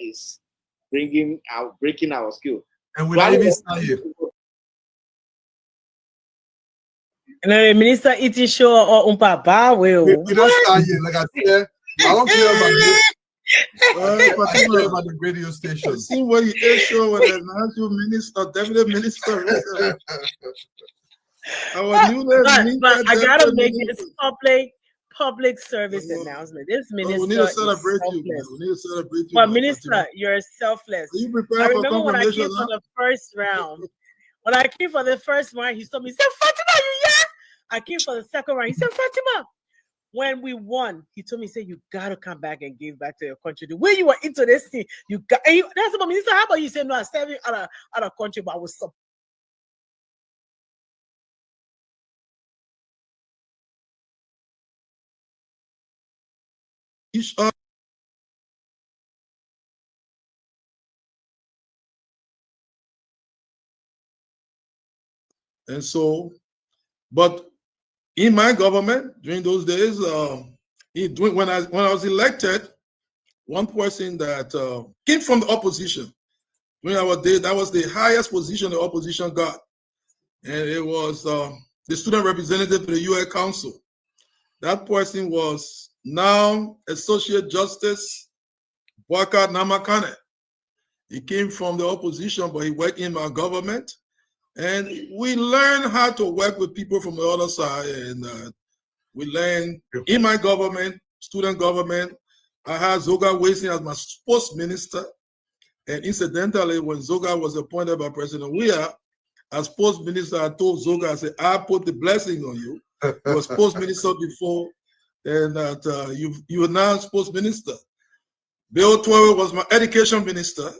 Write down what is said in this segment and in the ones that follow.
is breaking our skill. And will I even start here? Minister eating show or papa will. We don't start here. Like I said, I don't care about this. I care about the radio station. See what you ate show with the national minister, deputy minister. But I gotta make this public service announcement. This minister, we need to celebrate you. We need to celebrate you. But minister, you're selfless. Are you prepared I remember when I came for for the first round. When I came for the first round, he told me, he said, Fatima, you yeah? I came for the second round. He said, Fatima. When we won, he told me, he said, you got to come back and give back to your country. The way you were into this thing, you got, and that's about minister. How about you say, no, I'm serving other country, but I was so. And so, but in my government during those days, when I was elected, one person that came from the opposition during our day, that was the highest position the opposition got, and it was the student representative to the UN Council. That person was now Associate Justice Boubacar Namakane. He came from the opposition, but he worked in my government. And we learned how to work with people from the other side. And we learned in my government, student government, I had Zoga Wesing as my sports minister. And incidentally, when Zoga was appointed by President Weah as sports minister, I told Zoga, I said, I put the blessing on you. You were sports minister before, and that you are now sports minister. Bill Twere was my education minister.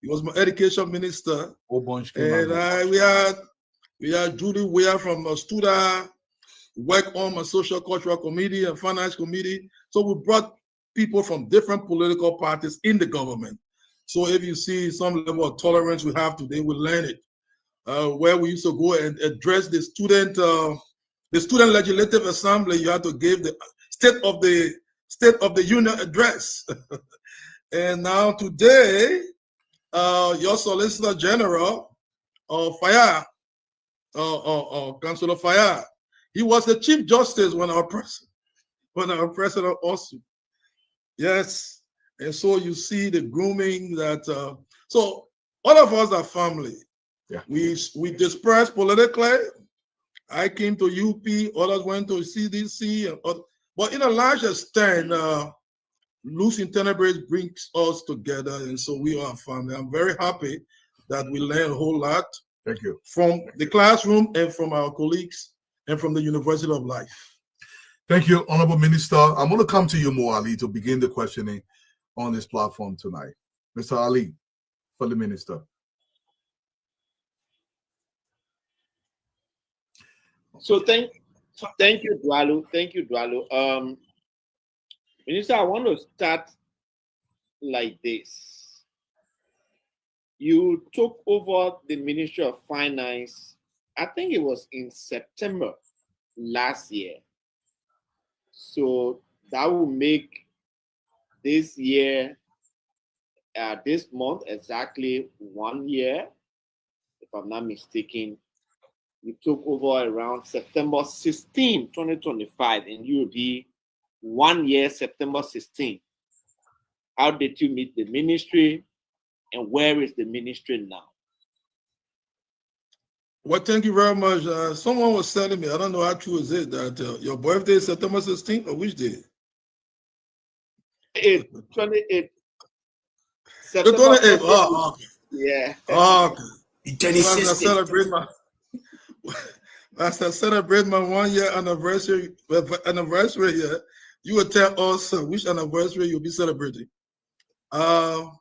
He was my education minister. And we had Judy Weah from Studa, work on my social cultural committee and finance committee. So we brought people from different political parties in the government. So if you see some level of tolerance we have today, we learn it. Where we used to go and address the student legislative assembly, you have to give the state of the union address. And now today, your Solicitor General Fayyad, Councillor Fayyad, he was the Chief Justice when our president also. Yes, and so you see the grooming that. So all of us are family. Yeah. We dispersed politically. I came to UP. Others went to CDC. But in a large extent, Loose in Tenebrae brings us together, and so we are a family. I'm very happy that we learned a whole lot. Thank you. From the classroom and from our colleagues and from the University of Life. Thank you, Honorable Minister. I'm going to come to you, Mo Ali, to begin the questioning on this platform tonight. Mr. Ali, for the minister. So thank you, Dwalu. Thank you, Dwalu. Minister, I want to start like this. You took over the Ministry of Finance, I think it was in September last year. So that will make this year, this month, exactly 1 year, if I'm not mistaken. You took over around September 16, 2025, and you will be 1 year, September 16. How did you meet the ministry, and where is the ministry now? Well, thank you very much. Someone was telling me, I don't know how true is it, that your birthday is September 16th, or which day? 28. The 28th. Oh, okay. Yeah. Oh, okay. As I celebrate my 1 year anniversary here, you will tell us which anniversary you'll be celebrating. Well,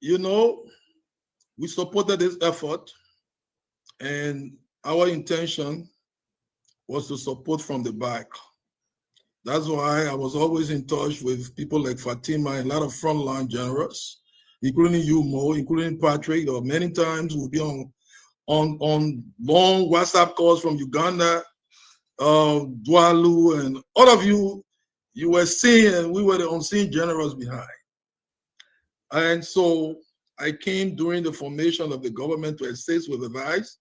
you know, we supported this effort, and our intention was to support from the back. That's why I was always in touch with people like Fatima and a lot of frontline generals, including you, Mo, including Patrick, or many times we'll be on long WhatsApp calls from Uganda, Dwalu, and all of you you were seeing, and we were the unseen generals behind. And so I came during the formation of the government to assist with advice.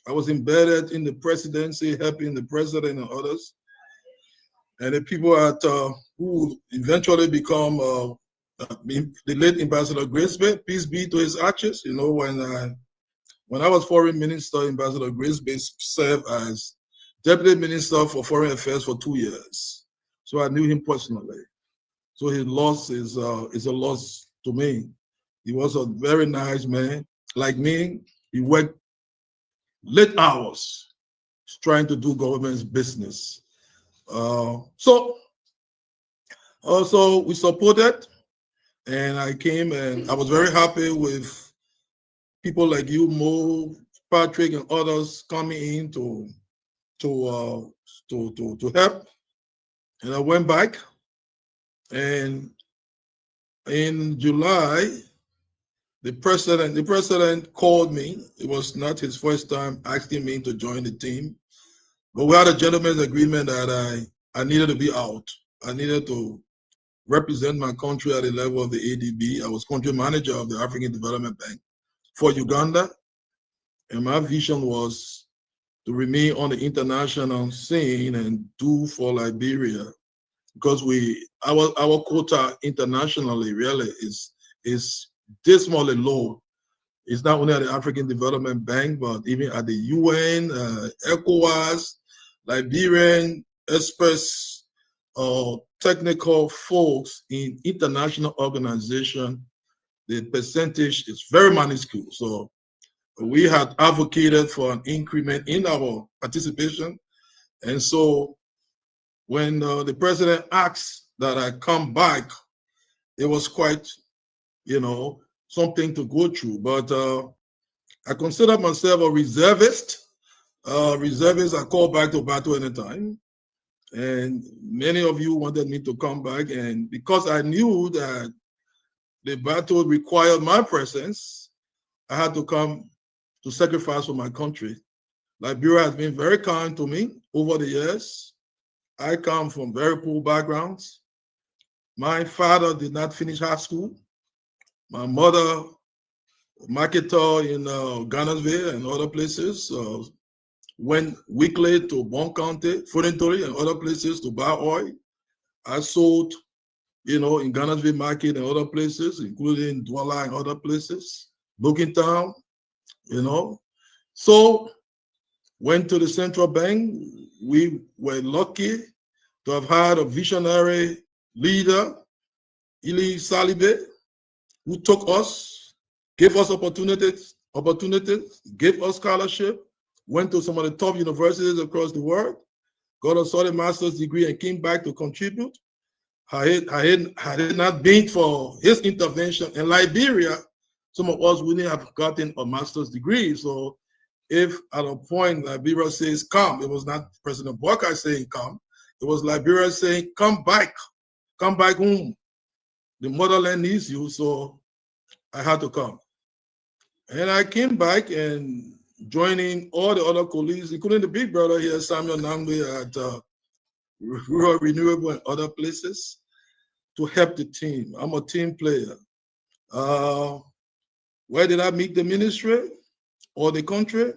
I was embedded in the presidency, helping the president and others. And the people at who eventually become the late Ambassador Grisby, peace be to his ashes. You know, when I was foreign minister, Ambassador Grisby served as deputy minister for foreign affairs for 2 years. So I knew him personally. So his loss is a loss to me. He was a very nice man. Like me, he worked late hours trying to do government's business. So also we supported, and I came, and I was very happy with people like you, Mo, Patrick, and others coming in to help. And I went back, and in July, the president called me. It was not his first time asking me to join the team, but we had a gentleman's agreement that I needed to be out. I needed to represent my country at the level of the ADB. I was country manager of the African Development Bank for Uganda, and my vision was to remain on the international scene and do for Liberia, because our quota internationally really is dismally low. It's not only at the African Development Bank, but even at the UN, ECOWAS, Liberian experts, technical folks in international organization, the percentage is very minuscule. So we had advocated for an increment in our participation. And so when the president asked that I come back, it was quite, something to go through. But I consider myself a reservist. Reservists are called back to battle anytime. And many of you wanted me to come back. And because I knew that the battle required my presence, I had to come to sacrifice for my country. Liberia has been very kind to me over the years. I come from very poor backgrounds. My father did not finish high school. My mother, marketer in Ghana's and other places, went weekly to Bon County, Furentori, and other places to buy oil. I sold, in Ghana's market and other places, including Douala and other places, Booking Town, So went to the central bank. We were lucky to have had a visionary leader, Ili Salibe, who took us, gave us opportunities, gave us scholarship, went to some of the top universities across the world, got a solid master's degree, and came back to contribute. Had it not been for his intervention in Liberia, some of us wouldn't have gotten a master's degree. So if at a point Liberia says come, it was not President Buakai saying come, it was Liberia saying come back home. The motherland needs you, so I had to come. And I came back and joining all the other colleagues, including the big brother here, Samuel Nangwe at Rural Renewable and other places, to help the team. I'm a team player. Where did I meet the ministry or the country?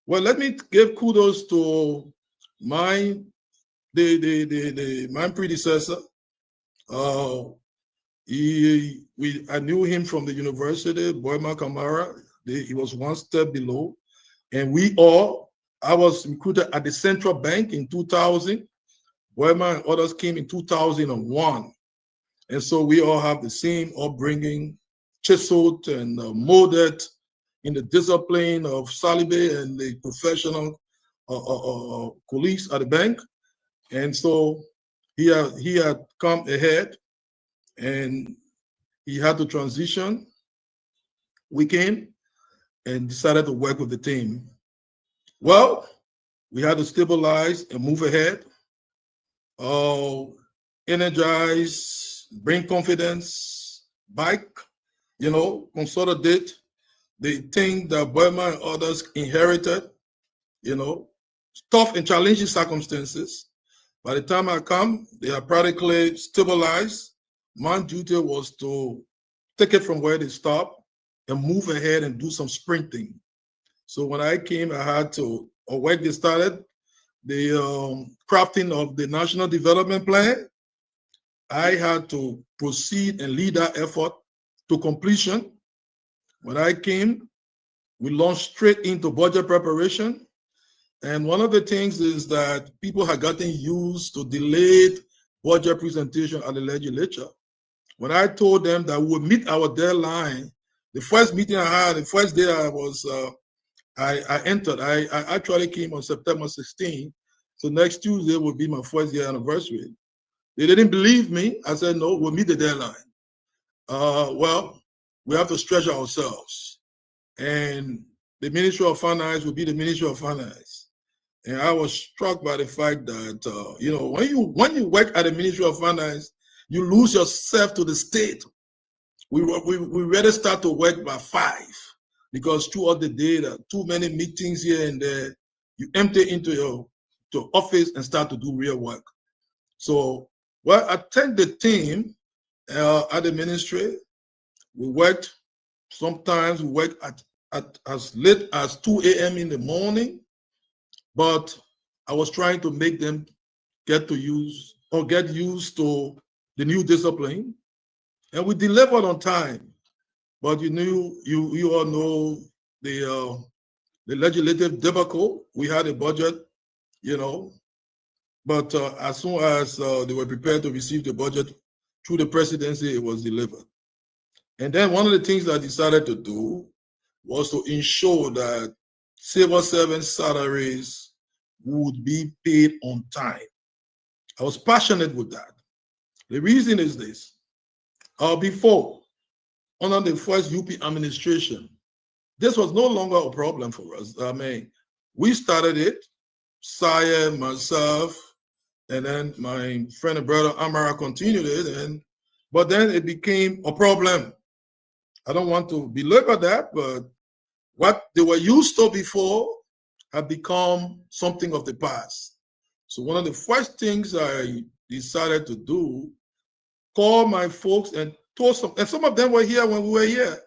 Well, let me give kudos to my predecessor. I knew him from the university, Boima Kamara. He was one step below. And I was recruited at the central bank in 2000. Boima and others came in 2001. And so we all have the same upbringing, chiseled and molded in the discipline of Salibe and the professional colleagues at the bank. And so he had come ahead and he had to transition. We came and decided to work with the team. Well, we had to stabilize and move ahead, energize, bring confidence back, consolidate the thing that Boima and others inherited, tough and challenging circumstances. By the time I come, they are practically stabilized. My duty was to take it from where they stopped and move ahead and do some sprinting. So when I came, I had to, or when they started, the crafting of the National Development Plan, I had to proceed and lead that effort to completion. When I came, we launched straight into budget preparation. And one of the things is that people had gotten used to delayed budget presentation at the legislature. When I told them that we would meet our deadline, the first meeting I had, the first day I entered, I actually came on September 16th. So next Tuesday will be my first year anniversary. They didn't believe me. I said, no, we'll meet the deadline. Well, we have to stretch ourselves. And the Ministry of Finance will be the Ministry of Finance. And I was struck by the fact that, you know, when you work at the Ministry of Finance, you lose yourself to the state. We rather start to work by 5 because throughout the day, there are too many meetings here and there. You empty into your office and start to do real work. So, well, I thank the team at the ministry. We worked, sometimes we work at as late as 2 a.m. in the morning, but I was trying to make them get used to the new discipline, and we delivered on time. But you all know the legislative debacle. We had a budget, you know, but as soon as they were prepared to receive the budget through the presidency, it was delivered. And then one of the things I decided to do was to ensure that civil servant salaries would be paid on time. I was passionate with that. The reason is this. Before, under the first UP administration, this was no longer a problem for us. I mean, we started it, Saya, myself, and then my friend and brother Amara continued it, but then it became a problem. I don't want to belabor that, but what they were used to before had become something of the past. So one of the first things I decided to do, call my folks and told some of them were here when we were here.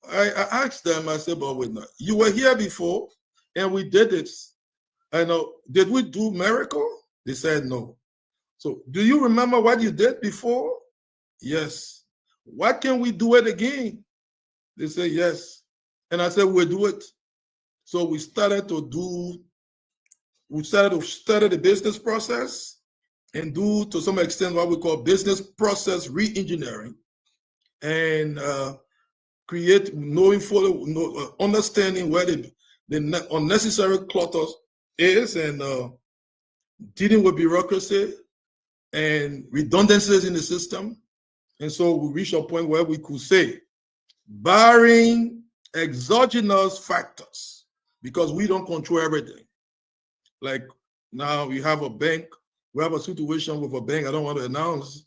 I asked them, I said, but wait, no, you were here before and we did it. I know, did we do miracle? They said no. So do you remember what you did before? Yes. Why can't we do it again? They said yes. And I said, we'll do it. So we started to study the business process and do, to some extent, what we call business process re-engineering, and create understanding where the unnecessary clutter is, and dealing with bureaucracy and redundancies in the system. And so we reached a point where we could say, barring exogenous factors, because we don't control everything. Like now we have a bank, we have a situation with a bank, I don't want to announce,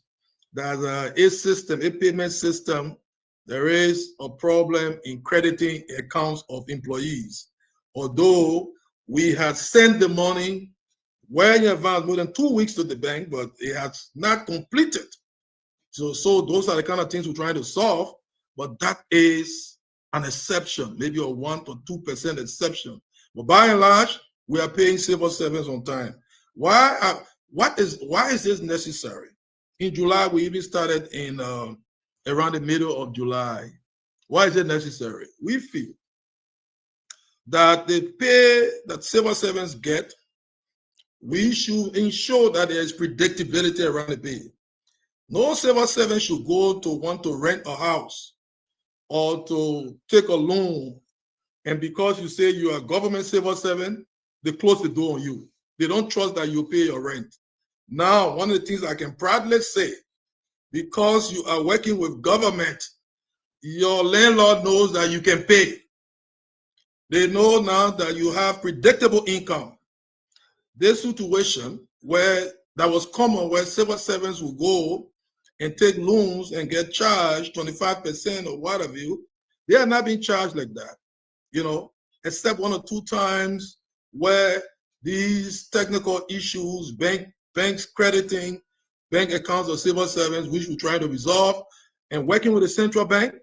that a payment system, there is a problem in crediting accounts of employees. Although we had sent the money well in advance, more than 2 weeks to the bank, but it has not completed. So those are the kind of things we're trying to solve, but that is an exception, maybe a 1 or 2% exception. But by and large, we are paying civil servants on time. Why is this necessary? In July, we even started in around the middle of July. Why is it necessary? We feel that the pay that civil servants get, we should ensure that there is predictability around the pay. No civil servant should go to want to rent a house or to take a loan, and because you say you are a government civil servant, they close the door on you. They don't trust that you pay your rent. Now, one of the things I can proudly say, because you are working with government, your landlord knows that you can pay. They know now that you have predictable income. This situation that was common, where civil servants will go and take loans and get charged 25% or whatever, they are not being charged like that, except 1 or 2 times where these technical issues, bank banks crediting bank accounts of civil servants, which we're trying to resolve, and working with the central bank.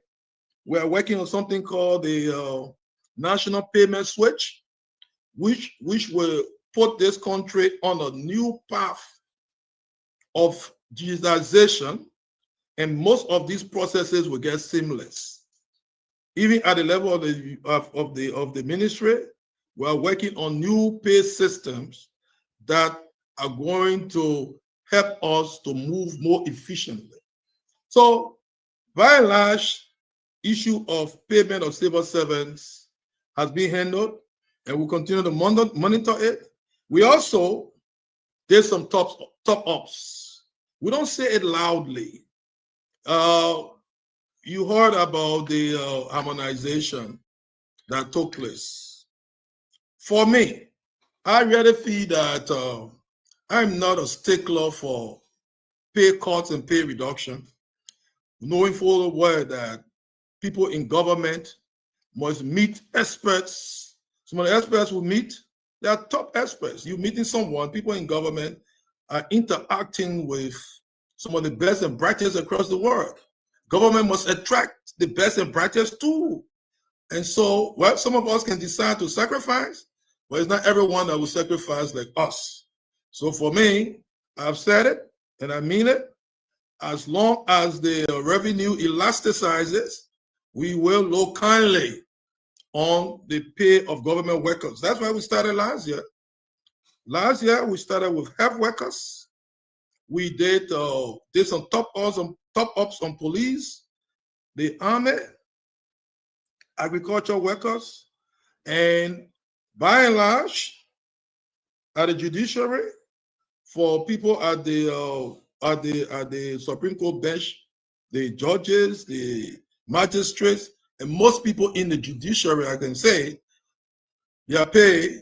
We are working on something called the National Payment Switch, which will put this country on a new path of digitization, and most of these processes will get seamless. Even at the level of the ministry, we are working on new pay systems that are going to help us to move more efficiently. So, by and large, issue of payment of civil servants has been handled, and we'll continue to monitor it. We also did some top-ups. We don't say it loudly. You heard about the harmonization that took place. For me, I really feel that I'm not a stickler for pay cuts and pay reduction, knowing full well that people in government must meet experts. Some of the experts will meet, they are top experts. You're meeting someone, people in government are interacting with some of the best and brightest across the world. Government must attract the best and brightest too. And so, well, some of us can decide to sacrifice, but it's not everyone that will sacrifice like us. So for me, I've said it and I mean it. As long as the revenue elasticizes, we will look kindly on the pay of government workers. That's why we started last year. Last year, we started with health workers. We did some top-ups on police, the army, agricultural workers, and by and large, at the judiciary, for people at the Supreme Court bench, the judges, the magistrates, and most people in the judiciary, I can say, their pay,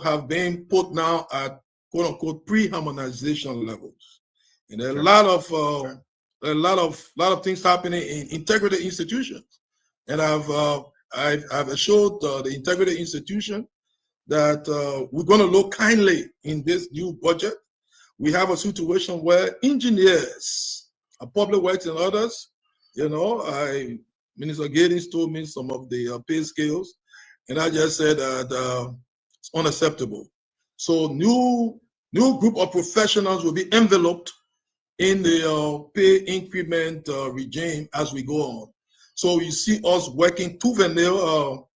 have been put now at quote unquote pre-harmonization levels. And there are a lot of things happening in integrity institutions. And I've assured the integrity institution that we're going to look kindly in this new budget. We have a situation where engineers, public works and others, Minister Giddens told me some of the pay scales, and I just said that it's unacceptable. So new group of professionals will be enveloped in the pay increment regime as we go on. So you see us working tooth and nail,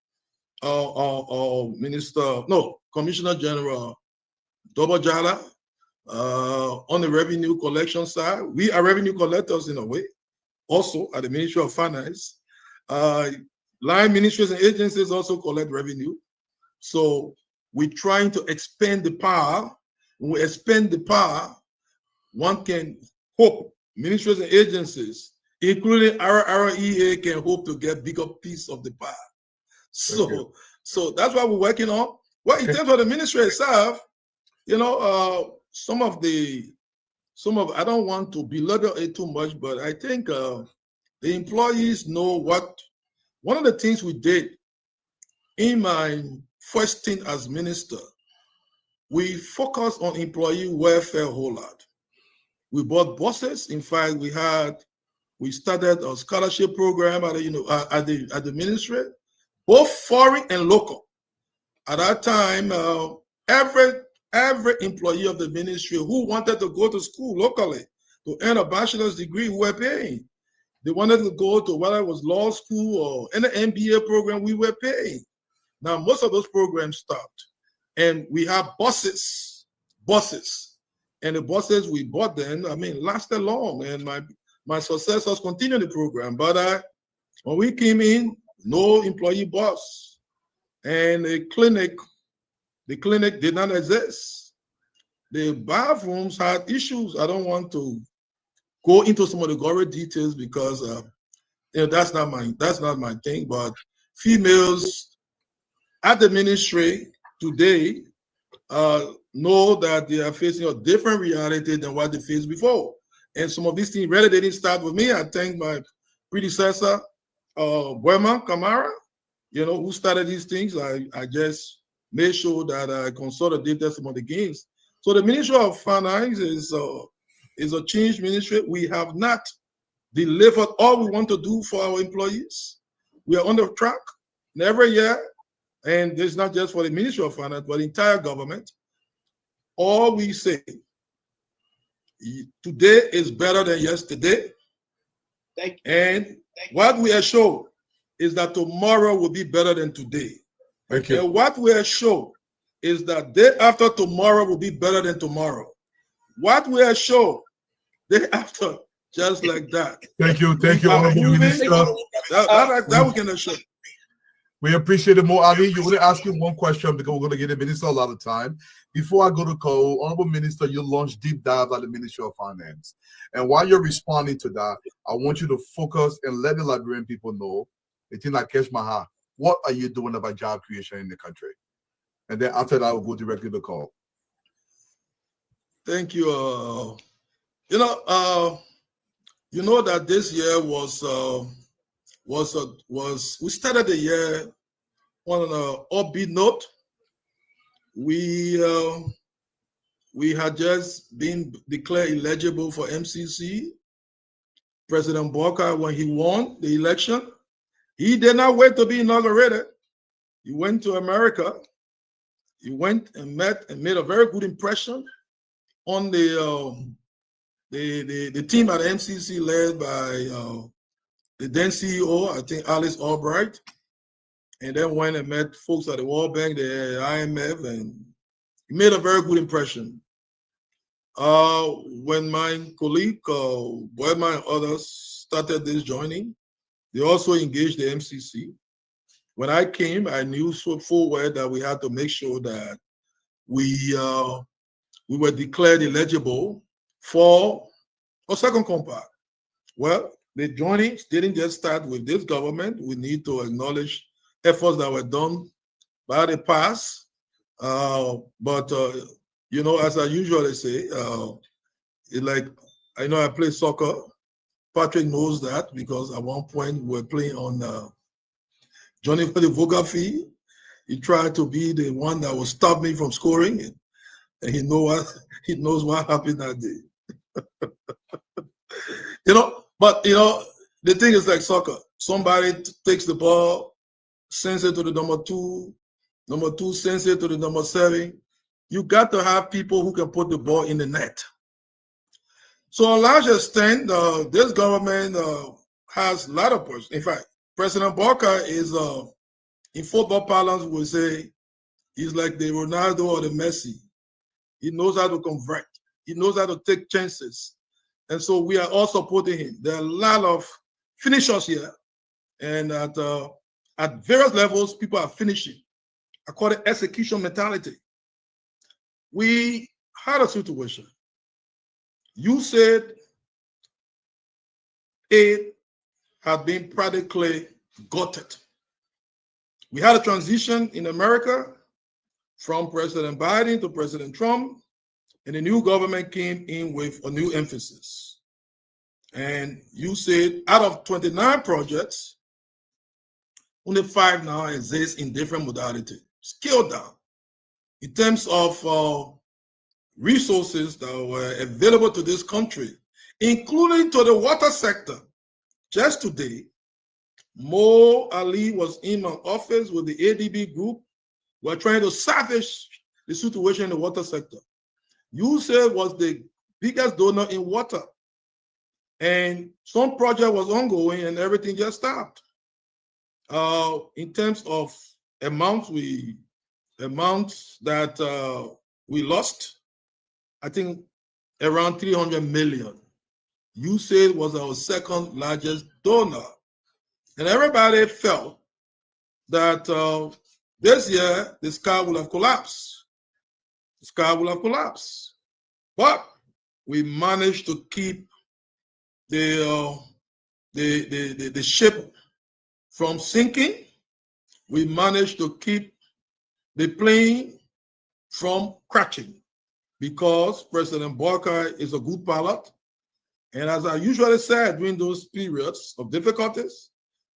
Commissioner General Dobo Jala, on the revenue collection side. We are revenue collectors in a way, also at the Ministry of Finance. Line ministries and agencies also collect revenue. So we're trying to expand the power. When we expand the power, one can hope ministries and agencies, including RREA, can hope to get bigger piece of the pie. So that's what we're working on. Well, in terms of the ministry itself, some of I don't want to belittle it too much, but I think the employees know what. One of the things we did in my first stint as minister, we focused on employee welfare a whole lot. We bought buses. In fact, we started a scholarship program at the ministry, both foreign and local. At that time, every employee of the ministry who wanted to go to school locally to earn a bachelor's degree, we were paying. They wanted to go to whether it was law school or any MBA program, we were paying. Now, most of those programs stopped. And we have buses. And the buses we bought then, lasted long. And my successors continued the program. But when we came in, no employee bus. And the clinic did not exist. The bathrooms had issues. I don't want to go into some of the gory details because that's not my thing. But females at the ministry today know that they are facing a different reality than what they faced before. And some of these things really didn't start with me. I thank my predecessor, Boema Kamara, who started these things. I just made sure that I consolidated some of the gains So the Ministry of Finance is a change ministry. We have not delivered all we want to do for our employees. We are on the track. And every year, and this is not just for the Ministry of Finance, but the entire government, all we say, today is better than yesterday. And what we are sure is that tomorrow will be better than today. Thank you. And what we are sure is that day after tomorrow will be better than tomorrow. What we are sure, day after, just like that. Thank you, Honorable Minister. That we can assure. We appreciate it more, Ali. You want to ask him one question because we're going to give the minister a lot of time. Before I go to Cole, Honorable Minister, you launched Deep Dive at the Ministry of Finance. And while you're responding to that, I want you to focus and let the Liberian people know, what are you doing about job creation in the country? And then after that, we'll go directly to Cole. Thank you. You know that this year was we started the year on an upbeat note. We had just been declared eligible for MCC. President Bawka, when he won the election, he did not wait to be inaugurated. He went to America. He went and met and made a very good impression on the team at MCC led by the then CEO, I think Alice Albright, and then went and met folks at the World Bank, the IMF, and he made a very good impression. When my colleague, Boyma and others started this joining, they also engaged the MCC. When I came, I knew so full well that we had to make sure that we were declared eligible for a second compact. Well, the journey didn't just start with this government. We need to acknowledge efforts that were done by the past. But as I usually say, I know I play soccer. Patrick knows that because at one point we were playing on Johnny for the Vogafi. He tried to be the one that would stop me from scoring, and he knows what happened that day. But the thing is like soccer. Somebody takes the ball, sends it to the number two sends it to the number 7. You got to have people who can put the ball in the net. So, on a large extent, this government has a lot of persons. In fact, President Bawka is, in football parlance, we would say, he's like the Ronaldo or the Messi. He knows how to convert. He knows how to take chances. And so we are all supporting him. There are a lot of finishers here. And at various levels, people are finishing. I call it execution mentality. We had a situation. You said it had been practically gutted. We had a transition in America from President Biden to President Trump, and the new government came in with a new emphasis. And you said out of 29 projects, only 5 now exist in different modalities, scaled down. In terms of resources that were available to this country, including to the water sector. Just today, Mo Ali was in my office with the ADB group. We're trying to salvage the situation in the water sector. USAID was the biggest donor in water. And some project was ongoing and everything just stopped. In terms of amounts that we lost, I think around 300 million. USAID was our second largest donor. And everybody felt that this year the sky will have collapsed. The sky will have collapsed. But we managed to keep the ship from sinking. We managed to keep the plane from crashing because President Bawka is a good pilot. And as I usually said during those periods of difficulties,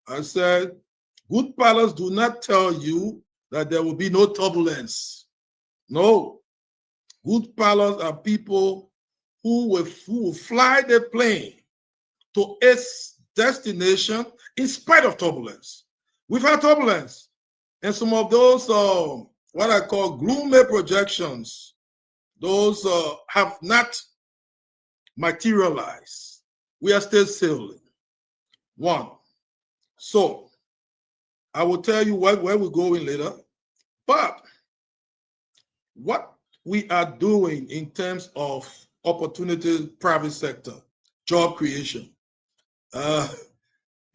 I said, good pilots do not tell you that there will be no turbulence. No. Good pilots are people who will fly the plane to its destination in spite of turbulence. We've had turbulence, and some of those what I call gloomy projections, those have not materialized. We are still sailing. One. So I will tell you where we're going later, but what we are doing in terms of opportunities, private sector, job creation. I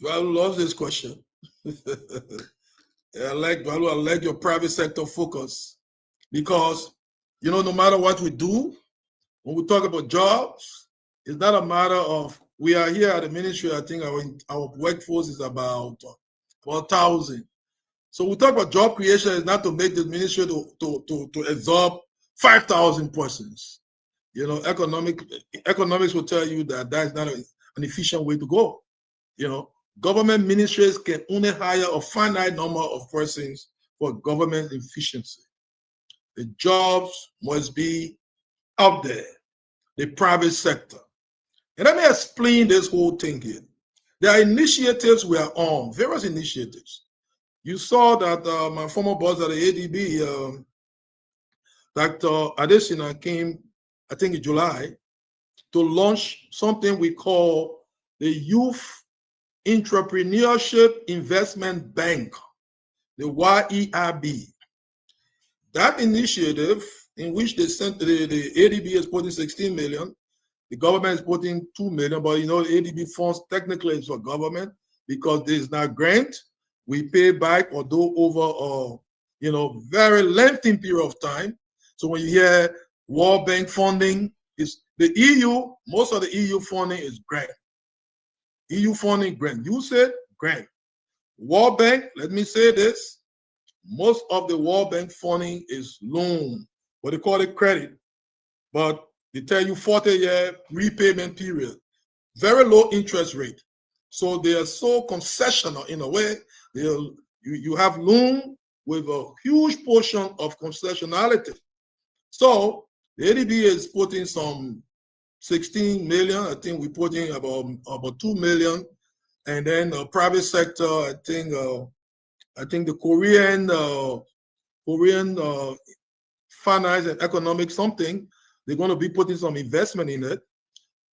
love this question. I like your private sector focus, because no matter what we do, when we talk about jobs, it's not a matter of, we are here at the ministry, I think our workforce is about 4,000. So we talk about job creation is not to make the ministry to absorb 5,000 persons. Economics will tell you that is not an efficient way to go. Government ministries can only hire a finite number of persons for government efficiency. The jobs must be out there, the private sector. And let me explain this whole thing here. There are initiatives we are on, various initiatives. You saw that my former boss at the ADB, Dr. Adesina, came, I think in July, to launch something we call the Youth Entrepreneurship Investment Bank, the YEIB. That initiative, in which they sent the ADB is putting 16 million, the government is putting 2 million, but the ADB funds technically is for government because there is not grant. We pay back, although over very lengthy period of time. So when you hear World Bank funding, is the EU, most of the EU funding is grant. EU funding, grant. You said grant. World Bank, let me say this, most of the World Bank funding is loan, what they call it credit, but they tell you 40-year repayment period, very low interest rate. So they are so concessional in a way. You have loan with a huge portion of concessionality. So the ADB is putting some 16 million. I think we put in about 2 million, and then the private sector. I think the Korean finance and economic something. They're going to be putting some investment in it.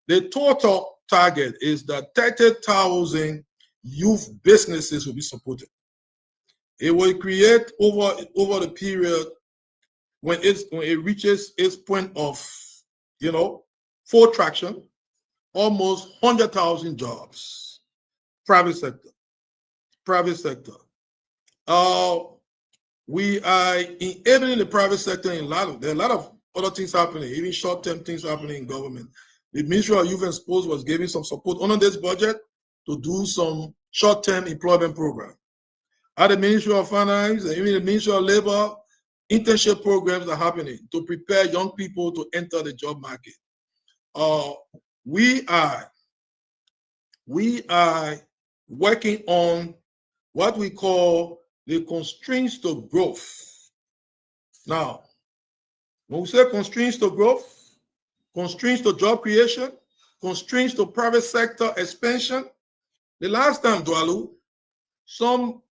The total target is that 30,000 youth businesses will be supported. It will create over the period when it reaches its point of full traction, almost 100,000 jobs. Private sector. We are enabling the private sector in there are a lot of other things happening, even short-term things happening in government. The Ministry of Youth and Sports was giving some support under this budget to do some short-term employment program. At the Ministry of Finance and even the Ministry of Labor, internship programs are happening to prepare young people to enter the job market. We are working on what we call the constraints to growth. Now, when we say constraints to growth, constraints to job creation, constraints to private sector expansion, the last time, Dwalu, some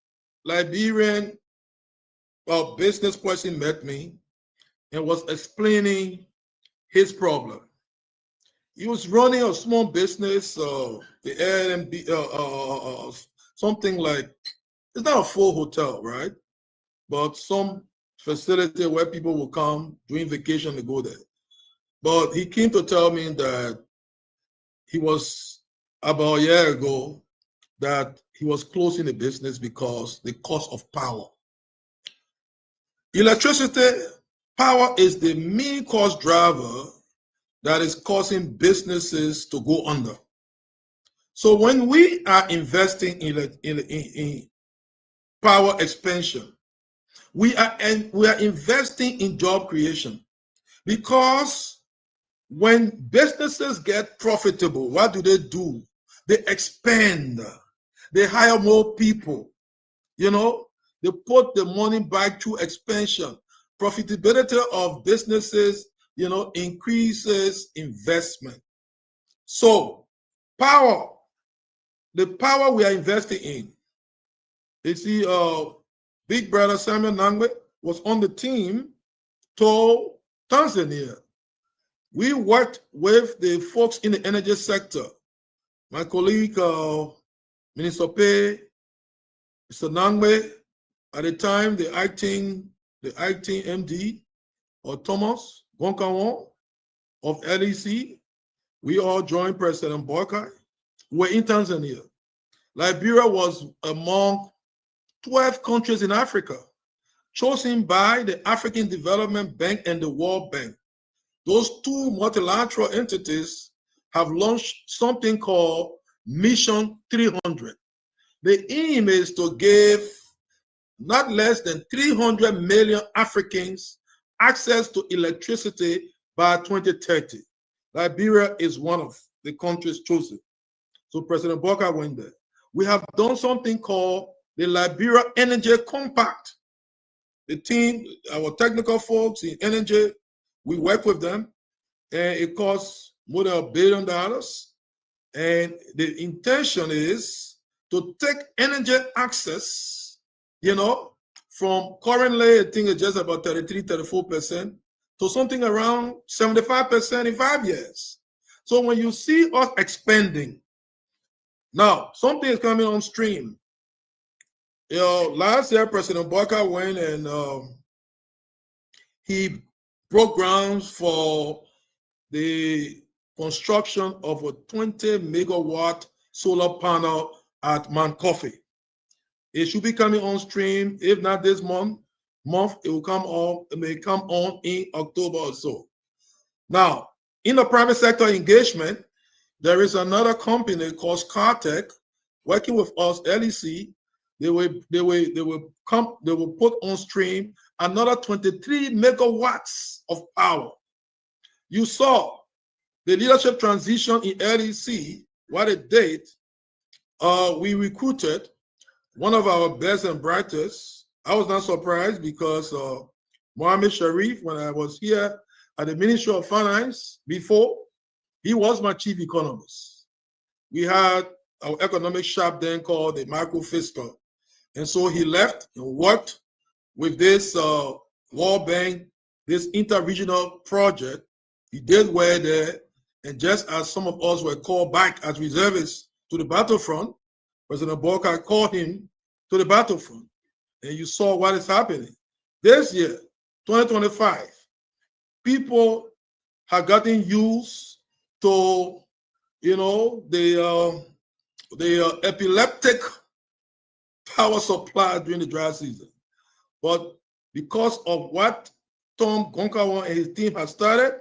Liberian business person met me and was explaining his problem. He was running a small business, the Airbnb, something like, it's not a full hotel, right? But some facility where people will come during vacation to go there. But he came to tell me that he was, about a year ago, that he was closing the business because the cost of power. Electricity, power is the main cost driver that is causing businesses to go under. So when we are investing in power expansion, we are investing in job creation, because when businesses get profitable, what do? They expand. They hire more people. They put the money back to expansion. Profitability of businesses increases investment. So power, the power we are investing in. You see, Big Brother Samuel Nangwe was on the team to Tanzania. We worked with the folks in the energy sector. My colleague, Minister Pei, Mr. Nangwe, at the time, the acting MD, or Thomas Gonkawon of LEC, we all joined President Boakai. We're in Tanzania. Liberia was among 12 countries in Africa chosen by the African Development Bank and the World Bank. Those two multilateral entities have launched something called Mission 300. The aim is to give not less than 300 million Africans access to electricity by 2030. Liberia is one of the countries chosen. So President Boakai went there. We have done something called the Liberia Energy Compact. The team, our technical folks in energy, we work with them, and it costs more than $1 billion. And the intention is to take energy access, from currently, I think it's just about 33, 34%, to something around 75% in 5 years. So when you see us expanding, now something is coming on stream. Last year, President Boakai went and he broke grounds for the construction of a 20 megawatt solar panel at Mount Coffee. It should be coming on stream, if not this month, it will come on, it may come on in October or so. Now, in the private sector engagement, there is another company called ScarTech working with us, LEC. They will put on stream another 23 megawatts of power. You saw the leadership transition in LEC. What it did, we recruited one of our best and brightest. I was not surprised because Mohammed Sharif, when I was here at the Ministry of Finance before, he was my chief economist. We had our economic shop then called the Micro Fiscal. And so he left and worked with this World Bank, this interregional project. He did well there. And just as some of us were called back as reservists to the battlefront, President Boakai called him to the battlefront. And you saw what is happening. This year, 2025, people have gotten used to, the epileptic power supply during the dry season. But because of what Tom Gonkawon and his team have started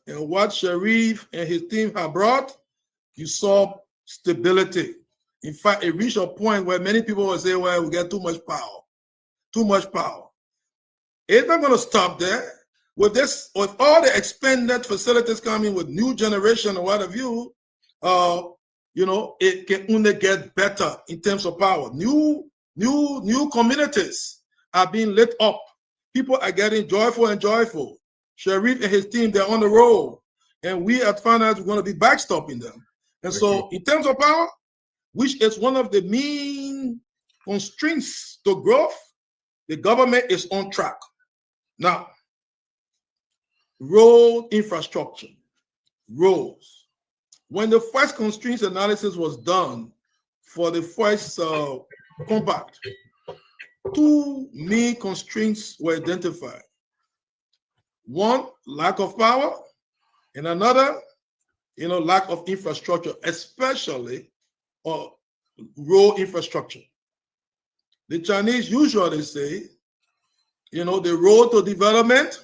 and what Sharif and his team have brought, you saw stability. In fact, it reached a point where many people will say, well, we get too much power. Too much power. It's not going to stop there. With this, with all the expanded facilities coming with new generation or what have you, it can only get better in terms of power. New communities are being lit up. People are getting joyful and joyful. Sharif and his team, they're on the road. And we at Finance, we're going to be backstopping them. And so in terms of power, which is one of the main constraints to growth, the government is on track. Now, road infrastructure, roads. When the first constraints analysis was done for the first compact, two main constraints were identified. One, lack of power, and another, lack of infrastructure, especially road infrastructure. The Chinese usually say, the road to development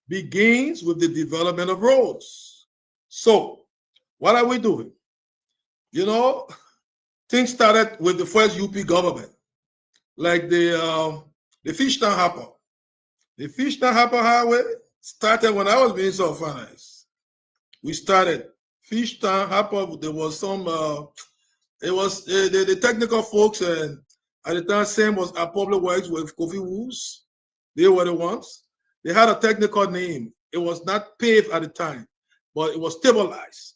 begins with the development of roads. So, what are we doing? Things started with the first UP government, like the Fishtown Harper. The Fishtown Harper Highway started when I was Minister of Finance. We started Fishtown Harper. There was some, it was the technical folks, and at the time, same was our public works with Kofi Woos. They were the ones. They had a technical name. it was not paved at the time, but it was stabilized.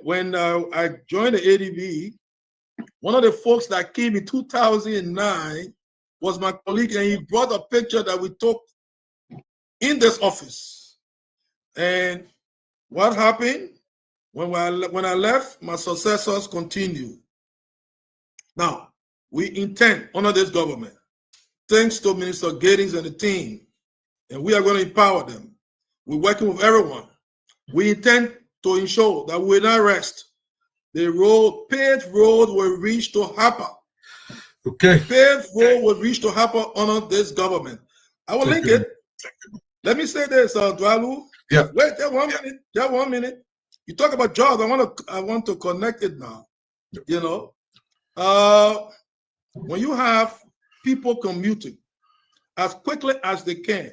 When I joined the ADB, one of the folks that came in 2009 was my colleague, and he brought a picture that we took in this office. And what happened? When I left, my successors continued. Now, we intend under this government, thanks to Minister Giddings and the team, and we are going to empower them. We're working with everyone. We intend to ensure that we will not rest. The paved road will reach to Harper. Okay. Paved road will reach to Harper under this government. I will link it. Let me say this, Dwalu. Yeah. Wait, just 1 minute. Just 1 minute. You talk about jobs. I want to connect it now. You know, when you have people commuting as quickly as they can,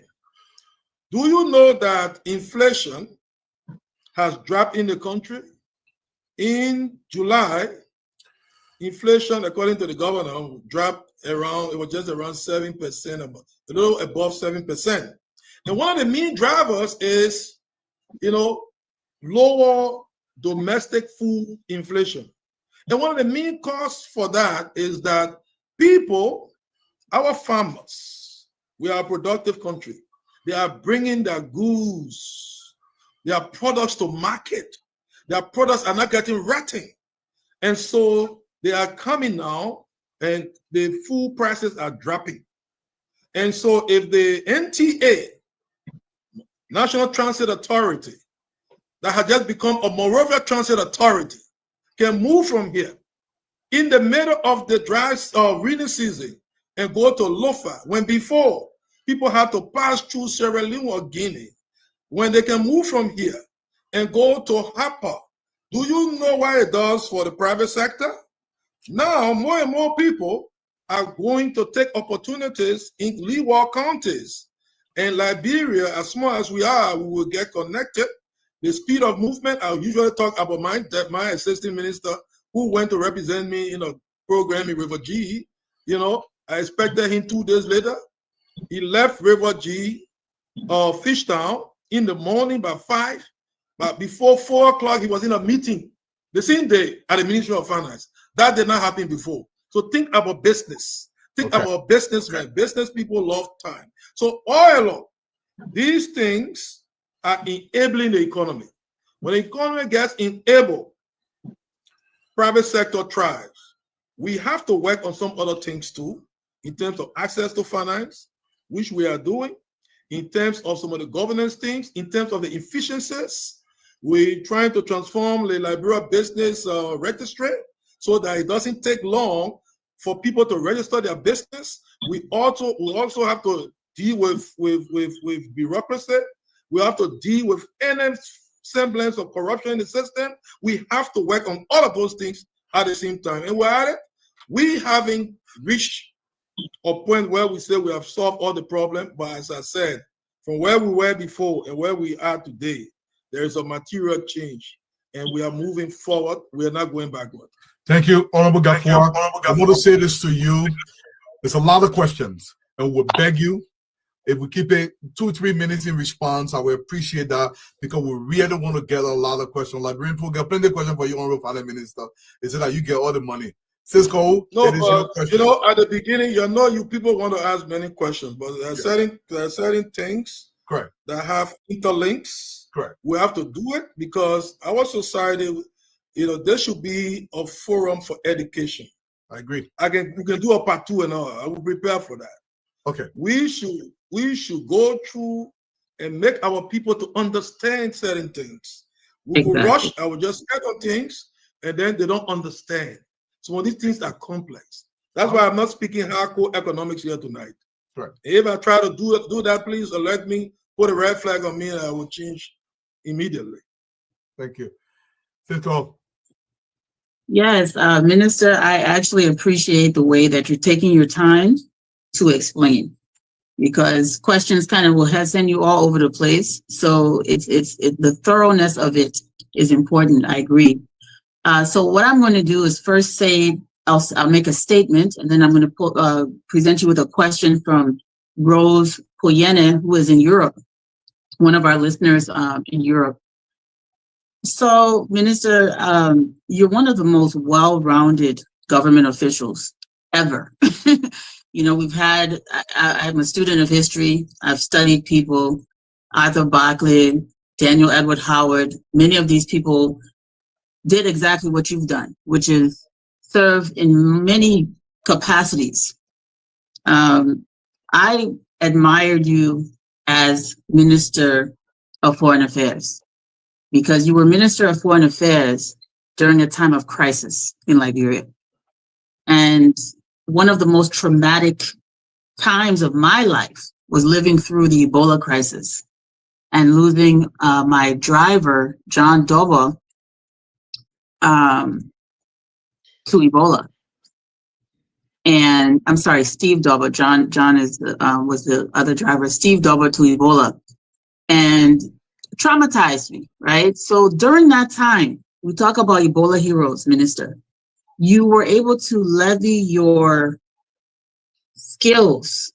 do you know that inflation has dropped in the country? In July, inflation, according to the governor, dropped around, it was just around 7%, a little above 7%. And one of the main drivers is, you know, lower domestic food inflation. And one of the main causes for that is that people, our farmers, we are a productive country. They are bringing their goods, their products to market. Their products are not getting rotten. And so they are coming now and the food prices are dropping. And so if the NTA, National Transit Authority, that has just become a Monrovia Transit Authority, can move from here in the middle of the dry rainy season and go to Lofa, when before people had to pass through Sierra Leone or Guinea, when they can move from here and go to Harper. Do you know what it does for the private sector? Now, more and more people are going to take opportunities in Leeward counties. And Liberia, as small as we are, we will get connected. The speed of movement, I usually talk about my assistant minister who went to represent me in a program in River G. You know, I expected him 2 days later. He left River G, Fishtown, in the morning by 5. But before 4 o'clock, he was in a meeting the same day at the Ministry of Finance. That did not happen before. So think about business. Think about businessmen. Business people love time. So all along, these things are enabling the economy. When the economy gets enabled, private sector thrives. We have to work on some other things too, in terms of access to finance, which we are doing, in terms of some of the governance things, in terms of the efficiencies. We're trying to transform the Liberia business registry so that it doesn't take long for people to register their business. We also have to deal with bureaucracy. We have to deal with any semblance of corruption in the system. We have to work on all of those things at the same time. And we're at it. We haven't reached a point where we say we have solved all the problems, but as I said, from where we were before and where we are today, there is a material change, and we are moving forward. We are not going backward. Thank you, Honorable Gafford. I want to say this to you. There's a lot of questions, and we'll beg you, if we keep it 2-3 minutes in response, I will appreciate that, because we really want to get a lot of questions. Liberian people got plenty of questions for you, Honorable Finance Minister. Is it that you get all the money? Cisco, no, you know, at the beginning, you people want to ask many questions, but there are certain things that have interlinks. We have to do it because our society, you know, there should be a forum for education. I agree. We can do a part 2 and all. I will prepare for that. Okay. We should go through and make our people to understand certain things. We will rush. I will just get on things, and then they don't understand. Some of these things are complex. That's why I'm not speaking hardcore economics here tonight. Right. If I try to do that, please alert me, put a red flag on me, and I will change immediately. Thank you. Cisco. Yes, Minister, I actually appreciate the way that you're taking your time to explain, because questions kind of will send you all over the place. So the thoroughness of it is important. I agree. So what I'm going to do is first say, I'll make a statement, and then I'm going to present you with a question from Rose Poyene, who is in Europe. one of our listeners in Europe. So, Minister, you're one of the most well-rounded government officials ever. You know, I'm a student of history. I've studied people, Arthur Barclay, Daniel Edward Howard. Many of these people did exactly what you've done, which is serve in many capacities. I admired you as Minister of Foreign Affairs because you were Minister of Foreign Affairs during a time of crisis in Liberia. And one of the most traumatic times of my life was living through the Ebola crisis and losing my driver, John Doba, to Ebola. And I'm sorry, Steve Doba. John is was the other driver. Steve Doba to Ebola, and traumatized me. Right. So during that time, we talk about Ebola heroes, Minister. You were able to levy your skills,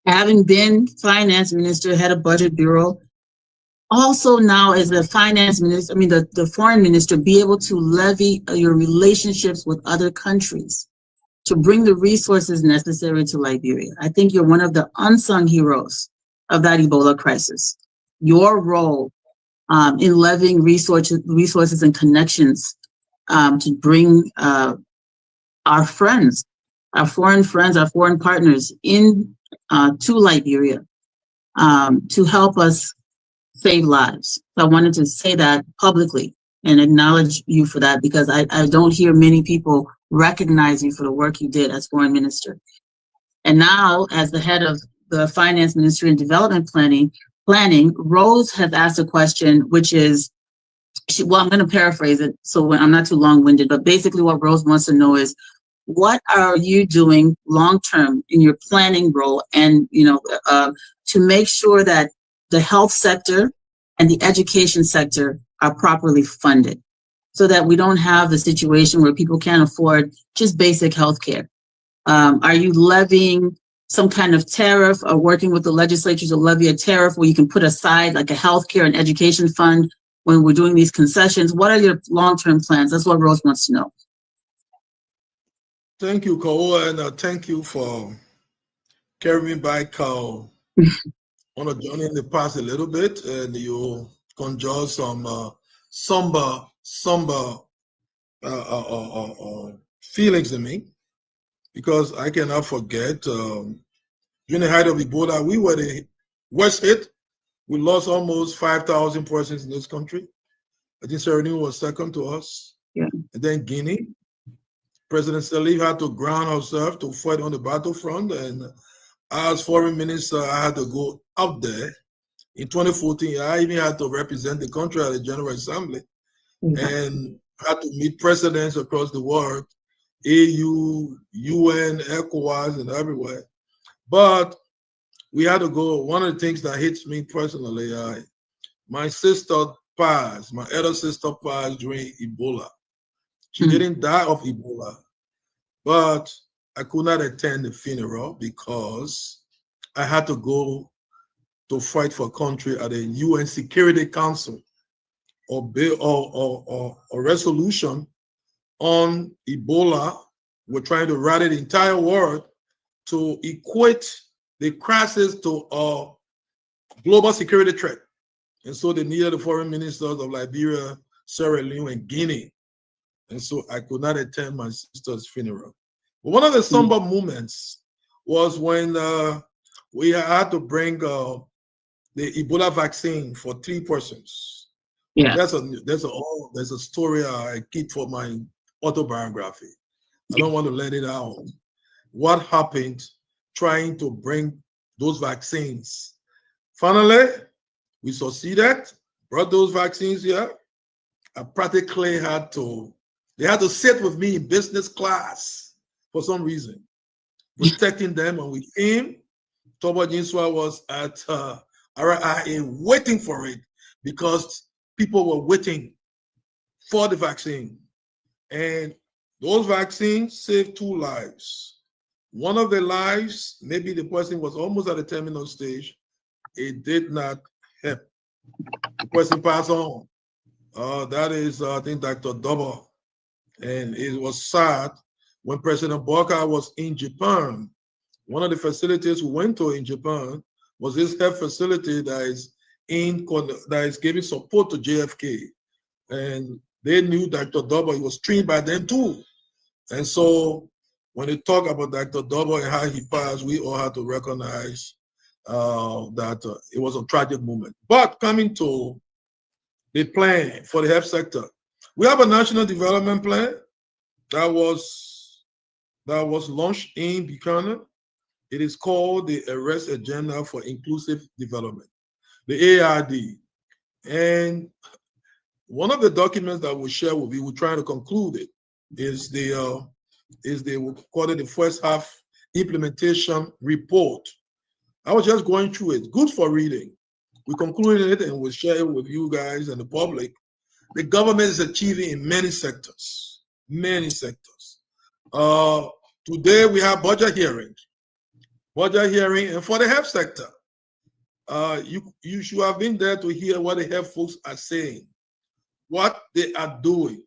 having been finance minister, head of budget bureau. Also now as the finance minister, the foreign minister, be able to levy your relationships with other countries to bring the resources necessary to Liberia. I think you're one of the unsung heroes of that Ebola crisis. Your role in levying resources and connections to bring our friends, our foreign friends, our foreign partners in to Liberia to help us save lives. So I wanted to say that publicly and acknowledge you for that, because I don't hear many people recognize you for the work you did as foreign minister. And now, as the head of the Finance Ministry and Development Planning, Rose has asked a question, which is, I'm going to paraphrase it so I'm not too long-winded, but basically what Rose wants to know is, what are you doing long-term in your planning role and, to make sure that the health sector and the education sector are properly funded so that we don't have the situation where people can't afford just basic health care? Are you levying some kind of tariff or working with the legislature to levy a tariff where you can put aside like a healthcare and education fund when we're doing these concessions? What are your long-term plans? That's what Rose wants to know. Thank you, Ko, and thank you for carrying me back on a journey in the past a little bit, and you conjure some somber feelings in me, because I cannot forget during the height of Ebola, we were the worst hit. We lost almost 5,000 persons in this country. I think Sierra Leone was second to us. Yeah. And then Guinea. President Sirleaf had to ground herself to fight on the battlefront, and as foreign minister, I had to go out there. In 2014, I even had to represent the country at the General Assembly and had to meet presidents across the world, AU, UN, ECOWAS, and everywhere. But we had to go. One of the things that hits me personally, my sister passed, my elder sister passed during Ebola. She didn't die of Ebola, but I could not attend the funeral because I had to go to fight for a country at the UN Security Council or resolution on Ebola. We're trying to rally the entire world to equate the crisis to a global security threat. And so they needed the foreign ministers of Liberia, Sierra Leone, and Guinea. And so I could not attend my sister's funeral. But one of the somber moments was when we had to bring the Ebola vaccine for 3 persons. Yeah. There's a story I keep for my autobiography. I don't want to let it out. What happened trying to bring those vaccines? Finally, we succeeded, brought those vaccines here. I practically they had to sit with me in business class for some reason, protecting them. When we came, Toba Jinswa was at RIA waiting for it because people were waiting for the vaccine. And those vaccines saved 2 lives. One of the lives, maybe the person was almost at the terminal stage, it did not help. The person passed on. That is, I think, Dr. Double. And it was sad when President Bokar was in Japan. One of the facilities we went to in Japan was this health facility that is giving support to JFK. And they knew Dr. Double. He was trained by them too. And so when they talk about Dr. Double and how he passed, we all had to recognize that it was a tragic moment. But coming to the plan for the health sector, we have a national development plan that was launched in Buchanan. It is called the Arrest Agenda for Inclusive Development, the ARD. And one of the documents that we'll share with you, we're trying to conclude it, is we call it the first half implementation report. I was just going through it. Good for reading. We concluded it and we'll share it with you guys and the public. The government is achieving in many sectors, many sectors. Today we have budget hearing, and for the health sector, you should have been there to hear what the health folks are saying, what they are doing.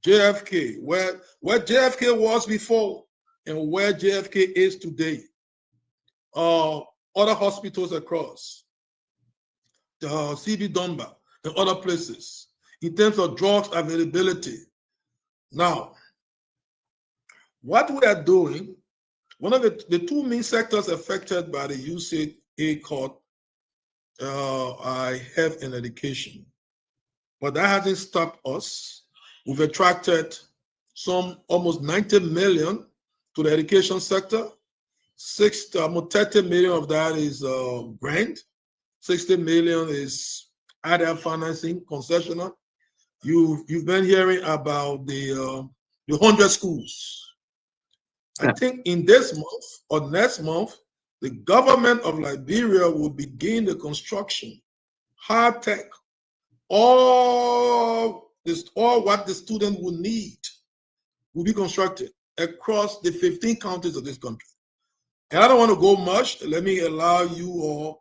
JFK, where JFK was before and where JFK is today. Other hospitals across, CB Dunbar and other places, in terms of drugs availability. Now, what we are doing, one of the two main sectors affected by the USAID cut are health and education. But that hasn't stopped us. We've attracted some almost 90 million to the education sector. 30 million of that is grant. 60 million is other financing concessional. You've been hearing about the 100 schools. I think in this month or next month, the government of Liberia will begin the construction, hard tech, all what the student will need will be constructed across the 15 counties of this country. And I don't want to go much. Let me allow you, or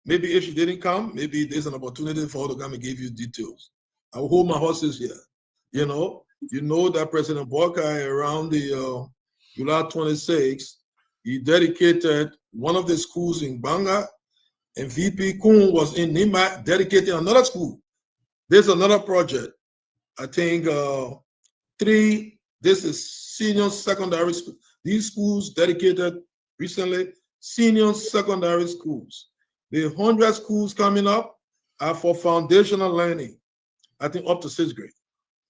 maybe if you didn't come, maybe there's an opportunity for her to come and give you details. I will hold my horses here. You know that President Bokar around the July 26th, he dedicated one of the schools in Banga, and VP Kun was in Nima dedicating another school. There's another project. I think this is senior secondary school. These schools dedicated recently, senior secondary schools. The 100 schools coming up are for foundational learning, I think up to 6th grade,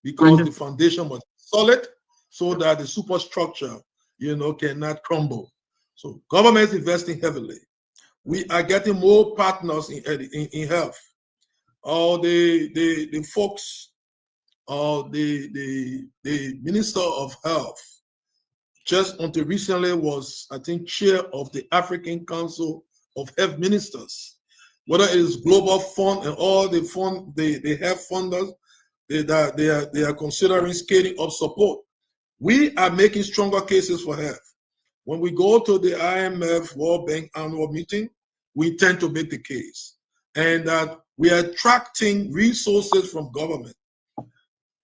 because the foundation was solid so that the superstructure, cannot crumble. So government is investing heavily. We are getting more partners in health. The folks, the Minister of Health, just until recently was, I think, chair of the African Council of Health Ministers. Whether it is Global Fund and all the fund, they have funders, they are considering scaling up support. We are making stronger cases for health. When we go to the IMF World Bank annual meeting, we tend to make the case, and that we are attracting resources from government.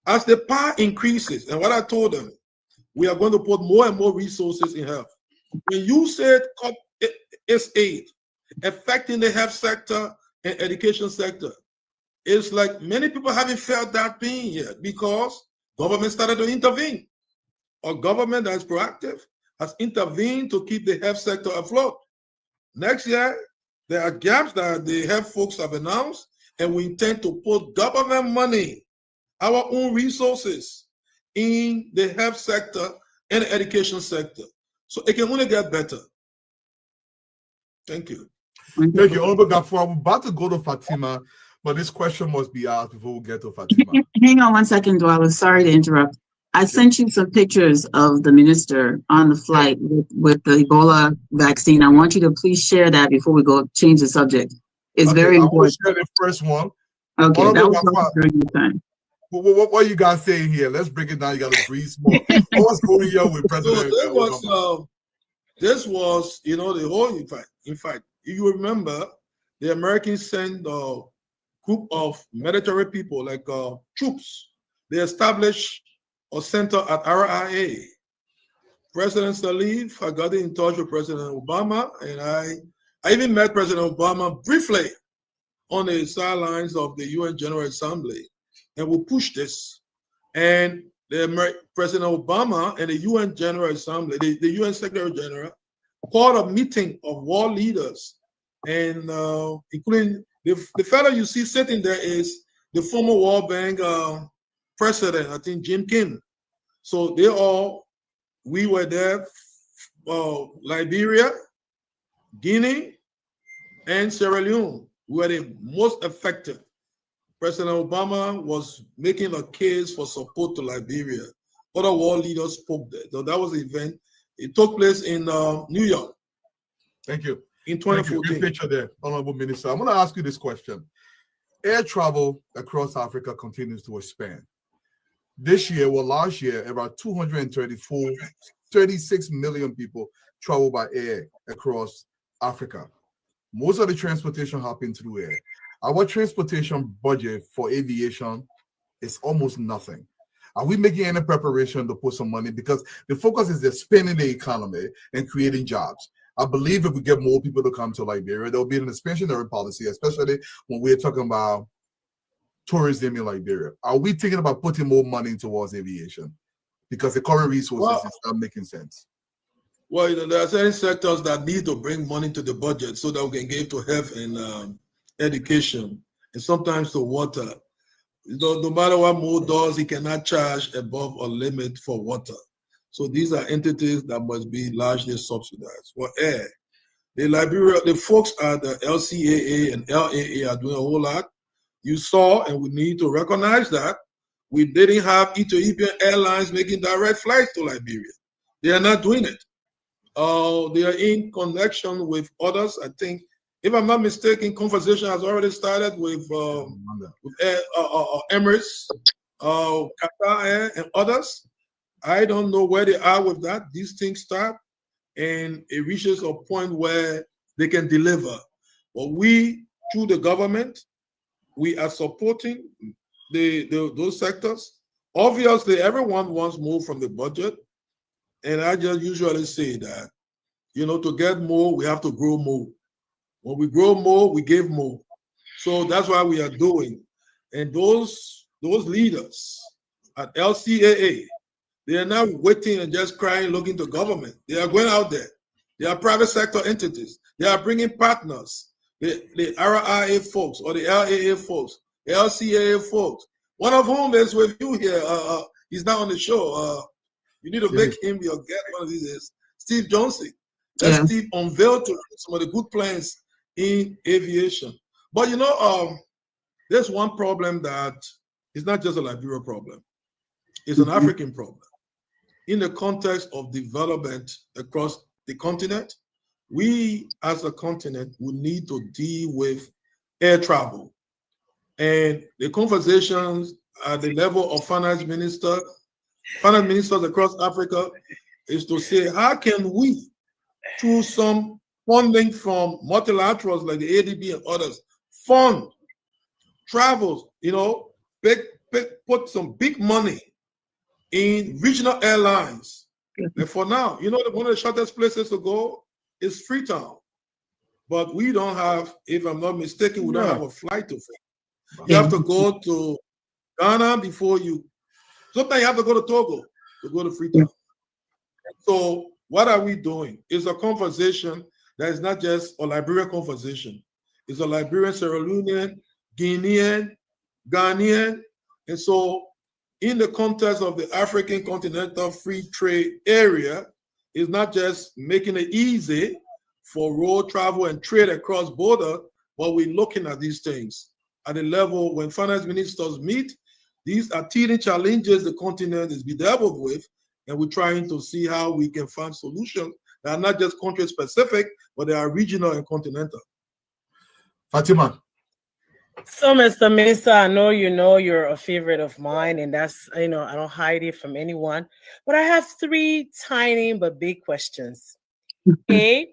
As the power increases, and what I told them, we are going to put more and more resources in health. When you said it's aid affecting the health sector and education sector, it's like many people haven't felt that pain yet because government started to intervene. A government that is proactive has intervened to keep the health sector afloat. Next year, there are gaps that the health folks have announced, and we intend to put government money, our own resources, in the health sector and the education sector. So it can only get better. Thank you. Thank you, Honorable Gafour. We're about to go to Fatima, but this question must be asked before we get to Fatima. Hang on one second, Dwala. Sorry to interrupt. I sent you some pictures of the minister on the flight with the Ebola vaccine. I want you to please share that before we go change the subject. It's very important. I will share the first one. Okay, that was during the time. What are you guys saying here? Let's break it down. You got to breathe more. What's going on with President? So this was, the whole, in fact, if you remember, the Americans sent a group of military people, like troops. They established a center at RIA. President Salif, I got in touch with President Obama, and I even met President Obama briefly on the sidelines of the UN General Assembly, and we pushed this. And President Obama and the UN General Assembly, the UN Secretary General, called a meeting of world leaders, and including the fellow you see sitting there is the former World Bank president, I think Jim Kim. So we were there, Liberia, Guinea, and Sierra Leone were the most affected. President Obama was making a case for support to Liberia. Other world leaders spoke there. So that was the event. It took place in New York. Thank you. In Thank you. 2014. Great picture there, Honorable Minister. I'm going to ask you this question. Air travel across Africa continues to expand. This year, last year, about 36 million people travel by air across Africa. Most of the transportation happened through air. Our transportation budget for aviation is almost nothing. Are we making any preparation to put some money? Because the focus is expanding the economy and creating jobs. I believe if we get more people to come to Liberia, there will be an expansionary policy, especially when we're talking about tourism in Liberia. Are we thinking about putting more money towards aviation? Because the current resources is not making sense. Well, there are certain sectors that need to bring money to the budget so that we can give to health and education, and sometimes to water. No matter what Mo does, he cannot charge above a limit for water. So these are entities that must be largely subsidized. For air, the folks at the LCAA and LAA are doing a whole lot. You saw, and we need to recognize that, we didn't have Ethiopian Airlines making direct flights to Liberia. They are not doing it. They are in connection with others. I think, if I'm not mistaken, conversation has already started with Emirates, Qatar Air, and others. I don't know where they are with that. These things start, and it reaches a point where they can deliver. But we, through the government, we are supporting those sectors. Obviously, everyone wants more from the budget, and I just usually say that, to get more, we have to grow more. When we grow more, we give more. So that's what we are doing. And those leaders at LCAA, they are not waiting and just crying, looking to government. They are going out there. They are private sector entities. They are bringing partners. The RIA folks or the LAA folks, the LCAA folks, one of whom is with you here. He's not on the show. You need to make him your guest one of these days. Steve Johnson. Let Steve unveil to some of the good plans in aviation. But there's one problem that is not just a Liberia problem. It's an African problem. In the context of development across the continent, we as a continent will need to deal with air travel. And the conversations at the level of finance ministers across Africa is to say, how can we, through some funding from multilaterals like the ADB and others, fund travels, put some big money in regional airlines. And for now, one of the shortest places to go is Freetown. But we don't have, if I'm not mistaken, we don't have a flight to Freetown. You have to go to Ghana before sometimes you have to go to Togo to go to Freetown. So what are we doing? It's a conversation that is not just a Liberian conversation. It's a Liberian, Sierra Leonean, Guinean, Ghanaian. And so in the context of the African continental free trade area, it's not just making it easy for road travel and trade across border, but we're looking at these things at the level when finance ministers meet. These are teething challenges the continent is bedeviled with, and we're trying to see how we can find solutions that are not just country specific, but they are regional and continental. Fatima. So, Mr. Minister, I know you're a favorite of mine, and that's, I don't hide it from anyone. But I have 3 tiny but big questions. A,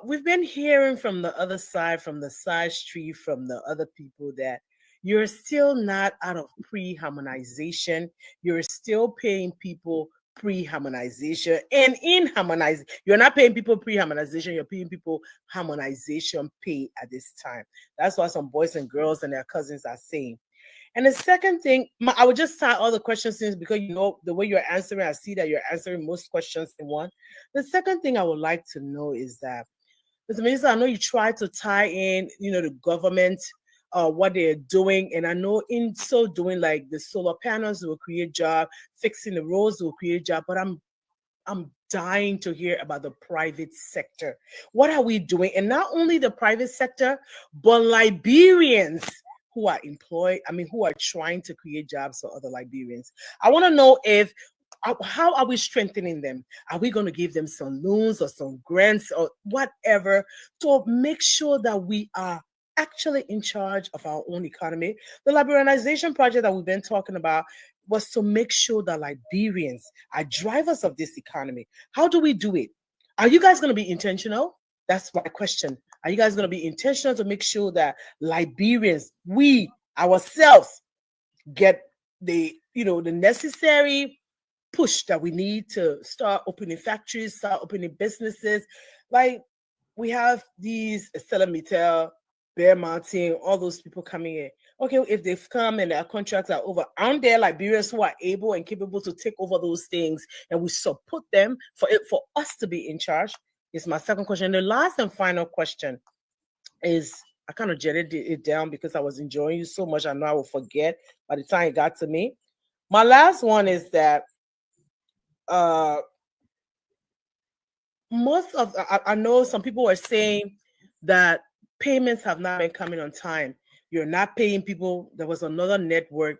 We've been hearing from the other side, from the side street, from the other people that you're still not out of pre-harmonization. You're still paying people pre-harmonization and in harmonization. You're not paying people pre-harmonization, you're paying people harmonization pay at this time. That's what some boys and girls and their cousins are saying. And the second thing, I would just start all the questions since because you know the way you're answering, I see that you're answering most questions in one. The second thing I would like to know is that, Mr. Minister, I know you try to tie in, the government, what they're doing, and I know in so doing, like the solar panels will create job, fixing the roads will create job, but I'm dying to hear about the private sector. What are we doing? And not only the private sector, but Liberians who are employed, who are trying to create jobs for other Liberians. I want to know how are we strengthening them? Are we going to give them some loans or some grants or whatever to make sure that we are actually in charge of our own economy? The Liberianization project that we've been talking about was to make sure that Liberians are drivers of this economy. How do we do it? Are you guys going to be intentional? That's my question. Are you guys going to be intentional to make sure that Liberians, we ourselves, get the necessary push that we need to start opening factories, start opening businesses? Like we have these Stella Mittel, Bear Mountain, all those people coming in. Okay, if they've come and their contracts are over, aren't there Liberians who are able and capable to take over those things, and we support them for us to be in charge? Is my second question. The last and final question is, I kind of jetted it down because I was enjoying you so much. I know I will forget by the time it got to me. My last one is that I know some people are saying that payments have not been coming on time. You're not paying people. There was another network,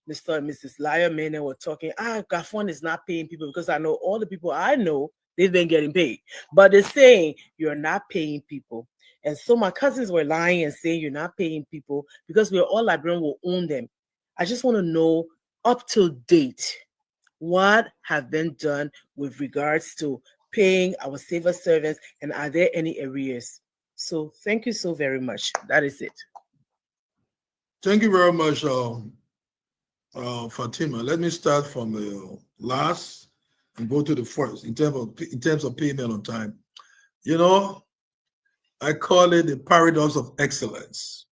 Mr. and Mrs. Lyman, were talking, GAFON is not paying people, because I know all the people I know, they've been getting paid. But they're saying you're not paying people. And so my cousins were lying and saying you're not paying people because we're all Liberians will own them. I just want to know, up to date, what have been done with regards to paying our civil servants, and are there any arrears? So thank you so very much. That is it. Thank you very much, Fatima. Let me start from the last and go to the first in terms of payment on time. I call it the paradox of excellence.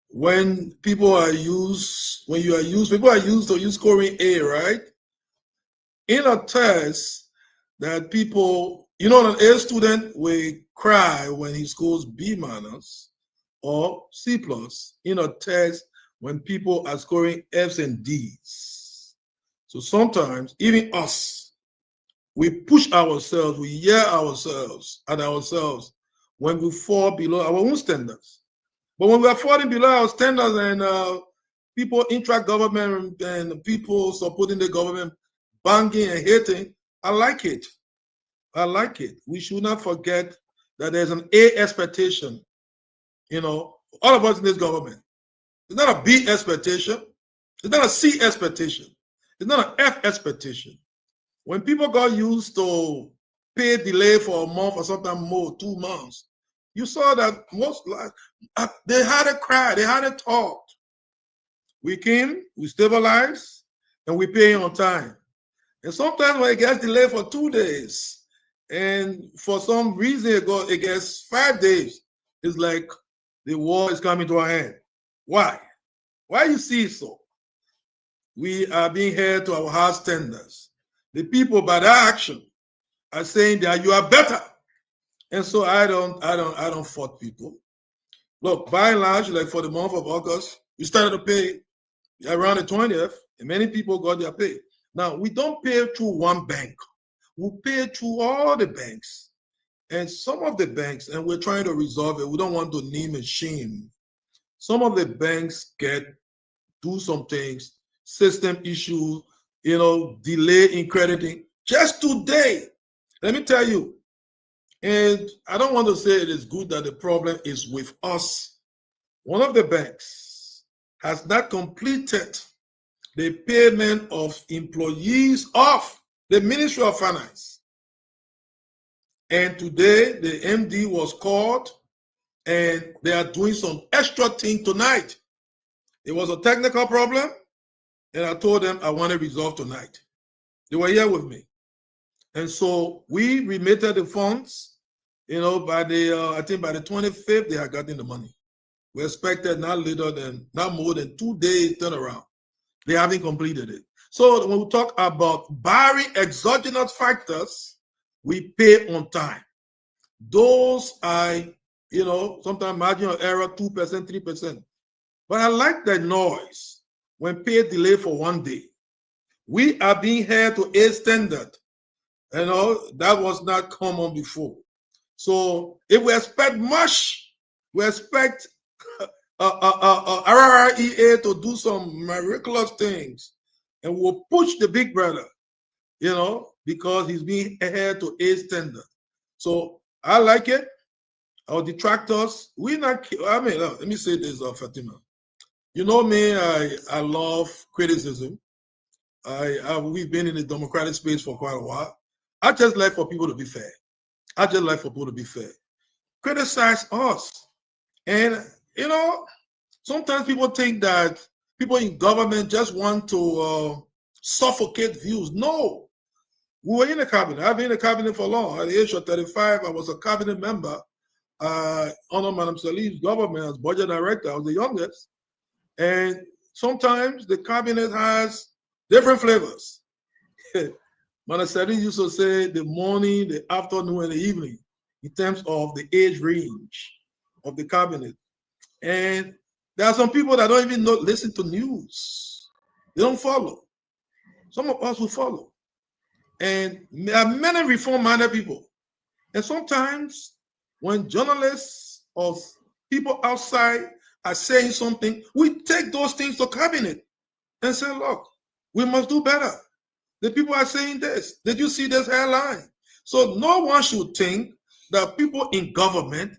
When people are used to you scoring A, right? In a test that people, an A student will cry when he scores B- or C+ in a test when people are scoring F's and D's. So sometimes, even us, we push ourselves, we yell at ourselves when we fall below our own standards. But when we are falling below our standards and people intra-government and people supporting the government, banging and hating, I like it. We should not forget that there's an A expectation, all of us in this government. It's not a B expectation. It's not a C expectation. It's not an F expectation. When people got used to pay delay for a month or sometimes more, 2 months, you saw that they had a cry, they had a talk. We came, we stabilized, and we pay on time. And sometimes when it gets delayed for 2 days, and for some reason it gets 5 days, it's like the war is coming to our hand. Why? Why you see so? We are being held to our high standards. The people, by that action, are saying that you are better. And so I don't fault people. Look, by and large, like for the month of August, we started to pay around the 20th, and many people got their pay. Now, we don't pay through one bank. We pay through all the banks. And some of the banks, and we're trying to resolve it, we don't want to name and shame. Some of the banks do some things, system issues, delay in crediting. Just today, let me tell you, and I don't want to say it is good that the problem is with us. One of the banks has not completed the payment of employees of the Ministry of Finance. And today the MD was called, and they are doing some extra thing tonight. It was a technical problem, and I told them I want it resolved tonight. They were here with me. And so we remitted the funds, by the, I think by the 25th, they had gotten the money. We expected not more than 2 days turnaround. They haven't completed it. So when we talk about barring exogenous factors, we pay on time. Those are, sometimes margin of error, 2%, 3%. But I like that noise when pay delay for 1 day. We are being held to a standard. That was not common before. So if we expect much, we expect RREA to do some miraculous things, and we'll push the big brother, because he's being held to a standard. So I like it. Our detractors, let me say this, Fatima. You know me, I love criticism. We've been in the democratic space for quite a while. I just like for people to be fair. Criticize us. And, sometimes people think that people in government just want to suffocate views. No. We were in the cabinet. I've been in the cabinet for long. At the age of 35, I was a cabinet member. Under Madam Salih's government as budget director. I was the youngest. And sometimes the cabinet has different flavors. Madam Salih used to say the morning, the afternoon, and the evening in terms of the age range of the cabinet. And there are some people that don't even listen to news. They don't follow. Some of us will follow. And there are many reform-minded people. And sometimes when journalists or people outside are saying something, we take those things to cabinet and say, look, we must do better. The people are saying this. Did you see this headline? So no one should think that people in government,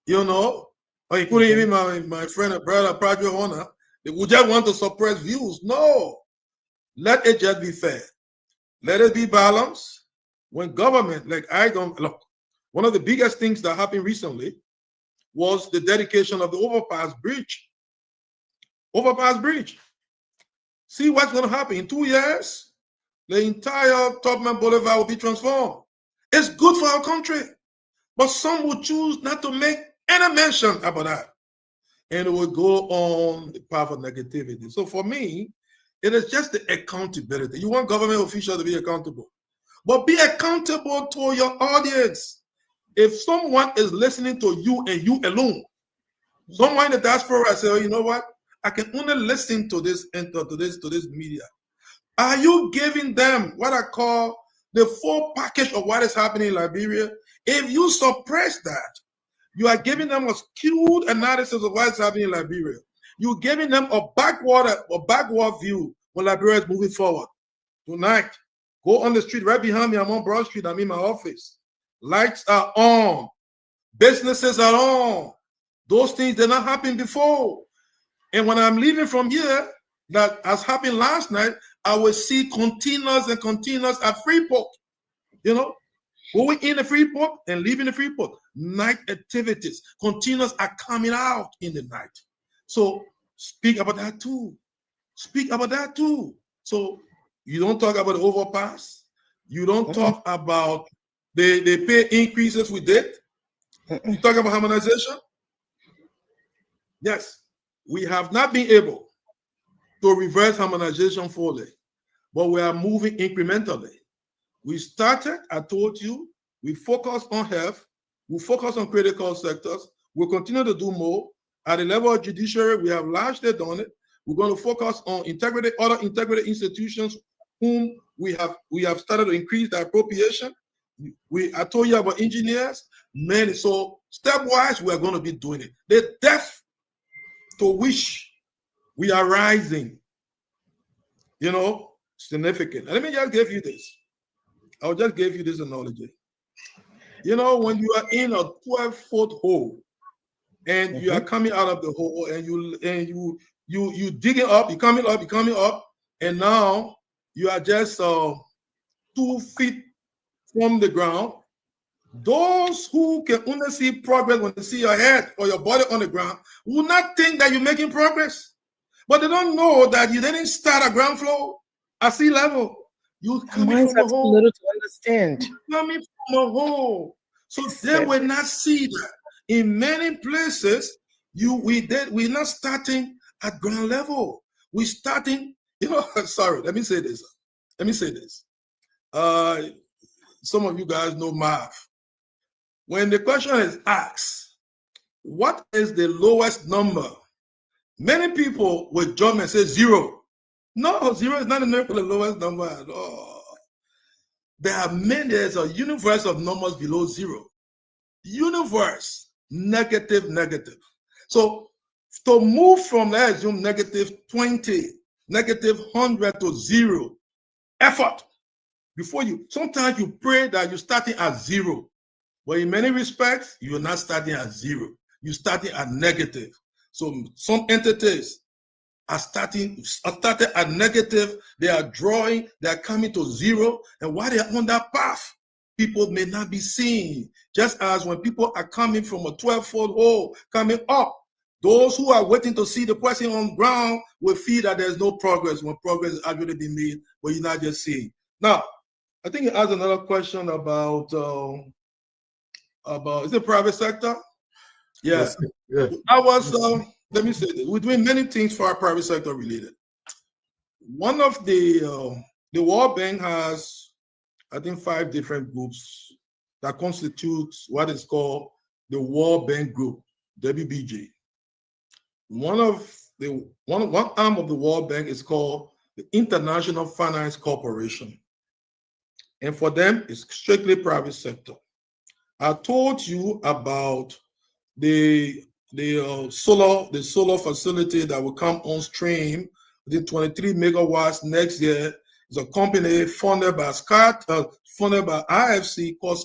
or including even my friend and brother, Project Honor, they would just want to suppress views. No. Let it just be fair. Let it be balanced. When government, one of the biggest things that happened recently was the dedication of the overpass bridge. See what's going to happen. In 2 years, the entire Tubman Boulevard will be transformed. It's good for our country. But some will choose not to make any mention about that. And it will go on the path of negativity. So for me, it is just the accountability. You want government officials to be accountable. But be accountable to your audience. If someone is listening to you and you alone, someone in the diaspora say, oh, you know what? I can only listen to this media. Are you giving them what I call the full package of what is happening in Liberia? If you suppress that, you are giving them a skewed analysis of what is happening in Liberia. You're giving them a backward view when Liberia is moving forward. Tonight, go on the street right behind me. I'm on Broad Street. I'm in my office. Lights are on. Businesses are on. Those things did not happen before. And when I'm leaving from here, that has happened last night, I will see containers at Freeport. Going in the Freeport and leaving the Freeport. Night activities. Containers are coming out in the night. So speak about that too. So you don't talk about the overpass. You don't talk about the pay increases we did. You talk about harmonization. Yes, we have not been able to reverse harmonization fully, but we are moving incrementally. We started, I told you, we focus on health, we focus on critical sectors, we'll continue to do more. At the level of judiciary, we have largely done it. We're going to focus on other integrated institutions whom we have started to increase the appropriation. I told you about engineers, many. So stepwise, we are going to be doing it. The depth to which we are rising, significant. And let me just give you this. I'll just give you this analogy. When you are in a 12-foot hole and you are coming out of the hole and you dig it up, you're coming up, and now you are just 2 feet from the ground, Those who can only see progress when they see your head or your body on the ground will not think that you're making progress. But they don't know that you didn't start at ground floor, at sea level. You coming Minds from a are too hole. little to understand. Coming from a hole. So they will not see that. In many places, we're not starting at ground level. We're starting, sorry, let me say this. Some of you guys know math. When the question is asked, what is the lowest number? Many people will jump and say 0. No, 0 is not enough for the lowest number at all. There's a universe of numbers below 0. Universe, negative. So to move from, let's assume, -20, -100 to 0, effort. Sometimes you pray that you're starting at 0. But in many respects, you're not starting at 0. You're starting at negative. So some entities are started at negative. They are drawing, they are coming to 0. And while they are on that path, people may not be seeing. Just as when people are coming from a 12-foot hole, coming up, those who are waiting to see the person on ground will feel that there's no progress when progress is actually being made, but you're not just seeing. Now, I think you asked another question about is it private sector? Yeah. Yeah. I was, let me say this. We're doing many things for our private sector related. One of the World Bank has, I think, 5 different groups that constitutes what is called the World Bank Group, WBG. One arm of the World Bank is called the International Finance Corporation. And for them, it's strictly private sector. I told you about the solar facility that will come on stream within 23 megawatts next year. It's a company funded by IFC called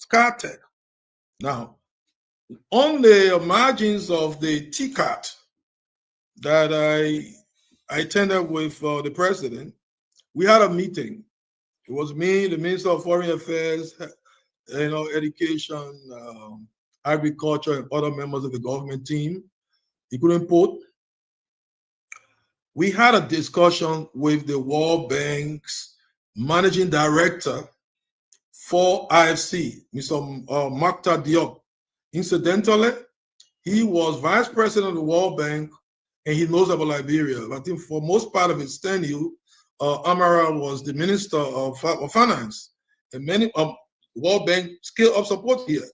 ScarTech. Now, on the margins of the TCAT that I attended with the president, we had a meeting. It was me, the Minister of Foreign Affairs, education, agriculture, and other members of the government team. He couldn't put. We had a discussion with the World Bank's managing director for IFC, Mr. Makhtar Diop. Incidentally, he was vice president of the World Bank, and he knows about Liberia. I think for most part of his tenure, Amara was the Minister of Finance, and many World Bank scale up support here,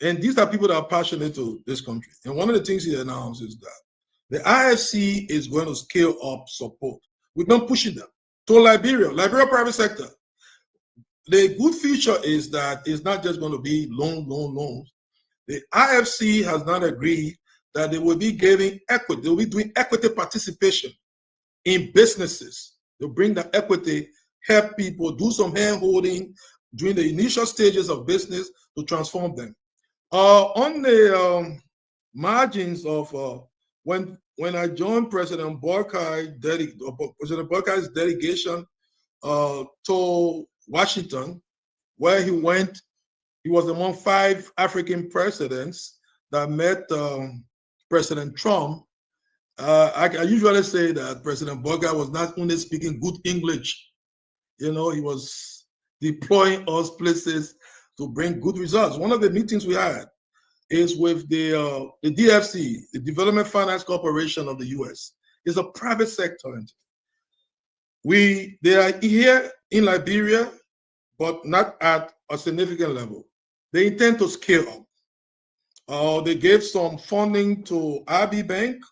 and these are people that are passionate to this country. And one of the things he announced is that the IFC is going to scale up support. We've been pushing them to Liberia private sector. The good feature is that it's not just going to be loans. The IFC has not agreed that they will be giving equity. They will be doing equity participation in businesses. They'll bring the equity, help people, do some hand holding during the initial stages of business to transform them. On the margins of when I joined President Borkai's delegation to Washington, where he went, he was among 5 African presidents that met President Trump. I usually say that President Borkai was not only speaking good English, he was deploying us places to bring good results. One of the meetings we had is with the DFC, the Development Finance Corporation of the US. It's a private sector entity. They are here in Liberia, but not at a significant level. They intend to scale up. They gave some funding to RB Bank,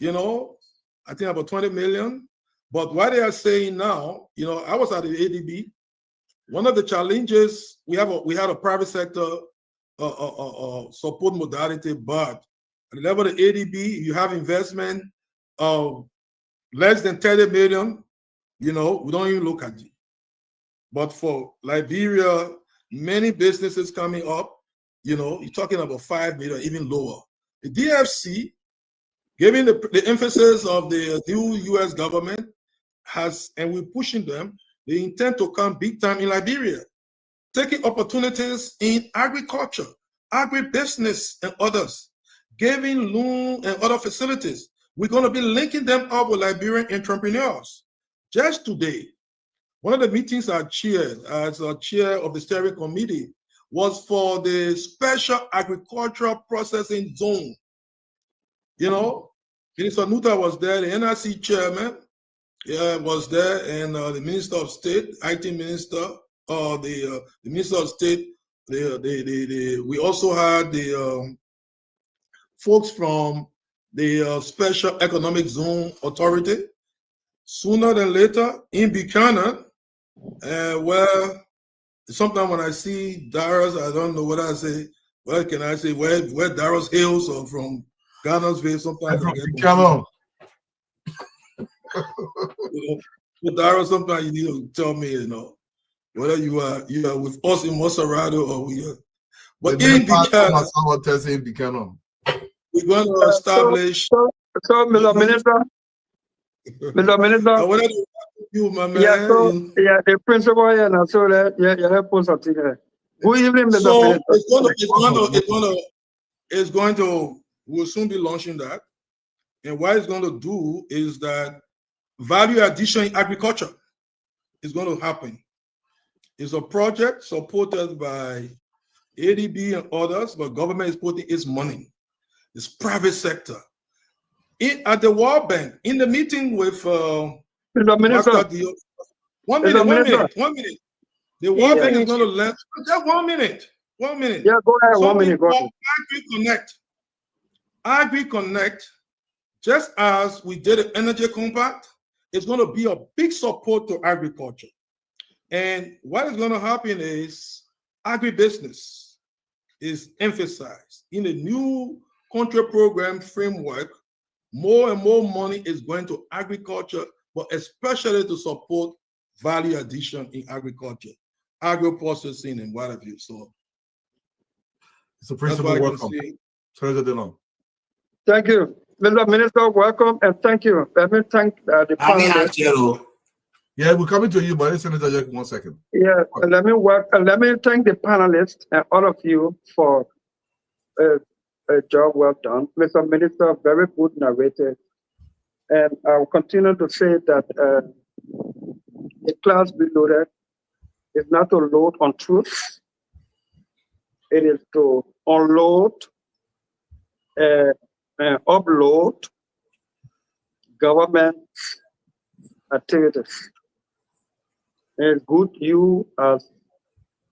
I think about 20 million. But what they are saying now, I was at the ADB. One of the challenges, we had a private sector support modality, but at the level of the ADB, you have investment of less than 30 million, we don't even look at it. But for Liberia, many businesses coming up, you're talking about 5 million, even lower. The DFC, given the emphasis of the new US government, and we're pushing them, they intend to come big time in Liberia. taking opportunities in agriculture, agribusiness, and others, giving loan and other facilities. We're going to be linking them up with Liberian entrepreneurs. Just today, one of the meetings I chaired as a chair of the steering committee was for the special agricultural processing zone. You know, Minister Nuta was there, the NRC chairman was there, and the Minister of State, IT Minister, the Minister of State. We also had the folks from the Special Economic Zone Authority. Sooner than later, in Buchanan, where sometimes when I see Darius, I don't know what I say. What can I say? Where Darius hails or from Ghana's Bay? Sometimes I get Buchanan. With Darius, sometimes you need to tell me, whether you are with us in Monserrado or we are. But in Buchanan, we're going to establish. So, Mr. Minister, I wanted to you, my man. yeah, so, yeah, the principal here, and so that, yeah, help us out here. Good evening, Mr. So Minister. it's going to, we'll soon be launching that. And what it's going to do is that value addition in agriculture is going to happen. It's a project supported by ADB and others, but government is putting its money. It's private sector. At the World Bank, in the meeting with Mr. Minister, one minute. The World Bank is going to let just 1 minute. 1 minute. Yeah, go ahead. 1 minute. Go ahead. AgriConnect, just as we did the Energy Compact, is going to be a big support to agriculture. And what is going to happen is agribusiness is emphasized in the new country program framework. More and more money is going to agriculture, but especially to support value addition in agriculture, agro-processing, and what have you. So, the principal, welcome. Thank you. Mr. Minister, welcome, and thank you. Let me thank the panelists. Yeah, we're coming to you, but listen, just 1 second. Yeah, let me thank the panelists and all of you for a job well done. Mr. Minister, very good narrative. And I will continue to say that the class be loaded is not to load on truth. It is to unload and upload government activities. It's good you as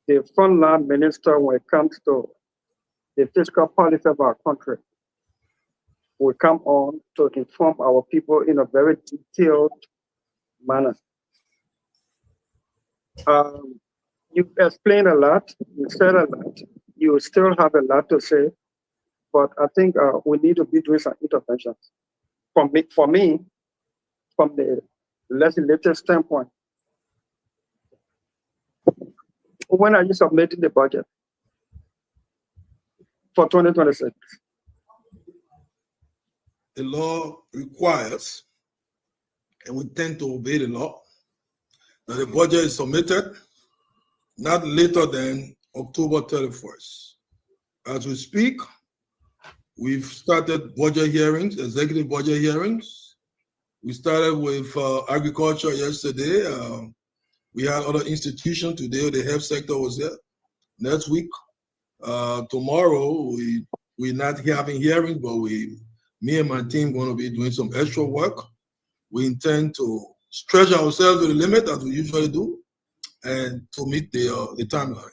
the frontline minister when it comes to the fiscal policy of our country will come on to inform our people in a very detailed manner. You explained a lot, you said a lot, you still have a lot to say, but I think we need to be doing some interventions. For me, from the legislative standpoint, when are you submitting the budget for 2026? The law requires, and we tend to obey the law, that the budget is submitted not later than October 31st. As we speak, we've started budget hearings, executive budget hearings. We started with agriculture yesterday. We had other institutions today. The health sector was there. Next week, tomorrow, we're not having hearings, but me and my team going to be doing some extra work. We intend to stretch ourselves to the limit as we usually do, and to meet the timeline.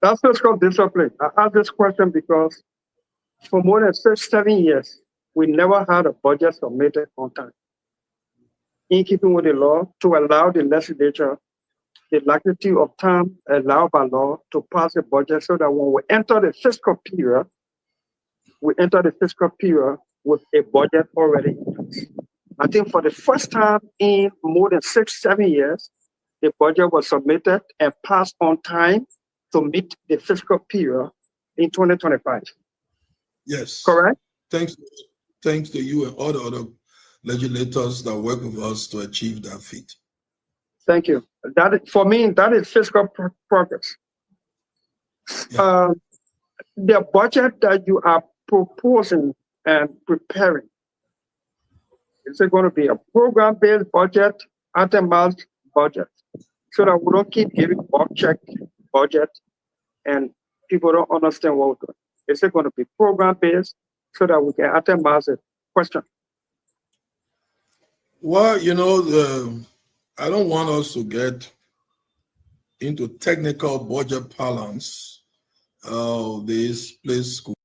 That's fiscal discipline. I ask this question because for more than 6-7 years, we never had a budget submitted on time. In keeping with the law, to allow the legislature the latitude of time allowed by law to pass a budget so that when we enter the fiscal period, we enter the fiscal period with a budget already in place. I think for the first time in more than 6-7 years, the budget was submitted and passed on time to meet the fiscal period in 2025. Yes. Correct? Thanks to you and all the other legislators that work with us to achieve that feat. Thank you. For me, that is fiscal progress. The budget that you are proposing and preparing, is it going to be a program-based budget, itemized budget, so that we don't keep giving check budget and people don't understand what we're doing? Is it going to be program-based so that we can itemize it? Question. Well, I don't want us to get into technical budget balance of this place school.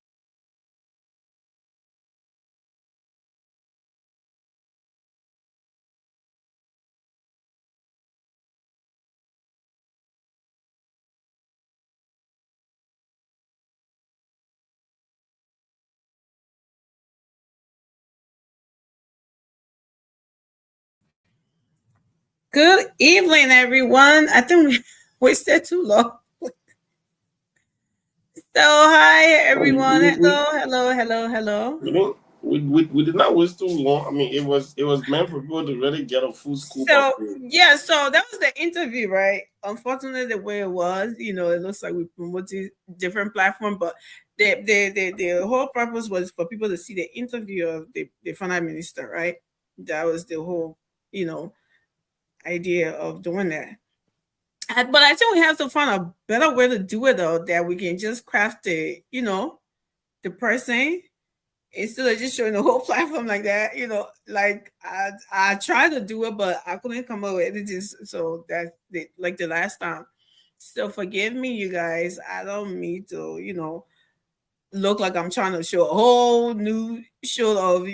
Good evening, everyone. I think we wasted too long. So, hi, everyone. Hello. We did not waste too long. I mean, it was meant for people to really get a full scoop. So that was the interview, right? Unfortunately, the way it was, it looks like we promoted different platforms, but the whole purpose was for people to see the interview of the finance minister, right? That was the whole, idea of doing that. But I think we have to find a better way to do it, though, that we can just craft the person instead of just showing the whole platform like that. Like I tried to do it, but I couldn't come up with it. So that like the last time. So forgive me, you guys. I don't mean to, look like I'm trying to show a whole new show of,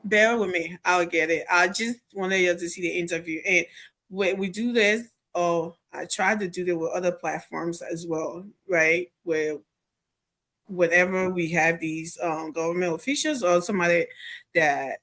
bear with me. I'll get it. I just wanted you to see the interview. And when we do this, I tried to do that with other platforms as well, right? Where whenever we have these government officials or somebody that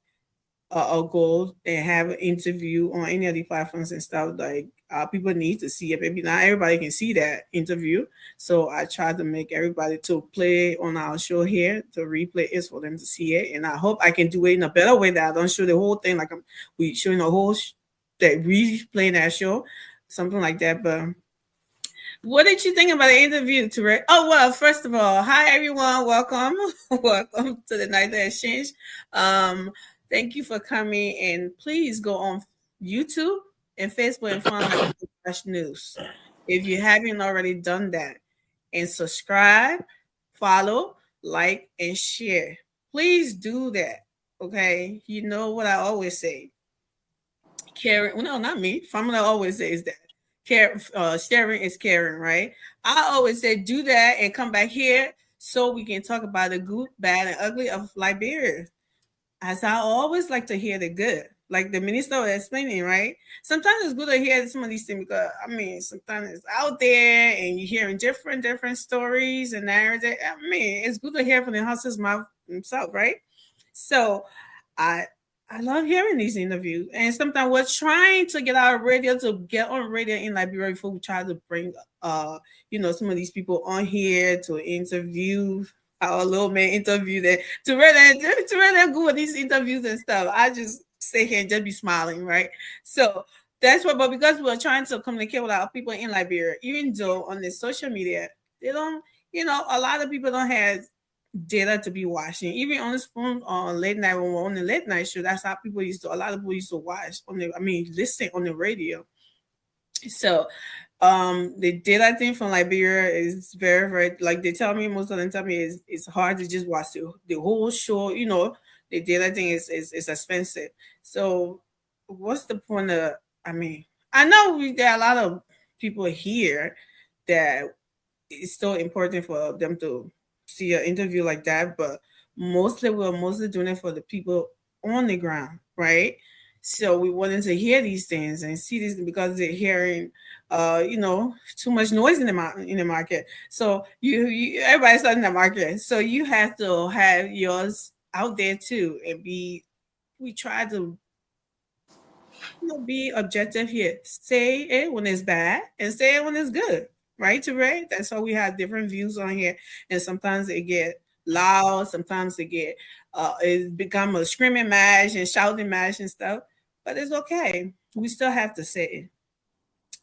go and have an interview on any of the platforms and stuff, like people need to see it. Maybe not everybody can see that interview. So I tried to make everybody to play on our show here, to replay it for them to see it. And I hope I can do it in a better way that I don't show the whole thing like we showing the whole that we playing that show, something like that. But what did you think about the interview, Tarek? Oh, well, first of all, hi, everyone. Welcome. Welcome to the Night Exchange. Thank you for coming, and please go on YouTube and Facebook and find Flash News if you haven't already done that. And subscribe, follow, like, and share. Please do that, okay? You know what I always say. Caring, no, not me. Family always says that. Sharing is caring, right? I always say do that and come back here so we can talk about the good, bad, and ugly of Liberia. As I always like to hear the good, like the minister was explaining, right? Sometimes it's good to hear some of these things because sometimes it's out there and you're hearing different stories and narratives. It's good to hear from the horse's mouth himself, right? So I love hearing these interviews, and sometimes we're trying to get our radio to get on radio in Liberia before we try to bring some of these people on here to interview. Our little man interview that to really go with these interviews and stuff. I just sit here and just be smiling, right? So that's what. But because we're trying to communicate with our people in Liberia, even though on the social media they don't, a lot of people don't have data to be watching. Even on the phone on late night when we're on the late night show, that's how people used to. A lot of people used to watch listen on the radio. So the data thing from Liberia is very, very, like they tell me most of the time it's hard to just watch the whole show. The data thing is expensive. So what's the point of? I know we got a lot of people here that it's still important for them to see an interview like that, but we're mostly doing it for the people on the ground, right? So we wanted to hear these things and see these because they're hearing, too much noise in the market. So you everybody's in the market. So you have to have yours out there too, and we try to be objective here. Say it when it's bad and say it when it's good, right? That's why we have different views on here, and sometimes they get loud, sometimes they get it become a screaming match and shouting match and stuff. But it's okay. we still have to say it.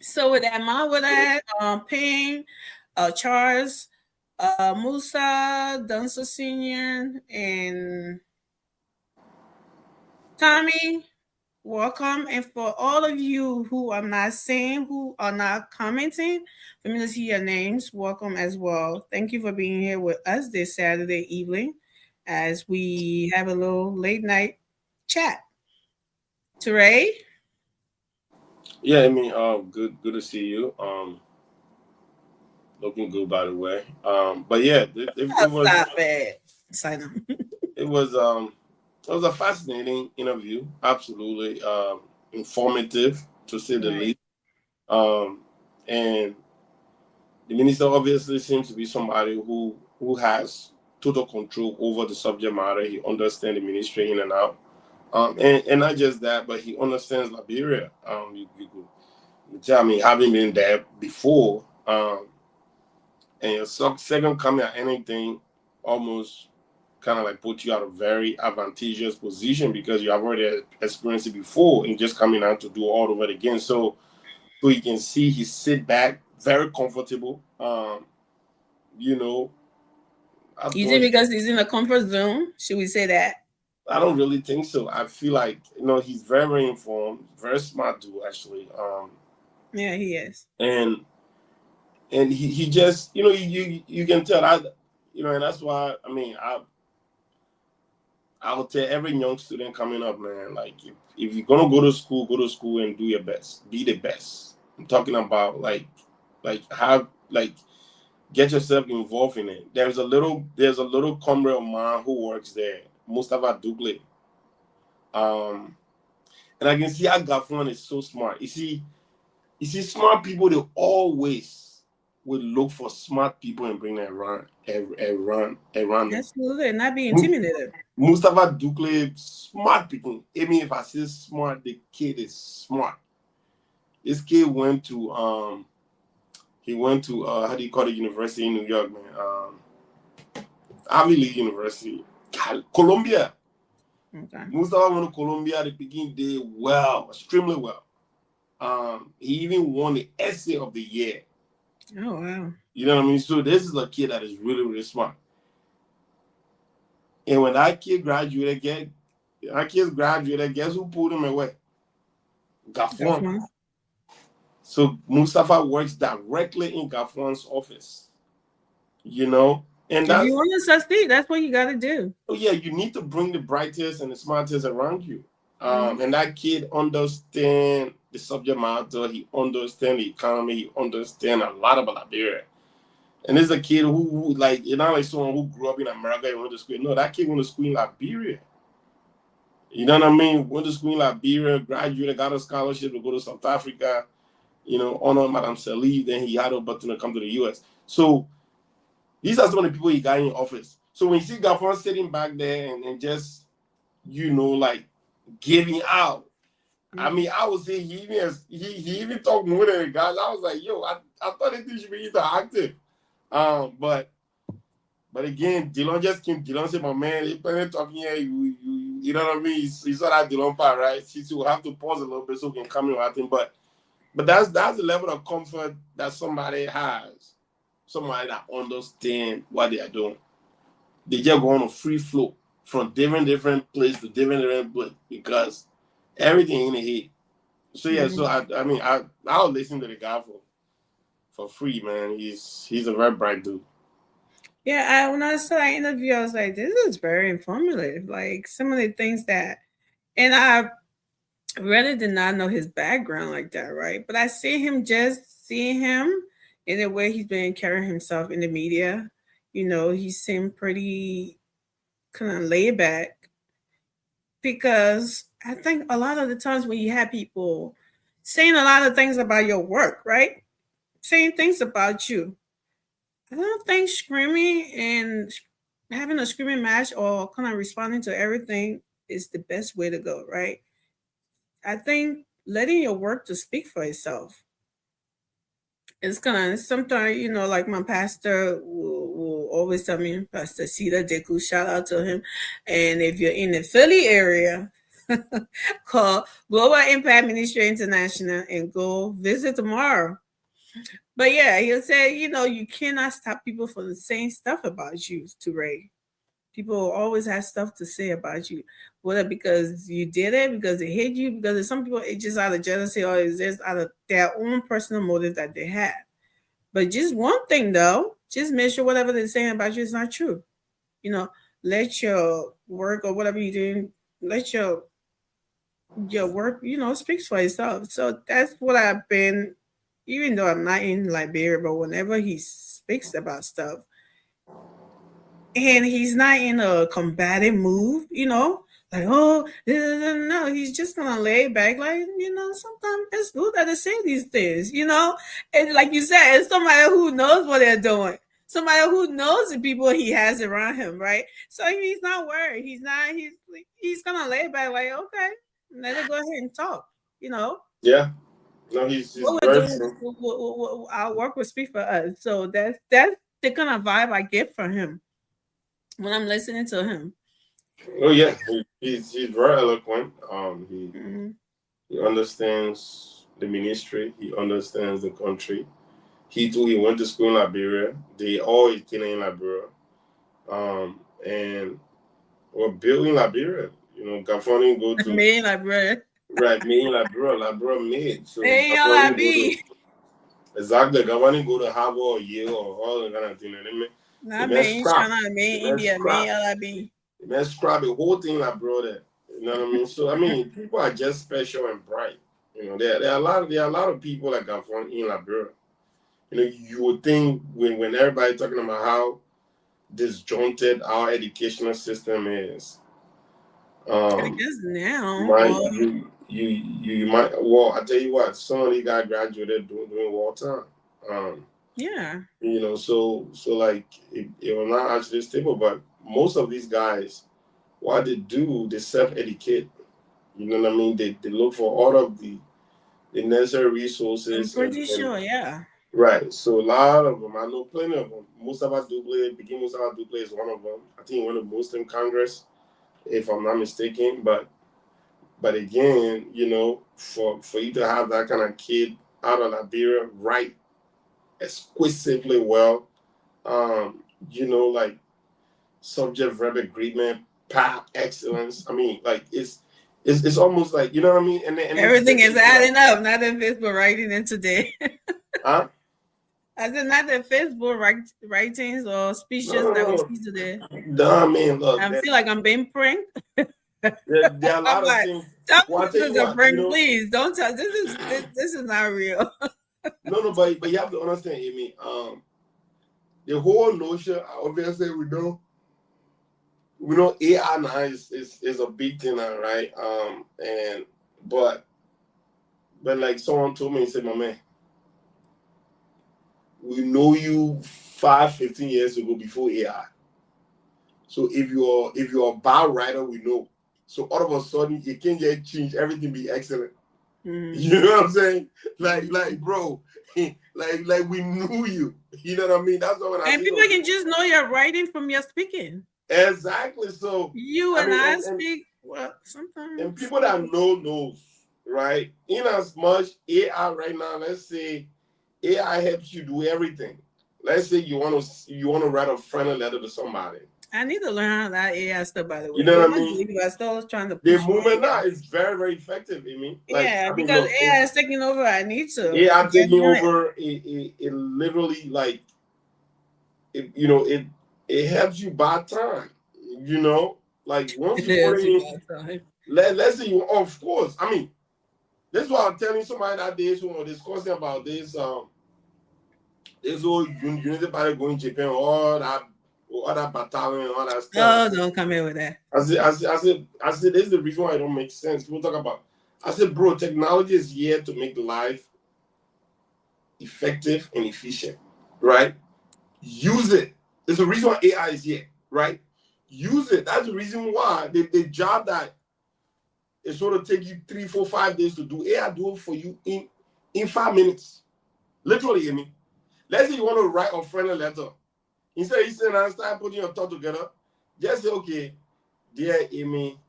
So with that, Payne, Charles, Musa, Dunso Senior, and Tommy, welcome. And for all of you who I'm not saying, who are not commenting, for me to see your names, welcome as well. Thank you for being here with us this Saturday evening as we have a little late night chat. Teray? Yeah, I mean, good to see you. Looking good, by the way. But yeah, it was. Stop it. It was a fascinating interview. Absolutely informative, to say the least. And the minister obviously seems to be somebody who has total control over the subject matter. He understands the ministry in and out. And not just that, but he understands Liberia. You could tell me, having been there before, and your second coming at anything almost kind of like put you at a very advantageous position because you have already experienced it before and just coming out to do all over again. So you can see he sit back, very comfortable. You know, is it because he's in a comfort zone? Should we say that? I don't really think so. I feel like, he's very, very informed, very smart dude, actually. Yeah, he is. And he just, you can tell that, and that's why, I mean, I would tell every young student coming up, man, like, if you're gonna go to school and do your best, be the best. I'm talking about get yourself involved in it. There's a little comrade of mine who works there, Mustafa Dugle. And I can see how Gafron is so smart. You see, smart people, they always will look for smart people and bring them around. Absolutely, not be intimidated. Mustafa Dugle, smart people. I mean, if I say smart, the kid is smart. This kid went to how do you call it, university in New York, man? Ivy League University, Columbia. Okay. Mustafa went to Columbia at the beginning, did well, extremely well. He even won the essay of the year. Oh wow! You know what I mean? So this is a kid that is really, really smart. And when that kid graduated, guess who pulled him away? Gafron. So Mustafa works directly in Gafron's office. And if you want to succeed, that's what you got to do. Oh yeah, you need to bring the brightest and the smartest around you. And that kid understands the subject matter. He understands the economy. He understands a lot about Liberia. And there's a kid who like, not like someone who grew up in America and went to school. No, that kid went to school in Liberia. You know what I mean? Went to school in Liberia, graduated, got a scholarship to go to South Africa, honor Madame Salih. Then he had an opportunity to come to the US. So these are some of the people he got in office. So when you see Gafron sitting back there and just, like giving out, I mean, I would say he even talked more than the guys. I was like, yo, I thought this should be interactive. But again, Dylan said, my man, if you're talking here, you know what I mean? You saw that Dylan part, right? So we'll have to pause a little bit so we can come in with him. But that's the level of comfort that somebody has. Somebody that understands what they are doing. They just go on a free flow from different place to different place because everything in the head. So yeah, so I'll listen to the guy for free, man. He's a very bright dude. Yeah, when I saw that interview, I was like, this is very informative. Like some of the things that, and I really did not know his background like that, right? But I seeing him in the way he's been carrying himself in the media. He seemed pretty kind of laid back because I think a lot of the times when you have people saying a lot of things about your work, right? Saying things about you, I don't think screaming and having a screaming match or kind of responding to everything is the best way to go, right? I think letting your work to speak for itself. It's gonna sometimes, like my pastor will always tell me, Pastor Sita Deku, shout out to him. And if you're in the Philly area, called Global Impact Ministry International, and go visit tomorrow. But yeah, he'll say, you cannot stop people from saying stuff about you, Toure. People always have stuff to say about you, whether because you did it, because they hate you, because some people it's just out of jealousy, or it's just out of their own personal motive that they have. But just one thing though, just make sure whatever they're saying about you is not true. Let your work or whatever you're doing, let your work, speaks for itself. So that's what I've been, even though I'm not in Liberia, but whenever he speaks about stuff, and he's not in a combative mood, like, oh, no, he's just gonna lay back, like, sometimes it's good that they say these things, and like you said, it's somebody who knows what they're doing, somebody who knows the people he has around him, right? So he's not worried. He's gonna lay back, like, okay, let it go ahead and talk, Yeah. No, he's what very we're doing, our work will speak for us. So that's the kind of vibe I get from him when I'm listening to him. Oh yeah, he's very eloquent. He understands the ministry. He understands the country. He went to school in Liberia. They all killing in Liberia. And we're building Liberia. Gafoni go to me in Liberia. Right, me in Liberia made. So exactly, Gafoni go to Harvard or Yale or all that kind of thing. Not me in China, me in India, me in LIB. Man, scrap the whole thing like brother. You know what I mean? So I mean, people are just special and bright. There are a lot of people that got fun in Liberia. You would think when everybody talking about how disjointed our educational system is. I guess now. You might. Well, I tell you what, some of these guys graduated during wartime. Yeah. So like it was not actually stable, but most of these guys, what they do, they self-educate. You know what I mean? They look for all of the necessary resources. I'm pretty sure, yeah. Right. So a lot of them, I know plenty of them. Mustafa Duble is one of them. I think he went to Muslim Congress, if I'm not mistaken. But again, for you to have that kind of kid out of Liberia, right, exquisitely well, like subject verb agreement, par excellence. I mean, like it's almost like, you know what I mean? And everything is adding up. Not that Facebook writing in today. Huh? I said not that Facebook writings or speeches that we see today. No, I mean, look. I feel like I'm being pranked. There are a lot of things. This is a prank, please. Don't tell. This is not real. No, but you have to understand, Amy. The whole notion, obviously, we know AI now is a big thing now, right? But like someone told me, he said, my man, we know you 15 years ago before AI. So if you're a bar writer, we know. So all of a sudden, you can't just change everything, be excellent. Mm-hmm. You know what I'm saying? Like, bro, like we knew you. You know what I mean? That's what and people can just know your writing from your speaking. Exactly. So I speak well sometimes. And people that knows, right? In as much AI right now, let's say AI helps you do everything. Let's say you want to write a friendly letter to somebody. I need to learn how that AI stuff, by the way. You know what I mean? I'm still trying to. The movement now is very, very effective. I mean, because AI is taking over. I need to. AI taking over. It literally it helps you buy time. Like once you put in, let's say you. Of course, I mean, this is what I'm telling somebody that day who was discussing about this. This whole unity party going to Japan, all that battalion, all that stuff. Oh, don't come here with that. I said, this is the reason why it don't make sense. People talk about. I said, bro, technology is here to make life effective and efficient, right? Use it. There's a reason why AI is here, right? Use it. That's the reason why the job that is sort of take you 3, 4, 5 days to do, AI do it for you in 5 minutes. Literally, I mean. Let's say you want to write a friendly letter. Instead of you saying and start putting your thought together, just say, okay, dear Amy,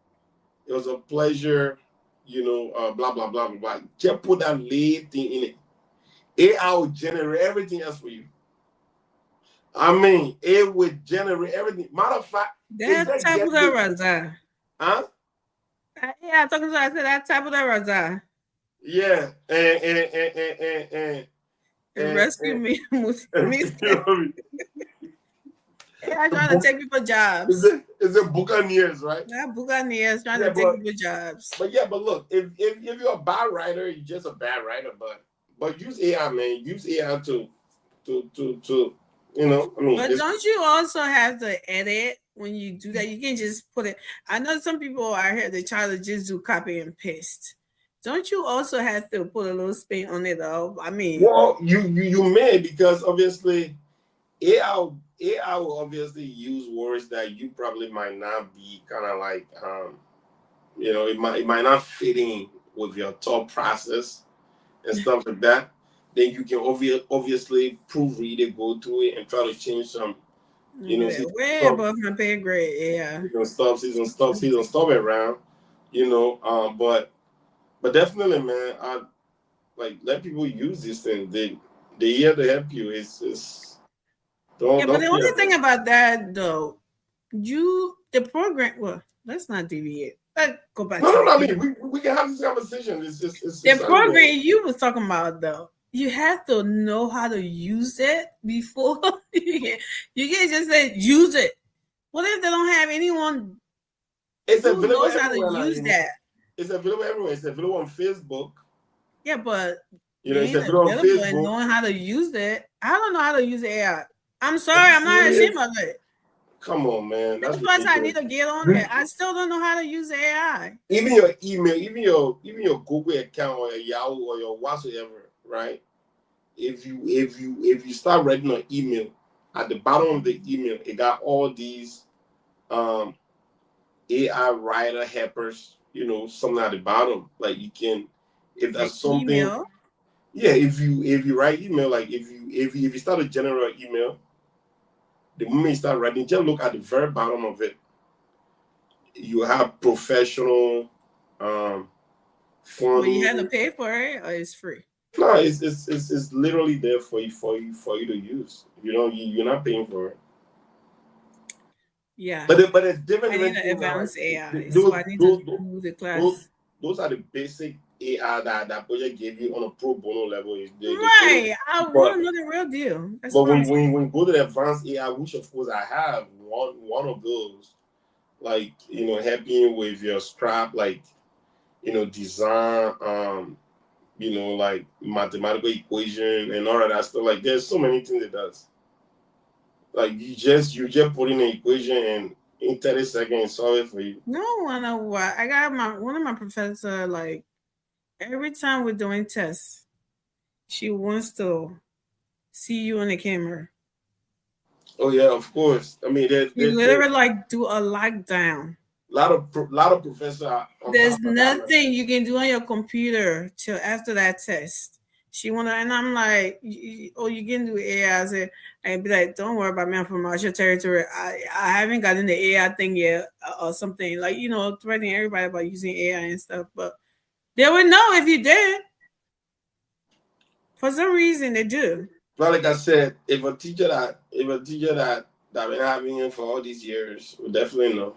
It was a pleasure, blah, blah, blah, blah, blah. Just put that lead thing in it. AI will generate everything else for you. I mean, it would generate everything. Matter of fact, That tabula rasa. Huh? Yeah, talking to I said that tabula rasa. Yeah, and rescue me. Yeah, trying to take people jobs. Is it Buccaneers, right? Yeah, Buccaneers trying to take people jobs. But look, if you're a bad writer, you're just a bad writer. But use AI, man. Use AI to I mean. But don't you also have to edit when you do that? You can just put it. I know some people are here they try to just do copy and paste. Don't you also have to put a little spin on it though? I mean, well, you may, because obviously AI will obviously use words that you probably might not be kind of like it might not fit in with your thought process and stuff like that. Then you can obviously proofread it, go through it, and try to change some, way above my pay grade. Yeah, season stuff around, but definitely, man, I like let people use this thing. They here to help you. But the only thing about that though, the program. Well, let's not deviate. Let's go back. No, I mean we can have this conversation. It's the program you was talking about though. You have to know how to use it before you can't just say use it. What if they don't have anyone who knows how to use that? It's available everywhere. It's available on Facebook. Yeah, but it's available on Facebook. And knowing how to use it, I don't know how to use AI. I'm sorry, I'm not ashamed of it. Come on, man. That's what I need to get on it. I still don't know how to use AI. Even your email, even your Google account or your Yahoo or your whatsoever, right? If you start writing an email, at the bottom of the email, it got all these AI writer helpers, something at the bottom. Like you can, if that's something. Email? Yeah, if you write email, like if you start to generate email, the moment you start writing, just look at the very bottom of it. You have professional fund. Well, you have to pay for it, or it's free? No, it's literally there for you to use. You're not paying for it. Yeah. But it's different. I need to advance AI. So I need to do the class. Those are the basic AI that project gave you on a pro bono level. Right. I want to know the real deal. That's but when you go to the advanced AI, which of course I have one of those, like helping you with your scrap, like design, like mathematical equation and all of that stuff. Like there's so many things it does. Like you just put in an equation and in 30 seconds solve it for you. No, I know what. I got one of my professors, like every time we're doing tests, she wants to see you on the camera. Oh yeah, of course. I mean, you literally like do a lockdown. A lot of professors. There's nothing you can do on your computer till after that test. She wanna, and I'm like, oh, you can do AI. I'd be like, don't worry about me. I'm from Marshall Territory. I haven't gotten the AI thing yet, or something like threatening everybody about using AI and stuff. But they would know if you did. For some reason, they do. Well, like I said, if a teacher that been having him for all these years would definitely know.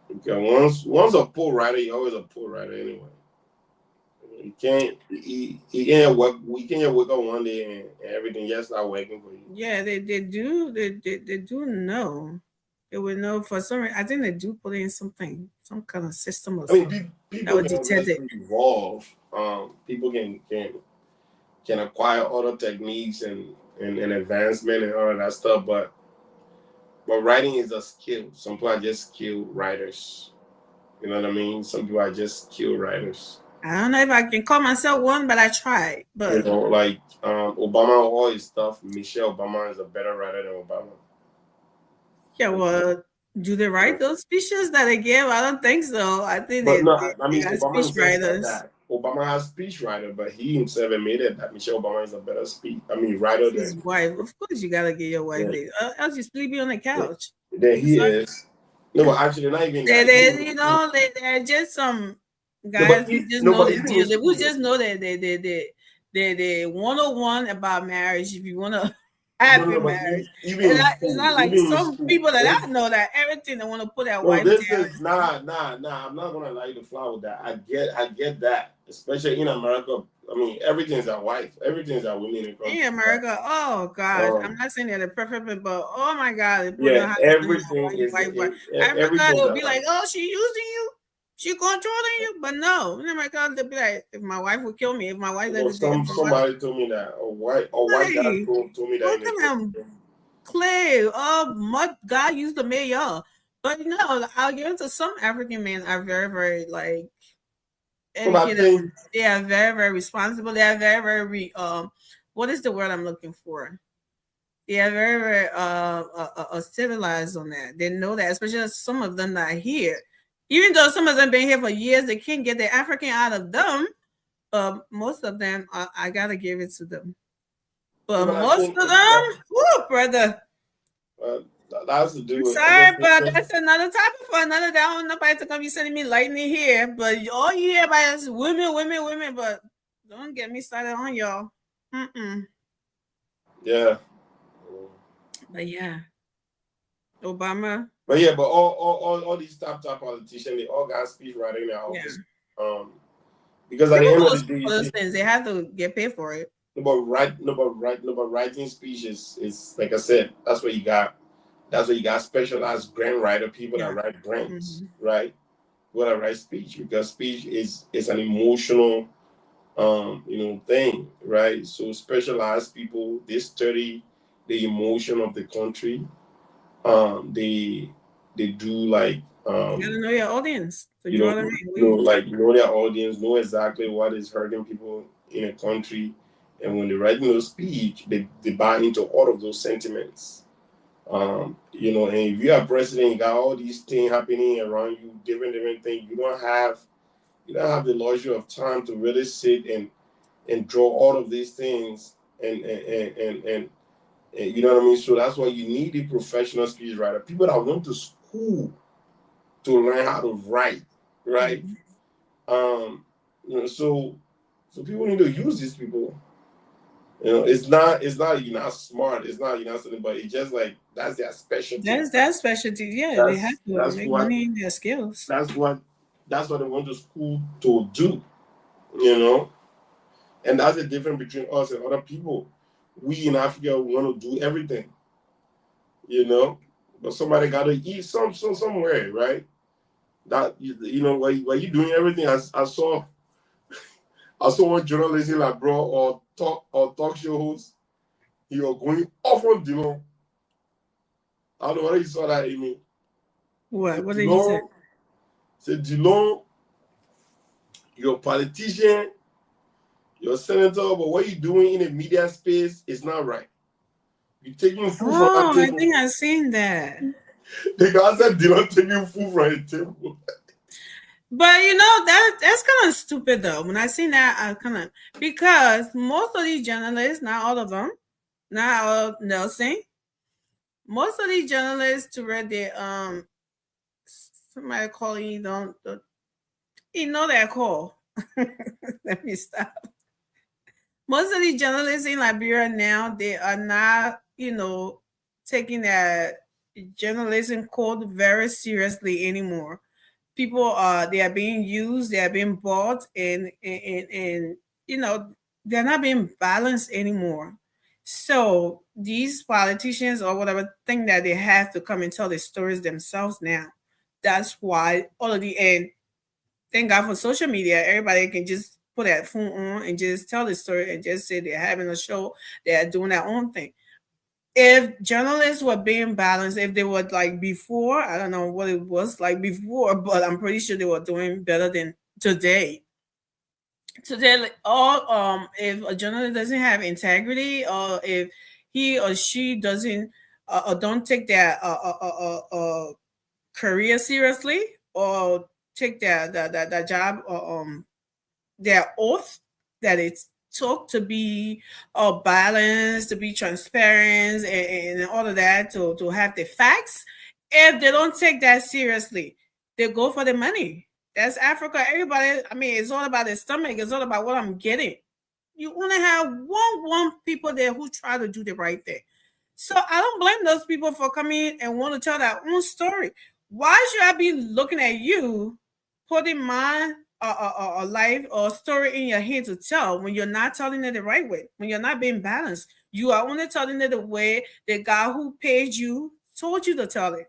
Because once a poor writer, you're always a poor writer anyway. You can't work. We can't wake up one day and everything just start working for you. Yeah, they do. They do know. They would know for some reason. I think they do put in some kind of system or something. People can evolve. People can acquire other techniques and advancement and all of that stuff, but writing is a skill. Some people are just skilled writers. You know what I mean? Some people are just skilled writers. I don't know if I can call myself one, but I tried. But like Obama, all his stuff. Michelle Obama is a better writer than Obama. Yeah, well, do they write those speeches that they give? I don't think so. I think they Obama speech writers. Obama has speech writer, but he himself admitted that Michelle Obama is a better writer than his wife. Of course, you gotta get your wife. Else you sleepy on the couch. Then he is. No, but actually, not even that. They're just some No, guys but who just no, know but the even deal. in They would school, just know that they 101 about marriage. If you want to happy no, but marriage, even in it's school, not like even in some school, people that there's- I know that everything they want to put their no, wife this down. is nah. I'm not gonna allow you to fly with that. I get that, especially in America. I mean, everything's our wife. Everything's our women in country. In America, oh God, I'm not saying they're the perfect, but oh my God, they put Yeah, everything is Africa, everything's they'll our be wife. like, oh, she using you, she controlling you, but no, in America, they'll be like, if my wife would kill me, if my wife Well, doesn't, somebody told me that a white guy told me that. Look at him, clay, mud. God used to make y'all, but no, I'll give it to some African men are very, very like educated. They are very, very responsible. They are very, very what is the word I'm looking for? They are very, very civilized on that. They know that, especially some of them that are here. Even though some of them been here for years, they can't get the African out of them. Most of them, I gotta give it to them. But most of them, whoo, brother. That has to do with. Sorry, but that's another topic for another day. I don't know nobody to come be sending me lightning here, but all you hear about is women. But don't get me started on y'all. Yeah. But yeah, Obama. But yeah, but all these top politicians, they all got speech writing in their office. Yeah. Because at the end of the day, those things they have to get paid for it. But writing speech is like I said, that's what you got. That's why you got specialized grant writer people that write grants, right? People that write speech, because speech is an emotional thing, right? So specialized people, they study the emotion of the country. They do like you gotta know your audience. So know their audience, know exactly what is hurting people in a country, and when they're writing those speech, they buy into all of those sentiments. And if you are president, you got all these things happening around you, different things. You don't have the luxury of time to really sit and draw all of these things and you know what I mean. So that's why you need a professional speech writer, people that went to school to learn how to write, right? So people need to use these people. It's not you're not smart. It's not you're not something, but it's just like that's their specialty. That's their specialty. Yeah, they have to make money in their skills. That's what they went to school to do. And that's the difference between us and other people. We in Africa want to do everything. But somebody got to eat somewhere, right? That while you doing everything, I saw one journalist in like or talk show host. He was going off on Dillon. I don't know whether you saw that, Amy. What did he say? Said Dillon, you're a politician, you're a senator, but what you're doing in the media space is not right. You're taking food from that table. I think I've seen that. The guy said Dillon taking food from the table. But that's kind of stupid though. When I seen that, I kind of, because most of these journalists, not all of them, not all Nelson, most of these journalists to read their somebody calling you don't that call. Let me stop. Most of these journalists in Liberia now, they are not, taking that journalism code very seriously anymore. People they are being used, they are being bought, and they're not being balanced anymore. So these politicians or whatever think that they have to come and tell the stories themselves now. That's why all of the end. Thank God for social media. Everybody can just put that phone on and just tell the story and just say they're having a show, they're doing their own thing. If journalists were being balanced, if they were like before, I don't know what it was like before, but I'm pretty sure they were doing better than today. Today, if a journalist doesn't have integrity, or if he or she doesn't or don't take their career seriously, or take their job, their oath that it took to be balanced, to be transparent, and all of that, to have the facts if they don't take that seriously, they go for the money. That's Africa. Everybody, I mean, it's all about the stomach. It's all about what I'm getting. You want to have one people there who try to do the right thing. So I don't blame those people for coming and want to tell their own story. Why should I be looking at you, putting my life or story in your hand to tell when you're not telling it the right way, when you're not being balanced? You are only telling it the way the guy who paid you told you to tell it.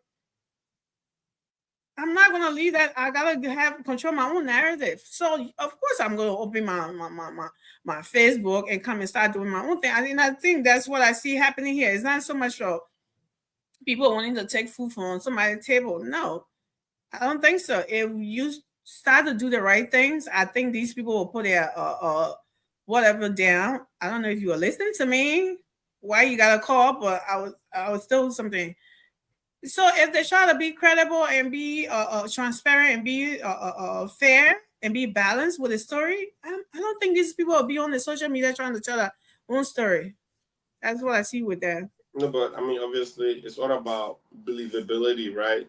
I'm not gonna leave that. I gotta have control my own narrative. So of course I'm gonna open my Facebook and come and start doing my own thing. I mean, I think that's what I see happening here. It's not so much for people wanting to take food from somebody's table. No, I don't think so. If you start to do the right things, I think these people will put their whatever down. I don't know if you were listening to me. Why you got a call? But I was still something. So if they try to be credible and be transparent and be fair and be balanced with the story, I don't think these people will be on the social media trying to tell their own story. That's what I see with that. No, but I mean, obviously, it's all about believability, right?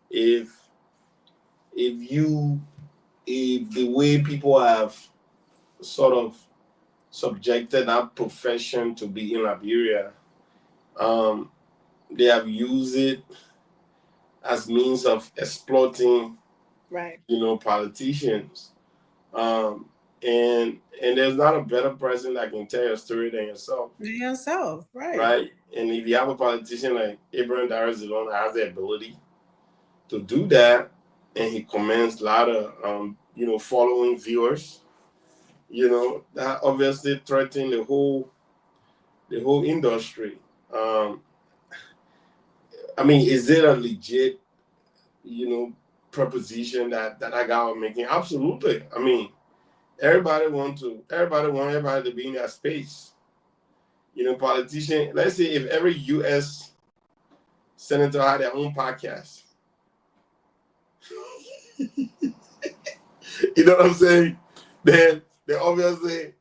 If the way people have sort of subjected that profession to be in Liberia, they have used it as means of exploiting, right? Politicians. And there's not a better person that can tell your story than yourself. Yourself, right? Right. And if you have a politician like Abraham Darius Zalon has the ability to do that, and he commands a lot of following viewers, that obviously threatens the whole industry. I mean, is it a legit, proposition that I got making? Absolutely. I mean, everybody want everybody to be in that space. Politician. Let's say if every U.S. senator had their own podcast. You know what I'm saying? Then obviously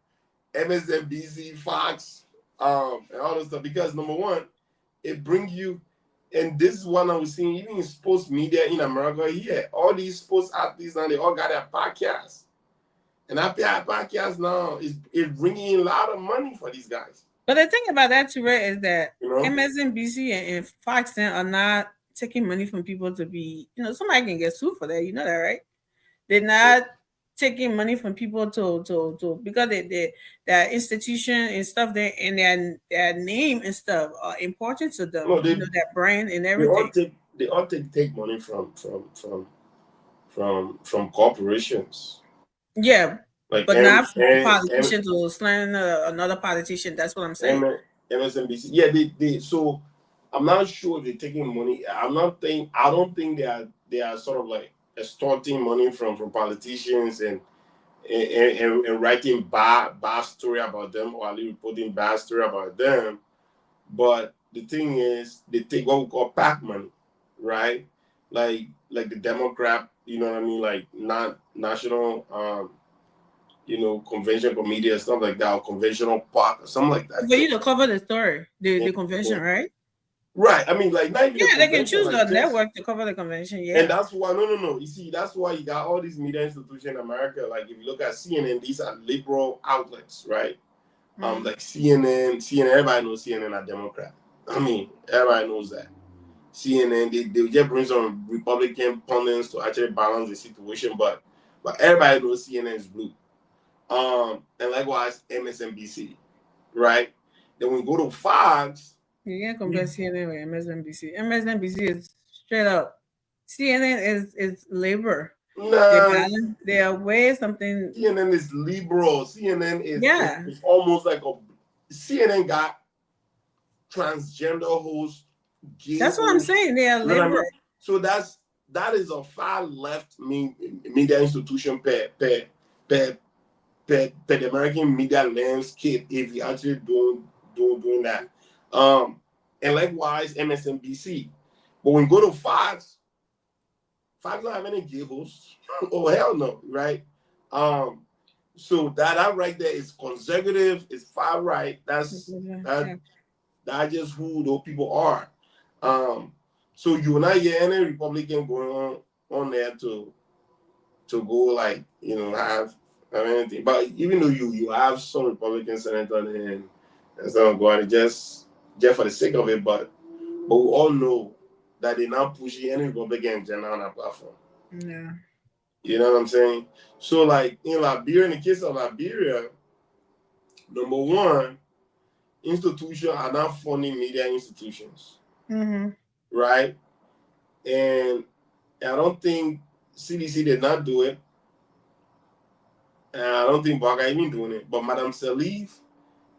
MSNBC, Fox, and all this stuff. Because number one, it brings you. And this is one I was seeing even in sports media in America here. All these sports athletes now, they all got their podcasts. And that podcast now is bringing in a lot of money for these guys. But the thing about that too, right, is that MSNBC and Fox are not taking money from people to be, somebody can get sued for that. You know that, right? They're not taking money from people to because their institution and stuff there and their name and stuff are important to them. No, their brand and everything. They all take money from corporations. Yeah, but not from politicians to slander another politician. That's what I'm saying. MSNBC. Yeah, they. So I'm not sure if they're taking money. I don't think they are sort of like extorting money from politicians and writing bad story about them or at least reporting bad story about them. But the thing is, they take what we call PAC money, right? Like the Democrat, you know what I mean? Like not national, convention committee or stuff like that, or conventional PAC or something like that. But you cover the story, the convention, right? Right. I mean, like, not even they can choose the network to cover the convention. Yeah. And that's why, no. You see, that's why you got all these media institutions in America. Like, if you look at CNN, these are liberal outlets, right? Like CNN, everybody knows CNN are Democrat. I mean, everybody knows that. CNN, they just bring some Republican pundits to actually balance the situation, but everybody knows CNN is blue. And likewise, MSNBC, right? Then when we go to Fox, you can't compare CNN with MSNBC. MSNBC is straight up. CNN is labor. Nah, they are way something. CNN is liberal. CNN is it's almost like CNN got transgender hosts. That's what I'm saying. They are labor. So that is a far left media institution per the American media landscape if you actually doing that. And likewise MSNBC. But when you go to Fox don't have any gay hosts. Oh hell no, right? So that right there is conservative, it's far right. That's just who those people are. So you will not hear any Republican going on there to go like, you know, have anything. But even though you have some Republican senators and some going just for the sake of it, but we all know that they're not pushing any Republican agenda on our platform. Yeah. You know what I'm saying? So like in Liberia, in the case of Liberia, number one, institutions are not funding media institutions. Mm-hmm. Right? And I don't think CDC did not do it. And I don't think Baga even doing it. But Madame Salif,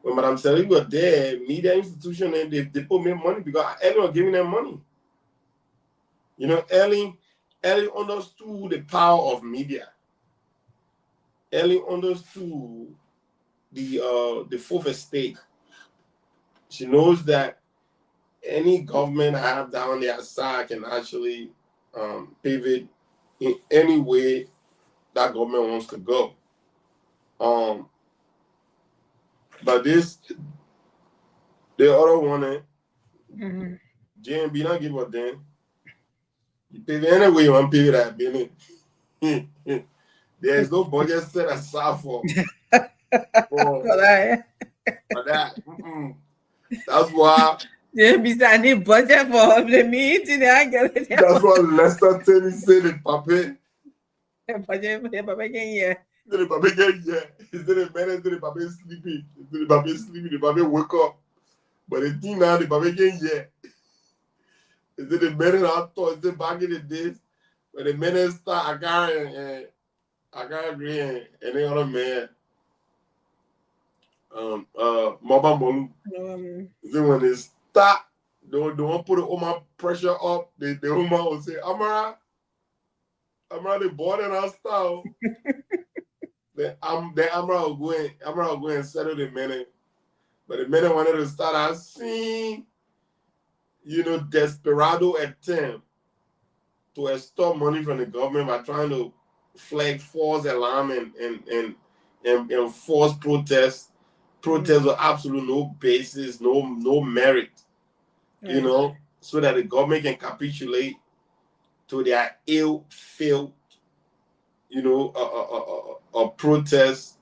when Madame Salif was there, media institution, and they put me money because Ellie was giving them money. You know, Ellie understood the power of media. Ellie understood the fourth estate. She knows that any government have down their side can actually pivot in any way that government wants to go. But the other one, JMB don't give a damn. You pivot any way you want to pivot that building. There is no budget set aside for that. That's why. Yeah, besides the budget for the meeting, I get it. That's what Lester Tenney said in Pape. Budget for the Pape again, yeah. The Pape again, yeah. Is there a man the Pape sleeping? The Pape sleeping, the Pape wake up. But the thing now, the Pape again, yeah. Is there the man I thought, is it back in the days when the men start I got agree and any other man. Mama Mom. Is it when they start, they won't put the Oma pressure up, the Oma will say, Amara, the board and our style. Then Amara will go and settle the men. But the men wanted to start as seeing, you know, desperado attempt to extort money from the government by trying to flag false alarm and force protests with absolute no basis, no merit, you know, so that the government can capitulate to their ill-filled, you know, a protest,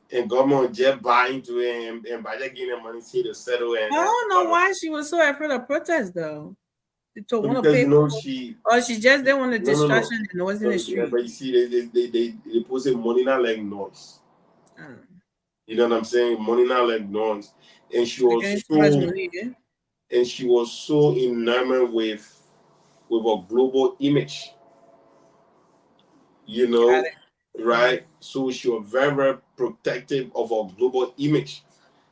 and government will just buy into it and by just giving them money to settle. And I don't know why she was so afraid of protest though. To want to because pay, you know she just didn't want the distraction and noise in the street. Yeah, but you see, they put say money not like noise. You know what I'm saying? Money not like noise, and she was so enamored with a global image. You know, right? So she was very, very protective of her global image.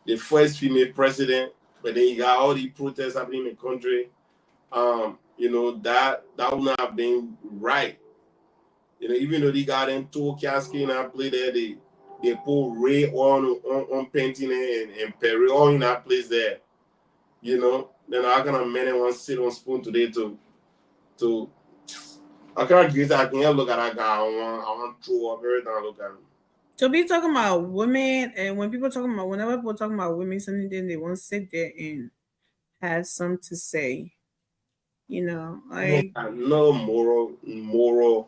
The first female president, but then you got all the protests happening in the country. You know, that would not have been right. You know, even though they got them two casket and I play there, they put Ray on painting and Perry on in that place there. You know, then how can a man want to sit on spoon today to I can't agree that I can look at that guy. I want to throw up every time I look at him. So be talking about women, and whenever people talking about women, something then they want to sit there and have something to say. You know, like no moral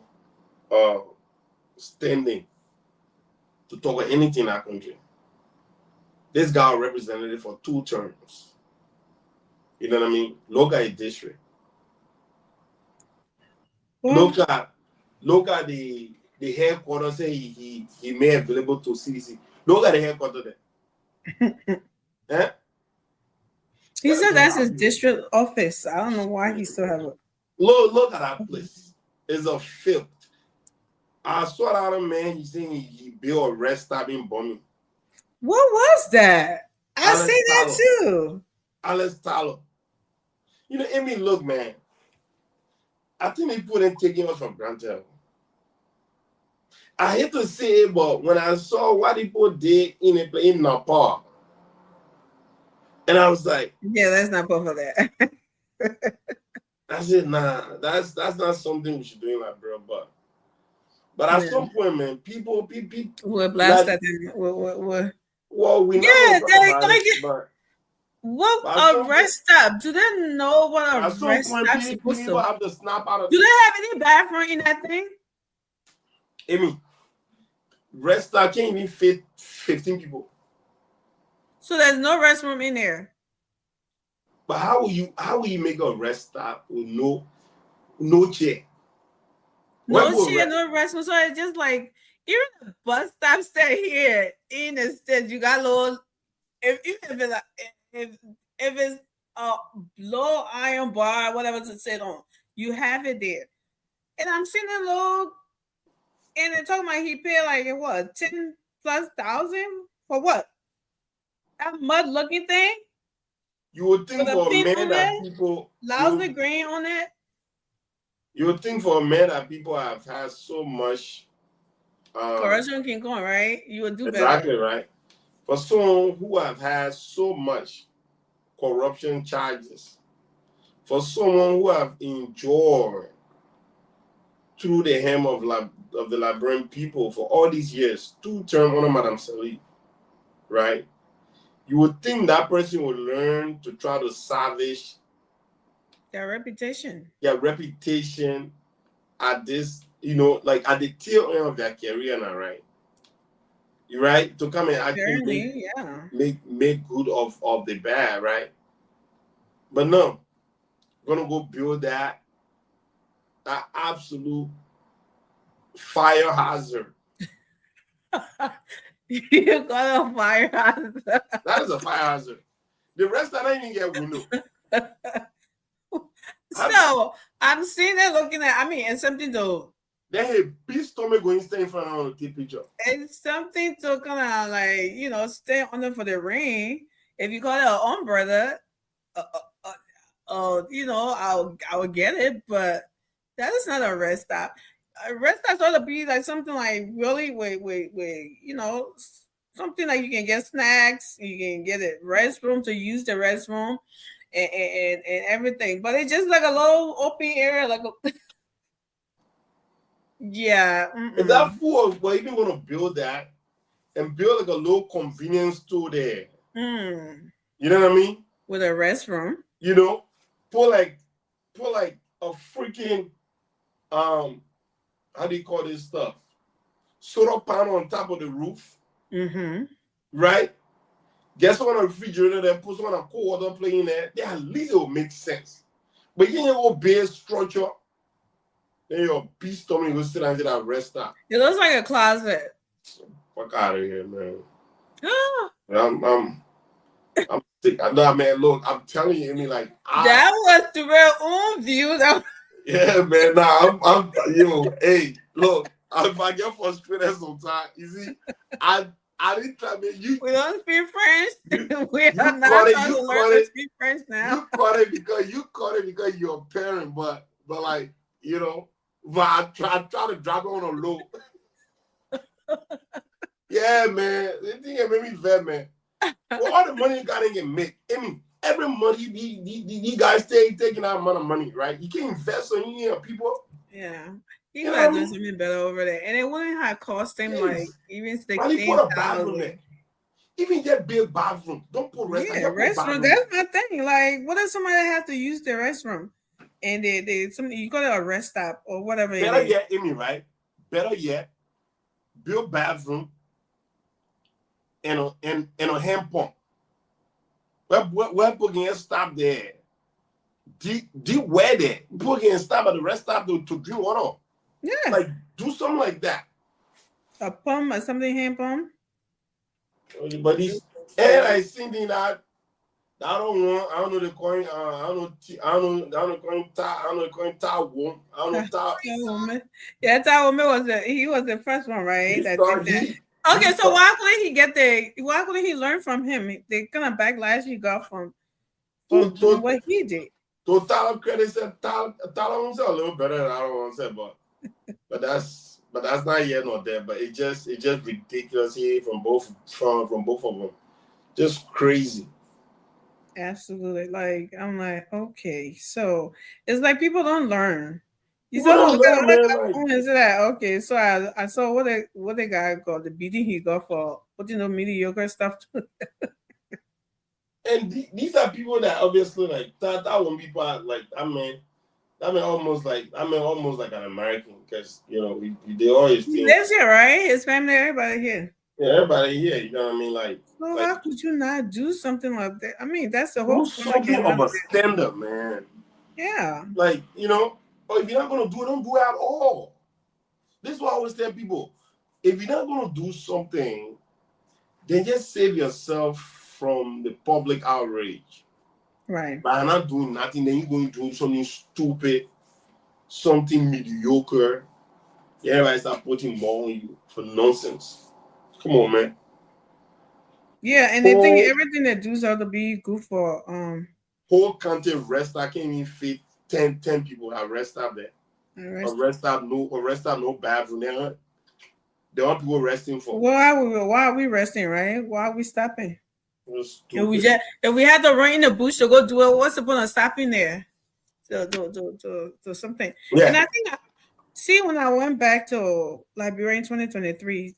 standing to talk about anything in that country. This guy represented for 2 terms. You know what I mean? Look at a district. Look at the headquarters. Say he made available to CDC. Look at the headquarters there. Eh? He said that's his district office. I don't know why he still have it. Look at that place. It's a filth. I saw that other man. He's saying he built a rest stop in bombing. What was that? I see that too. Alex Tyler. You know, I mean, look, man. I think people ain't taking us for granted. I hate to say it, but when I saw what people did in Nepal, and I was like, yeah, that's not part of that. I said, nah, that's not something we should do in that, bro. But at some point, man, people we're blasted. Well, we know about it, but What But at some a rest stop? Do they know what a At some rest point, stop supposed people to? have to snap out of Do they have any bathroom in that thing? Amy, rest stop can't even fit 15 people. So there's no restroom in there. But how will you make a rest stop with no chair? Where No will chair, rest- no restroom. So it's just like even the bus stop stay here in the States, you got little if it's a low iron bar, whatever to sit on, you have it there. And I'm seeing a little and they're talking about he paid like what 10,000+ for what? That mud looking thing? You would think With a for a pin man on that it? people Lousy green on it? you would think for a man that people have had so much Correction King Kong, right? You would do better. exactly right. For someone who have had so much corruption charges, for someone who have enjoyed through the hem of the Liberian people for all these years, 2 terms under Madame Sali, right? You would think that person would learn to try to salvage Their reputation. their reputation at this, like at the tail end of their career now, right? You right? To come and actually make good of the bad, right? But no, gonna go build that absolute fire hazard. You got a fire hazard. That is a fire hazard. The rest I don't even get window. So I'm seeing it looking at. I mean, it's something to. Then a big stomach going to stay in front of the take picture. It's something to kind of like stay under for the rain. If you call it an umbrella, I would get it, but that is not a rest stop. A rest stop ought to be like something like really with something like you can get snacks, you can get a restroom to use the restroom and everything. But it's just like a little open area, like a yeah. If that fool was even going to build that and build like a little convenience store there, you know what I mean? With a restroom, put like a freaking how do you call this stuff? Solar panel on top of the roof, right? Get someone on the refrigerator there, put someone on cold water playing there. Then at least it will make sense. But you ain't go base structure. Then your beast stomach go sit down to that rest stop. It looks like a closet. Fuck out of here, man. I'm sick. Nah, man, look, I'm telling you, that was the real own view. Yeah, man. Nah, I'm hey, look, if I get frustrated sometimes, you see, I didn't try, man. We don't speak French. We are not trying to learn to speak French now. You caught it because you're a parent, but like, but I try to drop it on a low. Yeah, man. The thing that made me vet, man. For all the money you gotta get make. I mean, every month you guys taking that amount of money, right? You can invest on people. Yeah. He gotta do something better over there. And it wouldn't have cost him like even $16,000. Even get big bathroom. Don't put restroom. Yeah, restroom. That's my thing. Like, what if somebody has to use the restroom? And you call it a rest stop or whatever. Better yet, Amy, right? Better yet, build bathroom and a hand pump. Where people can stop there. Where there? People can stop at the rest stop to drink water. Yeah. Like, do something like that. A pump or something, hand pump. But and I think that I don't know the coin. I don't know coin Tao Woman. I don't know Tao. Yeah, Tao Woman he was the first one, right? Okay, so why couldn't he learn from him? The kind of backlash he got from what he did. Total credit said Tao a little better than I don't want to say, but that's not yet not there. But it just ridiculous here from both of them. Just crazy. Absolutely. Like I'm like, okay, so it's like people don't learn. You saw that? Okay, so I saw what the guy got, the beating he got for mediocre stuff. And these are people that obviously like that won't be part like almost like an American because they always He think lives here, right? His family, everybody here. yeah, everybody here, you know what I mean? So like how could you not do something like that? I mean, that's the do whole something of a stand-up, man. Yeah. Like, or if you're not gonna do it, don't do it at all. This is what I always tell people. If you're not gonna do something, then just save yourself from the public outrage. Right. By not doing nothing, then you're going to do something stupid, something mediocre. Everybody start putting more on you for nonsense. Come on, man. Yeah, and they think everything they do is to be good for whole country rest stop can't even fit 10 people have rest stop there. Rest stop no bathroom there. There are people resting for. Why are we resting, right? Why are we stopping? If we had to run in the bush to go do it, what's the point of stopping there? To something. Yeah. And I think when I went back to Liberia in 2023,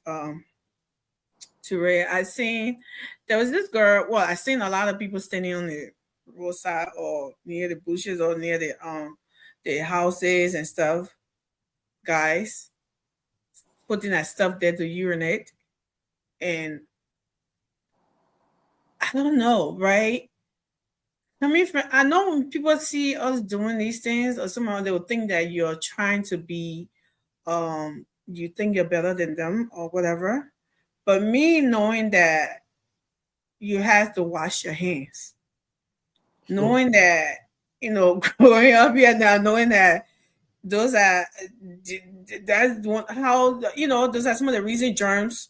I seen there was this girl. Well, I seen a lot of people standing on the roadside or near the bushes or near the houses and stuff. Guys putting that stuff there to urinate, and I don't know, right? I know when people see us doing these things, or somehow they will think that you're trying to be, you think you're better than them or whatever. But me knowing that you have to wash your hands, knowing that, growing up here now, knowing that those are those are some of the reason germs,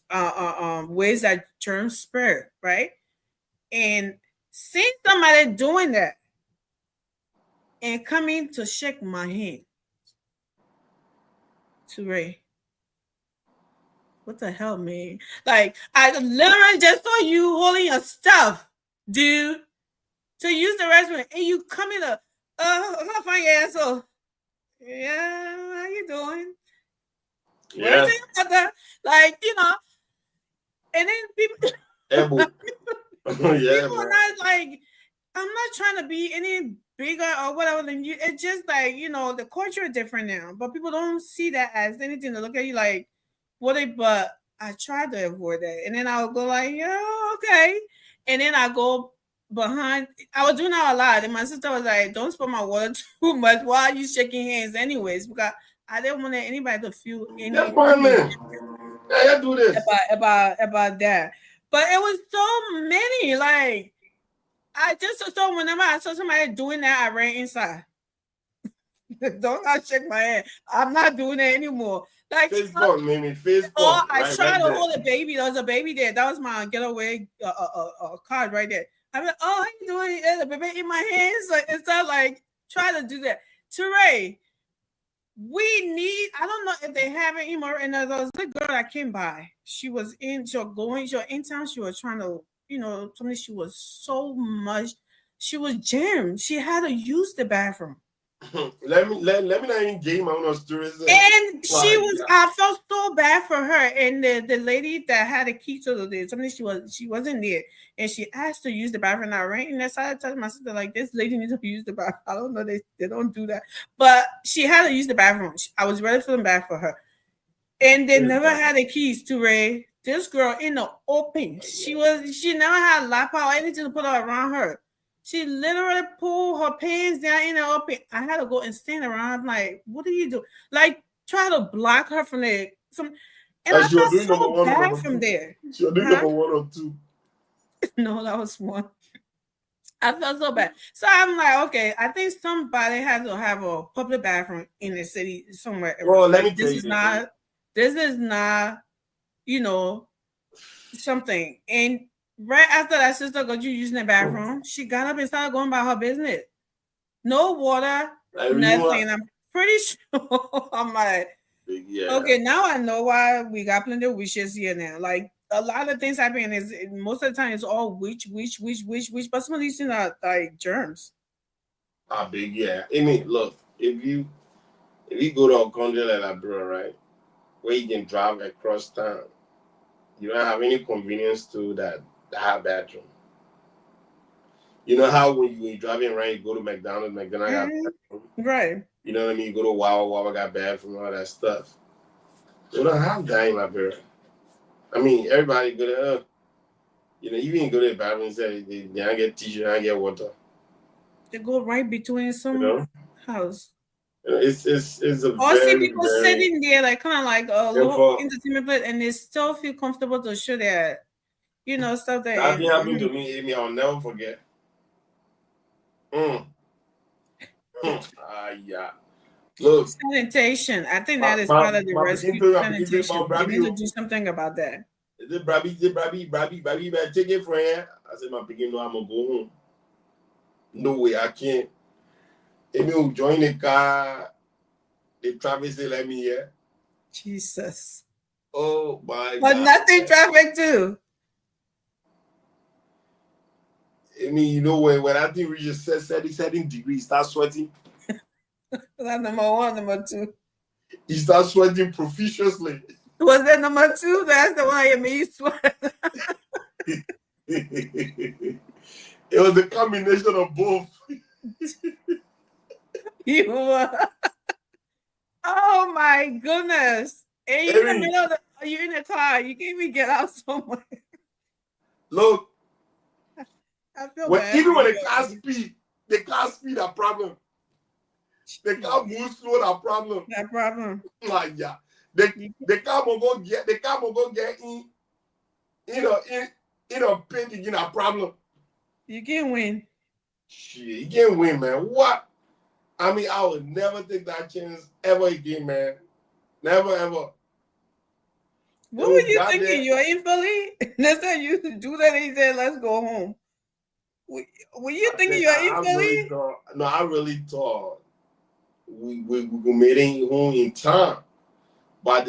ways that germs spread, right? And seeing somebody doing that and coming to shake my hand, Ture, what the hell, man? Like, I literally just saw you holding your stuff, dude, to use the restroom, and you come in I'm gonna find your asshole. Yeah, how you doing? Yeah. Like, and then people. Yeah, people are not like, I'm not trying to be any bigger or whatever than you. It's just like, the culture is different now, but people don't see that as anything to look at you like, but I try to avoid that. And then I'll go like, yeah, okay. And then I go behind. I was doing that a lot. And my sister was like, don't spill my water too much. Why are you shaking hands anyways? Because I didn't want anybody to feel any. That's fine, man. Yeah, do this. About that. But it was so many. Like, I just saw whenever I saw somebody doing that, I ran inside. Don't not shake my hand. I'm not doing it anymore. Like Facebook, Mimi, Facebook. Oh, I tried to hold a baby. There was a baby there. That was my getaway card right there. I'm like, oh, how you doing? There's a baby in my hands. Like, it's not like try to do that. Teray, I don't know if they have it anymore. And there was a girl that came by. She was in town. She was trying to, something. She was so much. She was jammed. She had to use the bathroom. let me not engage my own stories. And I felt so bad for her. And the lady that had a key to the something, she wasn't there, and she asked to use the bathroom. I ran and I started telling my sister, like, this lady needs to use the bathroom. I don't know, they don't do that, but she had to use the bathroom. I was really feeling bad for her, and they never had the keys to Ray. This girl in the open, she never had a laptop or anything to put around her. She literally pulled her pants down in the open. I had to go and stand around. I'm like, what do you do? Like, try to block her from there. And I felt so bad from there. You're doing number 1 or 2. No, that was 1. I felt so bad. So I'm like, okay, I think somebody has to have a public bathroom in the city somewhere. Well, let me tell you. This is not, something. And right after that sister got you using the bathroom, she got up and started going about her business. No water, nothing. I'm pretty sure. I'm like, yeah. Okay, now I know why we got plenty of wishes here now. Like, a lot of things happening is most of the time it's all wish, but some of these things are like germs. Big, yeah. I mean, look, if you go to a country like Liberia, right, where you can drive across town, you don't have any convenience to that have bathroom. You know how when you driving around, you go to McDonald's got bathroom. Right. You know what I mean? You go to Wawa got bathroom, all that stuff. You don't have that in Liberia. I mean, everybody go to, you know, even go to the bathroom and say they don't get tissue, they don't get water. They go right between some You know? house. It's a Or see very, people very, sitting there like kind of like a little for- entertainment place, and they still feel comfortable to show their, you know, stuff that that happened to me, Amy. I'll never forget. Yeah. Look, sanitation. I think that is part of the rescue. Sanitation. We need to do something about that. Is it Brabby, better take it from here. I said, my picking, no, I'm gonna go home. No way, I can't. Amy will join the car. The traffic say, let me here. Jesus. Oh my but God. Nothing traffic too. I mean, you know, when that thing reaches 37 degrees, start sweating. That's number one. Number two. He starts sweating profusely. Was that number two? That's the one that made you sweat. It was a combination of both. You were. Oh my goodness. And you're in the middle of you're in the car. You can't even get out somewhere. Look. I feel bad. Even when the car speed a problem. The car moves slow, that problem. That problem. Like, yeah. The car will go get in a pit again, a problem. You can't win. Shit, you can't win, man. What? I mean, I would never take that chance ever again, man. Never, ever. What were you thinking? You're in Philly? Next time you do that, he said, let's go home. Were you thinking you're in Philly? No, I really thought we made it home in time. But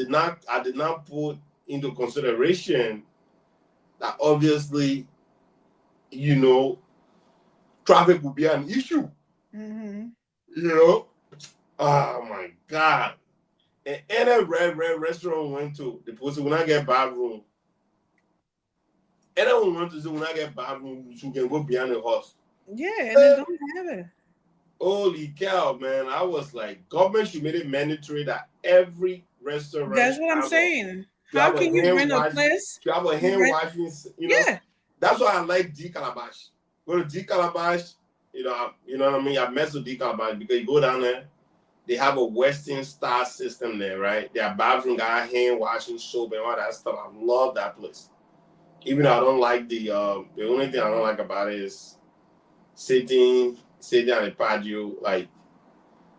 I did not put into consideration that obviously, you know, traffic would be an issue. Mm-hmm. You know? Oh my God. And any red restaurant we went to, the person will not get bathroom. Anyone went to say when I get bathroom, you can go behind the horse. Yeah, and they don't have it. Holy cow, man. I was like, government should make it mandatory that every restaurant. That's what I'm saying. How can you rent a place? You have a hand washing, you know. Yeah. That's why I like D Calabash. Go to D Calabash, you know what I mean? I mess with D Calabash because you go down there, they have a Western Star system there, right? Their bathroom got hand washing soap and all that stuff. I love that place. Even though I don't like the only thing I don't like about it is sitting on the patio, like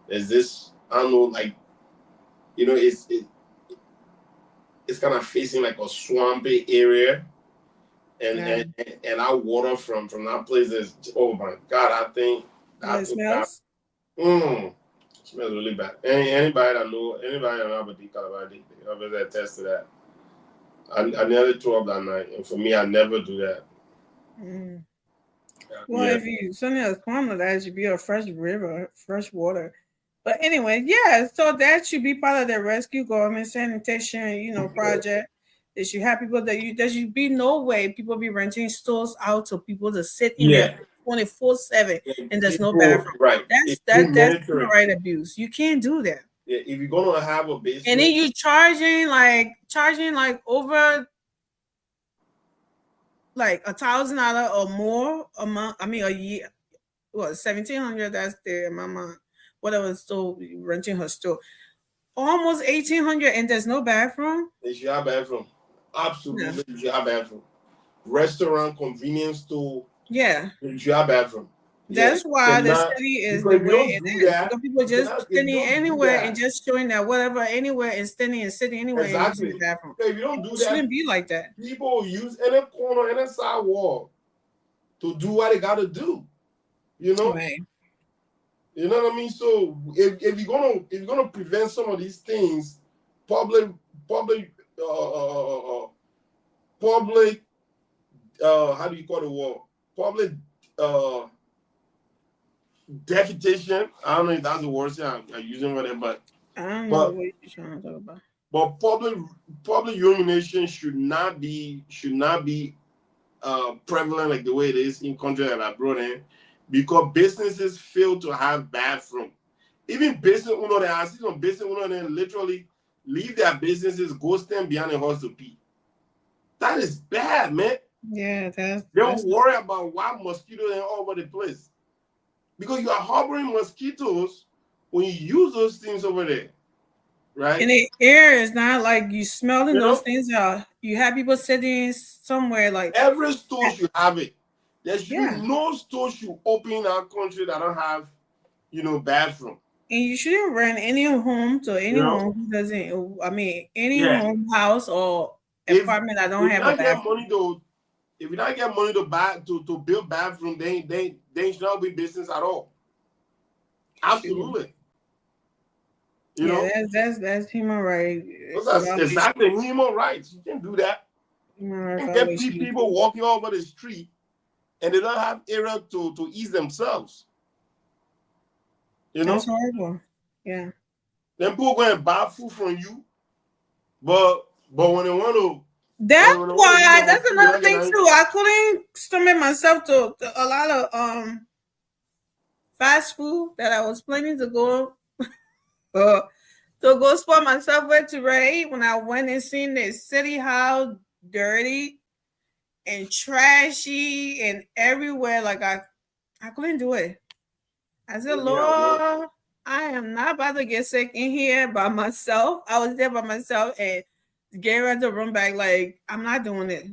there's this, I don't know, like, you know, it's kind of facing like a swampy area, and our water from that place is, oh my God, I think it smells. Smells really bad. Anybody that know about the Calabar, they obviously attest to that. I nearly threw up that night, and for me, I never do that. Mm. Well, if you something that's common, that should be a fresh river, fresh water. But anyway, yeah, so that should be part of the rescue government sanitation, you know, project. They should have people there should be no way people be renting stores out to people to sit in there 24/7 and there's no bathroom. Right. That's right abuse. You can't do that. Yeah, if you're gonna have a basement, and then you charging like over like $1,000 or more a month. I mean a year. What, $1,700? That's the mama, whatever store renting her store. Almost $1,800 and there's no bathroom. They should have bathroom. Absolutely, you should have bathroom. Restaurant, convenience store. Yeah, you should have bathroom. That's why the city is the way it is. Because people just standing anywhere and just showing that whatever anywhere and standing and sitting anywhere and using the bathroom. If you don't do that, it shouldn't be like that. People use any corner, any side wall to do what they gotta do. You know? Right. You know what I mean? So if you're gonna prevent some of these things, public how do you call the word? Public defecation. I don't know if that's the word I'm using for them, but I don't know what you're trying to talk about. But public urination should not be prevalent like the way it is in countries that are brought in, because businesses fail to have bathroom. Even business owners, I see some business owners literally leave their businesses, go stand behind the house to pee. That is bad, man. Yeah, They don't worry about why mosquitoes are all over the place. Because you are harboring mosquitoes when you use those things over there, right? And the air is not like you smelling You those know? things out. You have people sitting somewhere like Every store should have it. There should Yeah. be no store should open in our country that don't have, bathroom. and you shouldn't rent any home to anyone who doesn't. I mean, any home, house, or apartment that don't have a bathroom. If you not get money to buy to build bathroom, they should not be business at all. Absolutely. You know, that's human right. that's exactly human rights. You can't do that. Human You rights can get violation. people walking over the street and they don't have area to ease themselves. You know, That's horrible. Yeah. then people go and buy food from you, but when they want to. That's Well, why. That's well, another thing well, too. I couldn't stomach myself to a lot of fast food that I was planning to go spot myself with to eat. When I went and seen the city how dirty and trashy and everywhere, like I couldn't do it. I said, Lord, I am not about to get sick in here by myself. I was there by myself and getting ready to run back. Like, I'm not doing it.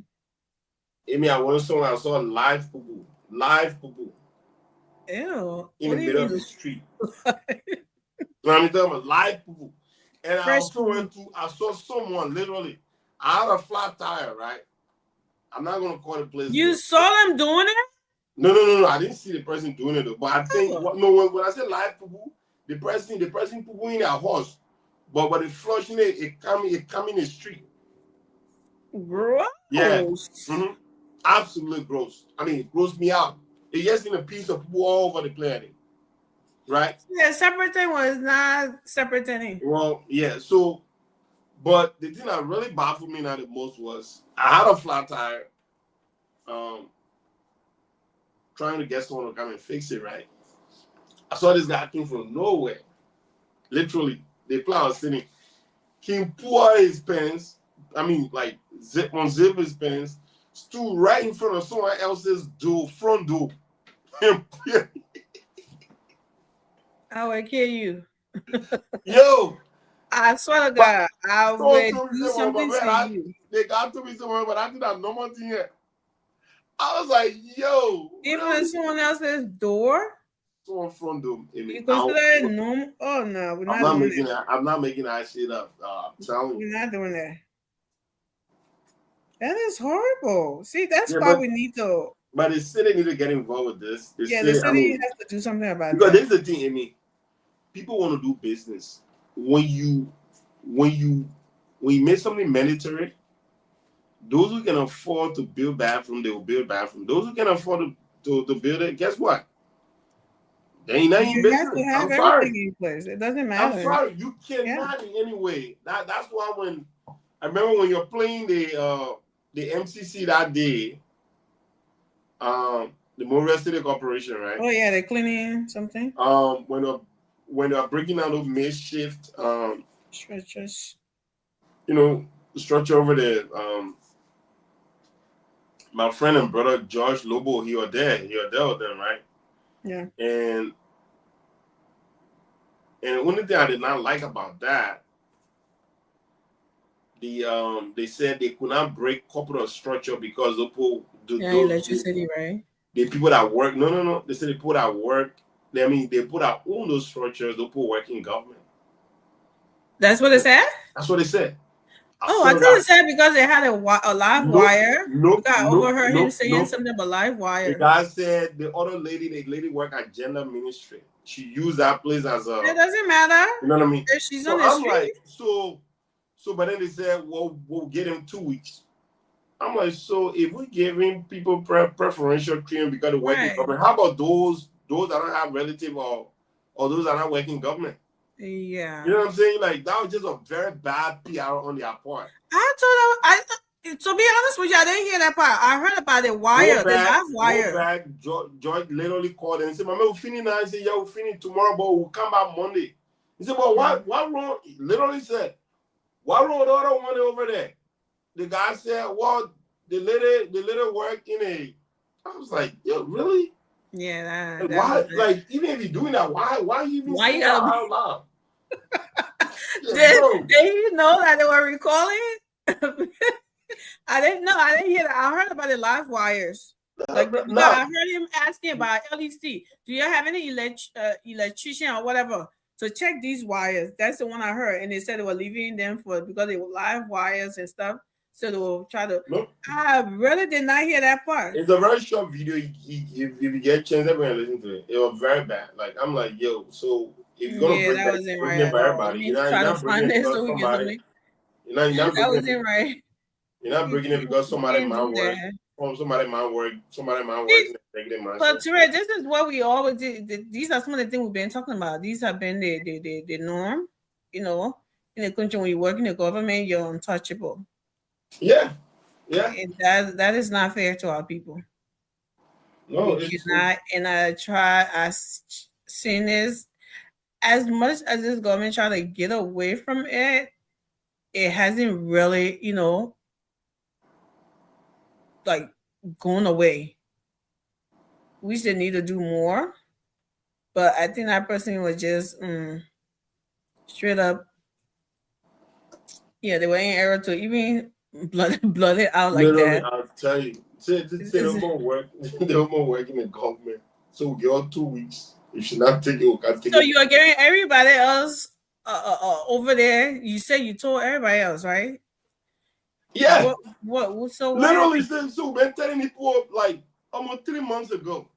Amy, I went somewhere, I saw live poo-poo. Ew. In the middle of the street. So I'm talking about live poo-poo. And I saw someone literally, I had a flat tire, right? I'm not going to call the place. You saw them doing it? No. I didn't see the person doing it, though. But I think, when I say live poo-poo, the person poo-poo in their horse. But when they flushing it come in the street. Gross. Yeah. Mm-hmm. Absolutely gross. I mean, it grossed me out. It just in a piece of poo all over the planet. Right? Yeah, separating was not separating. Well, yeah. So, but the thing that really baffled me now the most was I had a flat tire. Trying to get someone to come and fix it, right? I saw this guy came from nowhere. Literally, the plan was sitting. He pulled out his pants. I mean, like unzip his pants, stood right in front of someone else's front door. I will kill you. Yo, I swear to God, I will do something to you. They got to me somewhere, but I did that normal thing here. I was like, yo. Even in someone else's door? Someone front door. You consider it normal? Oh, no, we're not doing that. I'm not making that shit up. I'm telling you. We're not doing that. That is horrible. See, that's why we need to. But the city need to get involved with this. The city has to do something about because that. Because this is the thing, Amy. People want to do business. When you make something mandatory, those who can afford to build bathroom, they will build bathroom. Those who can afford to build it, guess what? They ain't not in business. You have to have I'm everything sorry. in place. It doesn't matter. I'm sorry. You cannot in any way. That's why when I remember when you're playing the MCC that day, the Montreal City Corporation, right? Oh yeah, they're cleaning something. When they're breaking down those makeshift stretchers, structure over there. My friend and brother George Lobo, he was there with them, right? Yeah. And the only thing I did not like about that, they said they could not break corporate structure because electricity, right? The people that work, no. They said the people that work, they put out all those structures, those people work in government. That's what they said? That's what they said. I thought it said because they had a live wire. I overheard him saying something about live wire. The guy said the lady work at gender ministry. She used that place as a. It doesn't matter. You know what I mean? If she's on the street. Like, so, but then they said, well, we'll get him 2 weeks. I'm like, so if we give him people preferential treatment because they work in government, how about those that don't have relative or those that are not working in government? Yeah. You know what I'm saying? Like, that was just a very bad PR on their part. I told her, To be honest with you, I didn't hear that part. I heard about the wire, the live wire. Go back. George literally called and said, "Mama, we'll finish now." I said, "Yeah, we'll finish tomorrow, but we'll come back Monday." He said, "But what wrong?" He literally said, "What wrong with the other one over there?" The guy said, "Well, the lady work in a." I was like, "Yo, really?" Yeah. Like, why? Like, even if you're doing that, why you even saying that out loud? Did you know that they were recalling? I didn't know. I didn't hear that. I heard about the live wires. Like, no. I heard him asking about LEC. Do you have any electrician or whatever to check these wires? That's the one I heard. And they said they were leaving them because they were live wires and stuff. So they will try to. Nope. I really did not hear that part. It's a very short video. If you get a chance, everyone listen to it. It was very bad. Like, I'm like, yo, so if you're gonna bring it by everybody, you're not bringing it because somebody. You're not that wasn't right. You're not breaking it because somebody might work. Somebody might work. But Terrell, this is what we always do. These are some of the things we've been talking about. These have been the norm. You know, in the country, when you work in the government, you're untouchable. Yeah. And that is not fair to our people. No, it's not. And I seen this, as much as this government try to get away from it, it hasn't really, like gone away. We should need to do more, but I think that person was just straight up. Yeah, they were in error to even blood it out like that. I'll tell you, say they won't work. They won't work in the government. So we give 2 weeks. You should not take it. So you are getting everybody else over there. You say you told everybody else, right? Yeah. What? So literally, so been telling people like almost 3 months ago.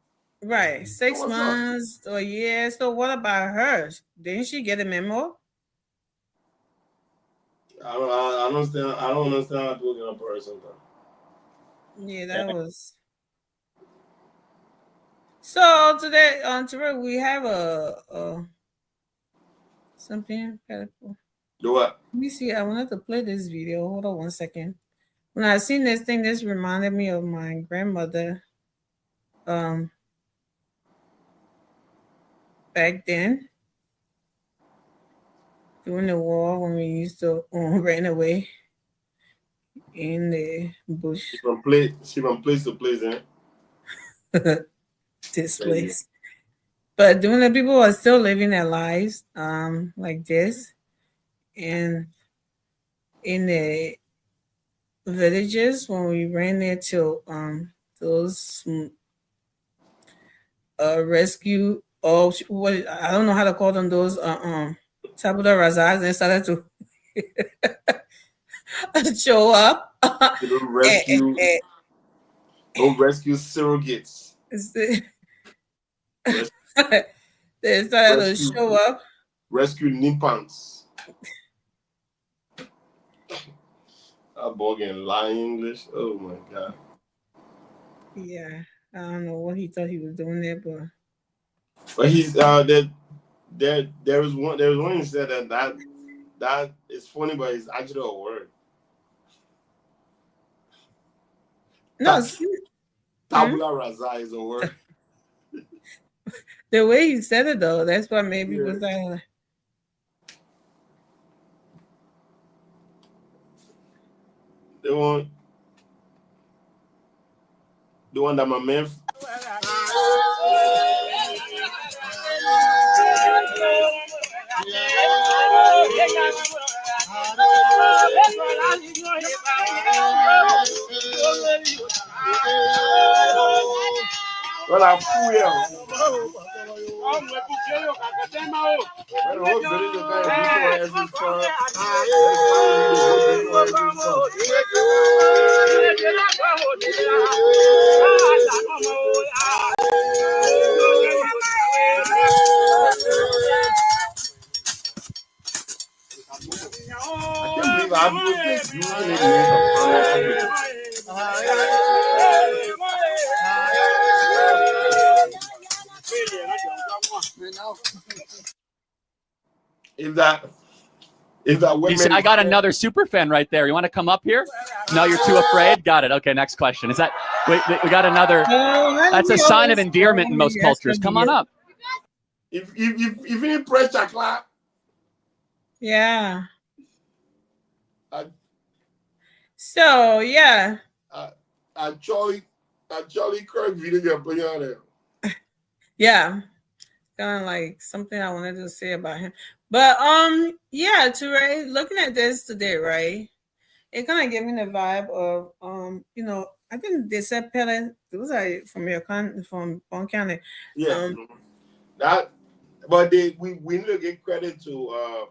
Right, 6 months or a year. So what about hers? Didn't she get a memo? I don't understand. I don't understand how to look at a person. Yeah, that was. So today on Terrell, we have a something incredible. Do what? Let me see. I wanted to play this video. Hold on 1 second. When I seen this thing, this reminded me of my grandmother. Back then, during the war, when we used to ran away in the bush. She from place to place, eh? This place. But during the people were still living their lives like this. And in the villages, when we ran there to those rescue, or what, I don't know how to call them, those tabula rasas, and started to show up. Don't rescue surrogates. They started to show up. Rescue nimpans. That boy can lie English. Oh my god. Yeah, I don't know what he thought he was doing there, but he's there was one who said that is funny, but it's actually a word. No, tabula rasa is a word. The way he said it though, that's what maybe was like. The one that my man. Well, I'm cool. I can't believe if that If that You see, women, I got another super fan right there. You want to come up here? No, you're too afraid? Got it. Okay, next question. Is that, we got another, that's a sign of endearment in most cultures. Come on up. if you pressure clap, Yeah. I- So yeah. a Charlie Kirk video you're playing on there. Yeah. Kind of like something I wanted to say about him. But yeah, Teray, looking at this today, right? It kind of gave me the vibe of you know, I think they said Pele, it was like from Bon County. Yeah. That, but we need to give credit to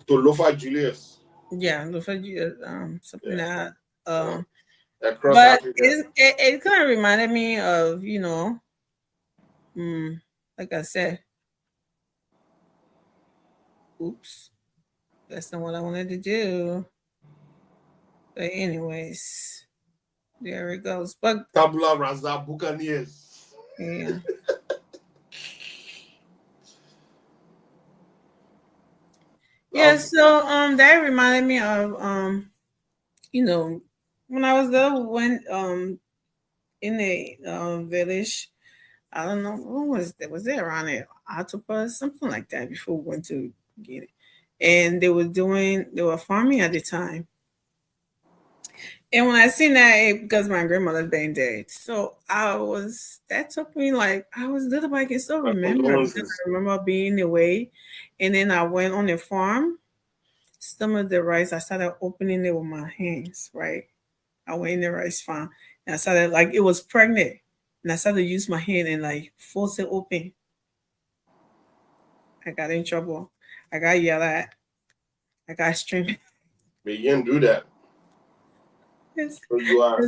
Lofa Julius. Yeah, Lofa something that across but Africa. it kind of reminded me of, you know, like I said, oops, that's not what I wanted to do. But anyways, there it goes. But Tabula Rasa Buccaneers. yeah. Yeah, so that reminded me of you know, when I was there when in the village, I don't know what was there around it, octopus, something like that before we went to get it. And they were farming at the time. And when I seen that, because my grandmother's been dead, so that took me like, I was little, but I can still remember. Because I remember being away, and then I went on the farm. Some of the rice, I started opening it with my hands, right? I went in the rice farm, and I started, like, it was pregnant, and I started to use my hand and like force it open. I got in trouble. I got yelled at. I got streamed. But you didn't do that. Yes. So you are.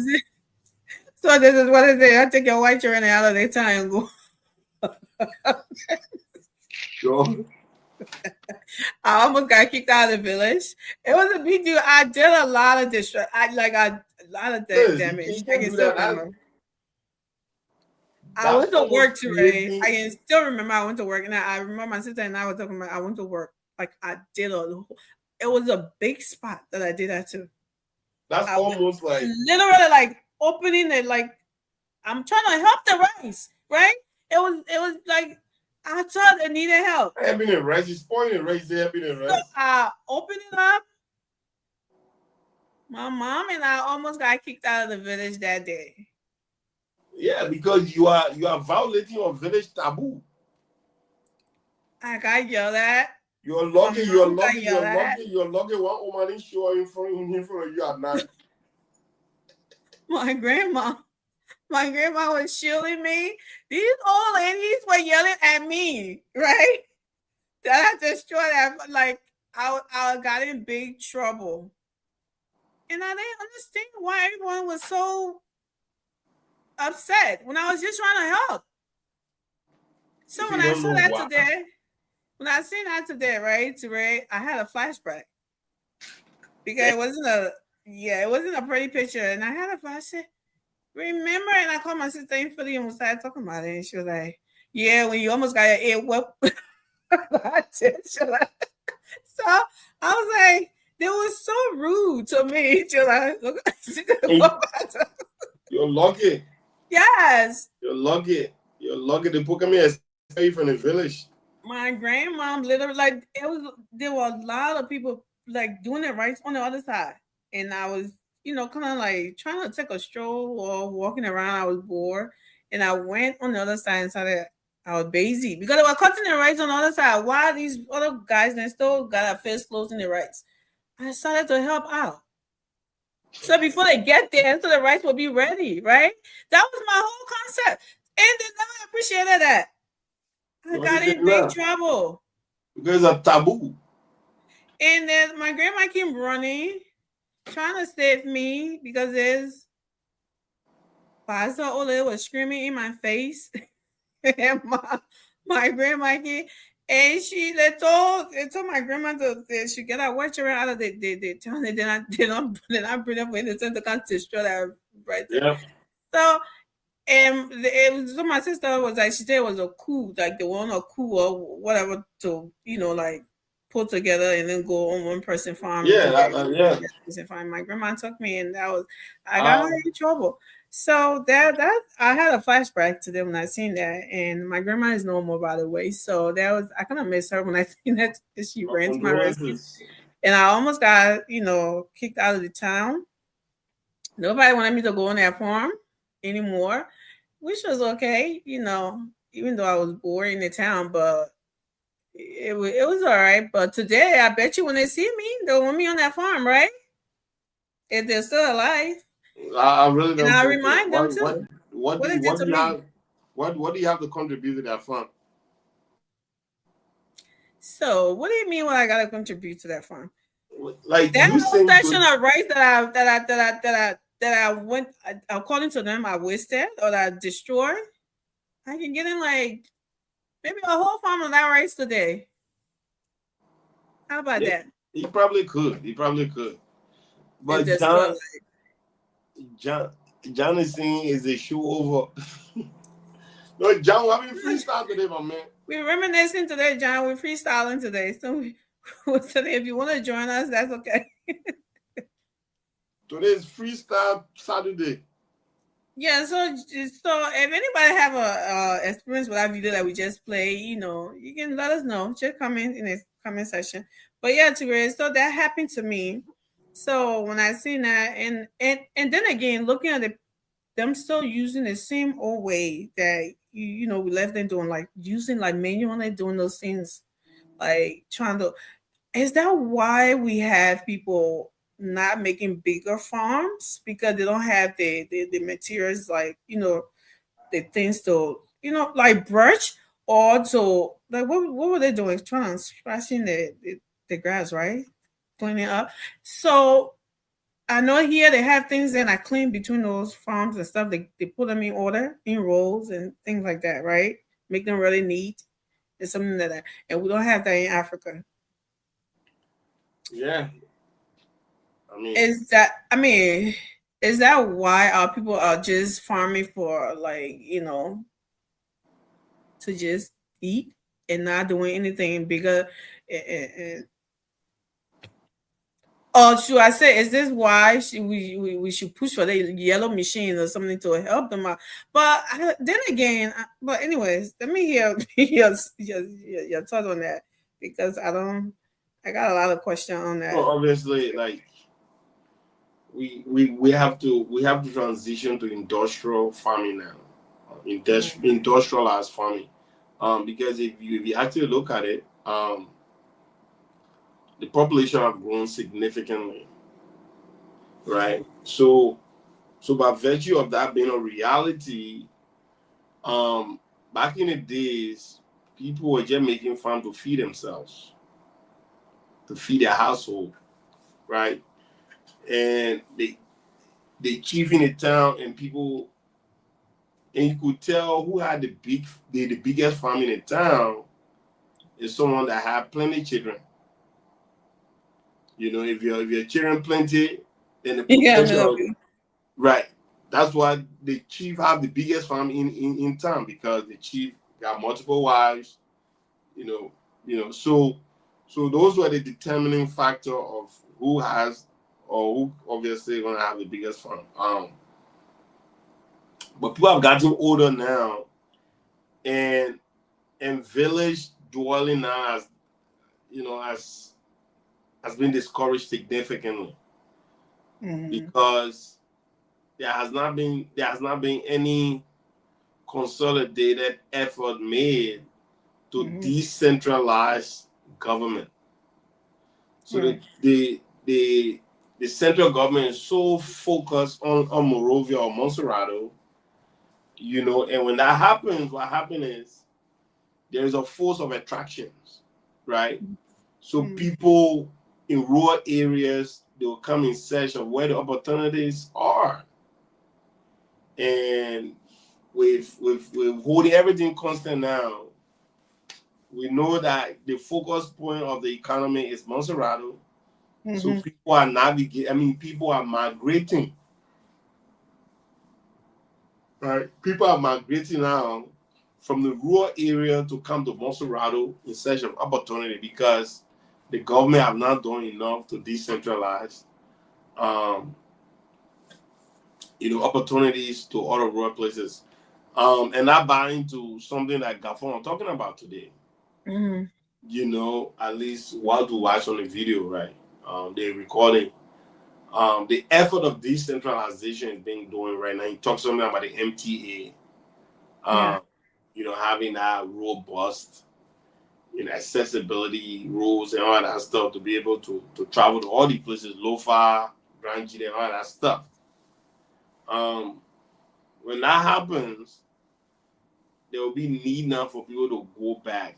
So this is what it is. I take your white children out of their time and go. Sure. I almost got kicked out of the village. It was a big deal. I did a lot of damage. You can't do that. I went to work today. I can still remember I went to work, and I remember my sister and I were talking about I went to work. Like I did it was a big spot that I did that to. That's almost like literally like opening it, like I'm trying to help the rice, right? It was like I thought it needed help. Helping the rice, it's spoiling the rice, they're helping the rice. So I opened it up. My mom and I almost got kicked out of the village that day. Yeah, because you are violating your village taboo. I got yelled at. You're lucky one woman is showing in front of you at night. My grandma was shielding me. These old ladies were yelling at me, right? That I destroyed that. Like I got in big trouble. And I didn't understand why everyone was so upset when I was just trying to help. So when I saw that today, right, Teray, I had a flashback. Because it wasn't a pretty picture. And I had a flashback. Remember, and I called my sister in Philly and we started talking about it. And she was like, yeah, when you almost got your ear whooped. So I was like, they were so rude to me. You're lucky. Yes. You're lucky. You're lucky to put me as safe in the village. My grandmom literally, like, there were a lot of people like doing it right on the other side. And I was, kind of like trying to take a stroll or walking around. I was bored. And I went on the other side and started, I was busy because they were cutting the rice on the other side. While these other guys next door got their face closing the rice, I started to help out. So before they get there, so the rice will be ready, right? That was my whole concept. And they never appreciated that. I got in big trouble. Because of taboo. And then my grandma came running, trying to save me because Pastor Ole was screaming in my face. And my grandma came, and they told my grandma she get her watch around out of the town. They did not bring up in the center to destroy that right there. Yeah. So And it was so my sister was like, she said it was a coup, like they were on a coup or whatever to, like put together and then go on one person farm. Yeah, Yeah. My grandma took me, and I got her in trouble. So that I had a flashback to them when I seen that, and my grandma is no more, by the way. So I kind of miss her when I seen that she ran to my rescue, and I almost got kicked out of the town. Nobody wanted me to go on that farm anymore, which was okay, even though I was bored in the town, but it was all right. But today, I bet you when they see me, they'll want me on that farm, right? If they're still alive. I really don't. And I remind them too. What do you have to contribute to that farm? So, what do you mean? What I got to contribute to that farm? Like that whole section of rice that I went, according to them, I wasted or that I destroyed. I can get in like maybe a whole farm of that rice today. How about that? He probably could. But John is saying is a show over. No, John, we're having freestyle today, my man. We're reminiscing today, John. We're freestyling today. So today, if you want to join us, that's okay. Today is freestyle Saturday. Yeah, so if anybody have a experience with that video that we just played, you can let us know. Just comment in the comment section. But yeah, so that happened to me. So when I seen that, and then again, looking at them still using the same old way that we left them doing, like using like manually doing those things, like trying to. Is that why we have people not making bigger farms? Because they don't have the materials, like the things to like brush, or to like what were they doing? Trying to scratching the grass, right? Cleaning up. So I know here they have things that I clean between those farms and stuff. They put them in order, in rows and things like that, right? Make them really neat. It's something like that. And we don't have that in Africa. Yeah. Is that why our people are just farming for to just eat and not doing anything bigger? Or should I say, is this why we should push for the yellow machine or something to help them out? But then again, but anyways, let me hear your thoughts on that, because I got a lot of questions on that. Well, obviously, like we have to transition to industrial farming now, industrialized farming, because if you actually look at it, the population have grown significantly, right? So by virtue of that being a reality, back in the days, people were just making farm to feed themselves, to feed their household, right? And they chief in the town, and people, and you could tell who had the biggest farm in the town is someone that had plenty of children. If your children plenty, then the potential, right? That's why the chief have the biggest farm in town, because the chief got multiple wives. So those were the determining factor of who has, or who obviously going to have the biggest farm. But people have gotten older now, and village dwelling now has been discouraged significantly, because there has not been any consolidated effort made to decentralize government. So the central government is so focused on Monrovia or Montserrado, and when that happens, what happens is there is a force of attractions, right? So people in rural areas, they will come in search of where the opportunities are. And with holding everything constant now, we know that the focus point of the economy is Montserrado. So people are people are migrating. right? People are migrating now from the rural area to come to Monserrado in search of opportunity because the government have not done enough to decentralize, opportunities to other rural places. And that buy into something that Gafon are talking about today. At least while to watch on the video, right? They're recording. The effort of decentralization is being done right now. He talks something about the MTA. Having that robust, accessibility rules and all that stuff to be able to travel to all the places, Lofa, Granjide, and all that stuff. When that happens, there will be need now for people to go back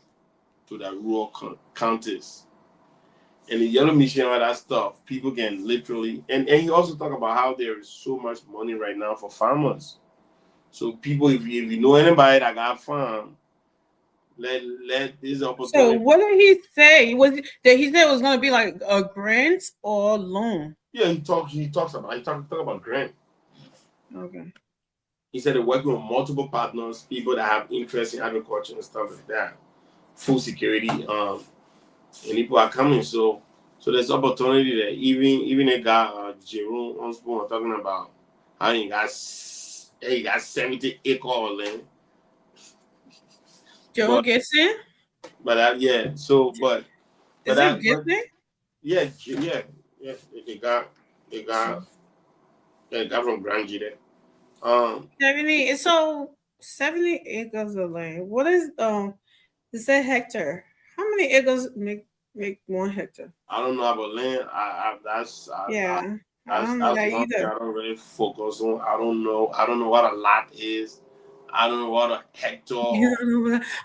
to the rural counties. And the yellow mission, all that stuff, people can literally, and he also talk about how there is so much money right now for farmers. So people, if you know anybody that got farm, let this opportunity. So what did he say? He said it was going to be like a grant or loan? Yeah, he talks about grant. Okay. He said they're working with multiple partners, people that have interest in agriculture and stuff like that, food security, and people are coming. So there's opportunity that even a guy Jerome Osborne talking about how he got 70 acres of land. Joe Gibson? But yeah, so but is it Gibson? Yeah, they got from Granjide. 70 acres of land. What is is that hectare? How many acres make 1 hectare? I don't know about land. I don't know that either. I don't really focus on. I don't know what a lot is. I don't know what a hectare.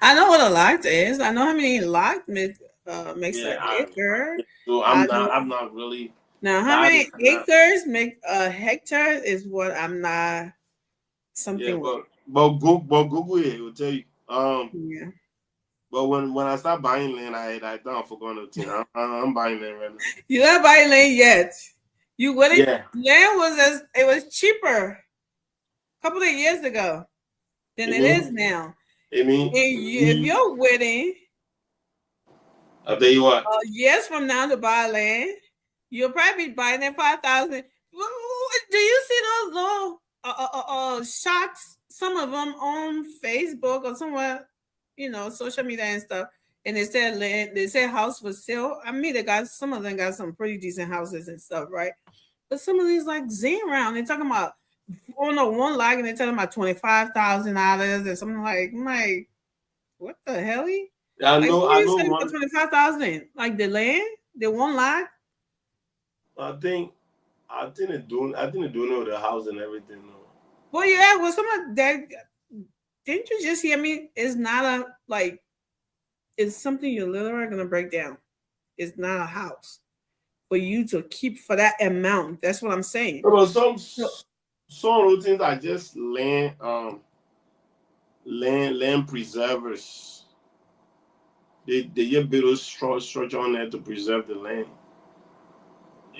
I know what a lot is. I know how many lot makes an acre. So I'm not really. Now, how many acres make a hectare is what I'm not. But Google it will tell you. Yeah. But when I start buying land, I don't forget the thing. I'm buying land right now. You're not buying land yet. You wouldn't. Yeah. Land was cheaper a couple of years ago than it is now. If you're waiting, I'll tell you what. Years from now to buy land, you'll probably be buying at 5,000. Do you see those little shots? Some of them on Facebook or somewhere, social media and stuff. And they said land, they said house for sale. I mean, some of them got some pretty decent houses and stuff, right? But some of these like Z around, they're talking about one lot and they're talking about $25,000 or something like, I'm like, what the hell? I know. $25,000, like the land, the one lot. I think they're doing it with the house and everything. Well, yeah. Well, someone that didn't you just hear me? It's not it's something you're literally gonna break down. It's not a house for you to keep for that amount. That's what I'm saying. But some of those things are just land preservers. They just build a structure on there to preserve the land.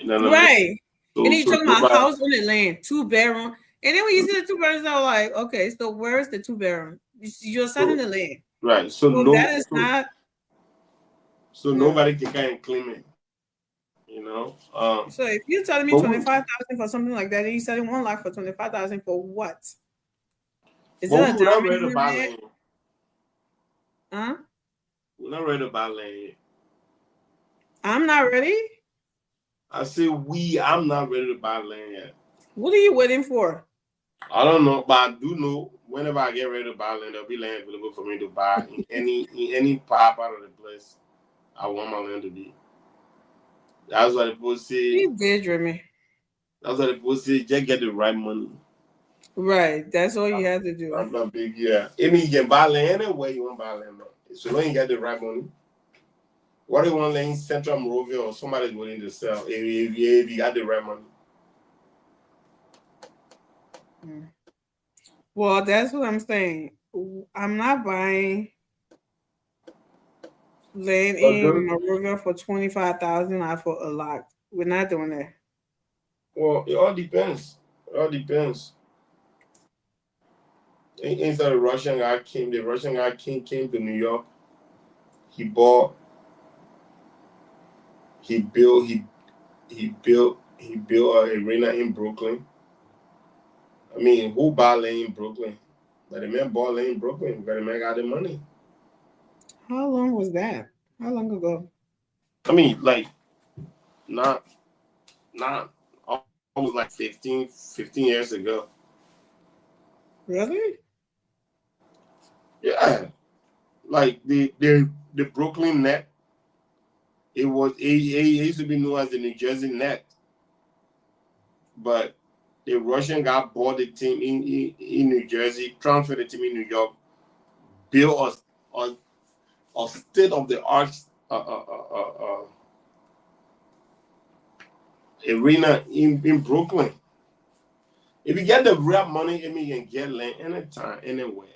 Right. So, and then you're talking about house on the land, 2-bedroom. And then when you see the 2 bedrooms, I'm like, okay, so where's the 2-bedroom? You're selling the land. Right. So that is not. So nobody can kind of claim it. So if you're telling me $25,000 for something like that, and you're selling one lot for $25,000 for what? Is it a down payment? Land? Huh? We're not ready to buy land. I'm not ready. I say I'm not ready to buy land yet. What are you waiting for? I don't know, but I do know whenever I get ready to buy land, there'll be land available for me to buy in any part of the place I want my land to be. That's what people say. You daydreaming. That's what people say. Just get the right money. Right. That's all you have to do. I'm not big. Yeah. I mean, you can buy land anywhere you want to buy land. So when you get the right money, what do you want land in Central Monrovia or somebody's willing to sell if you got the right money? Well, that's what I'm saying. I'm not buying land in Monrovia for $25,000 for a lot. We're not doing that. Well, it all depends. Instead the Russian guy came to New York. He built an arena in Brooklyn. I mean, who bought land in Brooklyn? But the man bought land in Brooklyn. But the man got the money. How long was that? How long ago? I mean, like, not almost like 15 years ago. Really? Yeah. Like the Brooklyn Net. It used to be known as the New Jersey Net. But the Russian guy bought the team in New Jersey, transferred the team in New York, built a state-of-the-art arena in Brooklyn. If you get the real money, you can get land anytime, anywhere.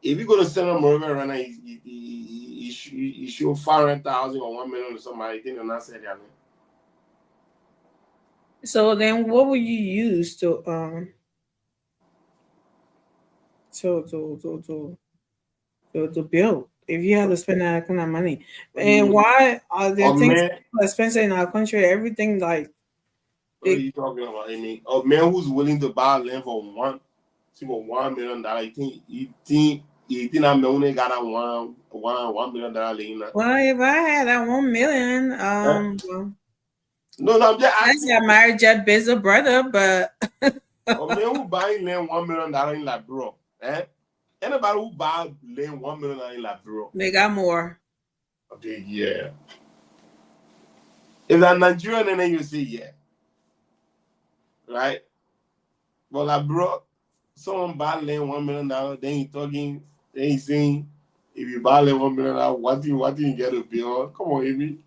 If you go to Santa Monica right now, you show 500,000 or 1 million to somebody, they will not say that. So then, what will you use to build if you have to spend that kind of money? And why are there things expensive in our country? Everything like. What are you talking about? I mean, a man who's willing to buy land for $1 million, you think that man only got a $1 million land? Well, if I had that 1 million, no, I'm just asking. I married Jeff Bezos' brother, but a man who buying land $1 million in Labrador, anybody who buy land $1 million in Labrador, they got more. Okay, yeah. If they're Nigerian, then you say yeah. Right? But Labrador, someone buy land $1 million, then he's saying, if you buy land $1 million, what do you get a bill? Come on, Amy.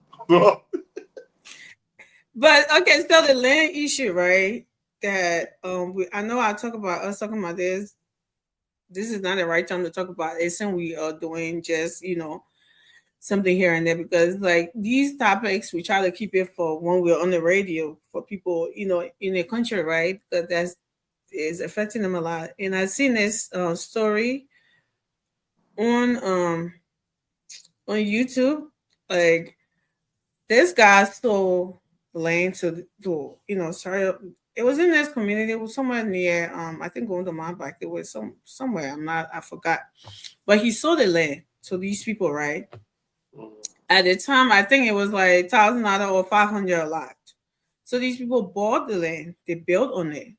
But okay, so the land issue, right? That I know I talk about us talking about this. This is not the right time to talk about it. Since we are doing just something here and there, because like these topics we try to keep it for when we're on the radio for people in the country, right? That is affecting them a lot. And I've seen this story on YouTube. Like this guy stole land to sorry, it was in this community. It was somewhere near I think going to Mountback. It was somewhere, I forgot, but he sold the land to these people, right? At the time I think it was like $1,000 or $500 a lot. So these people bought the land, they built on it,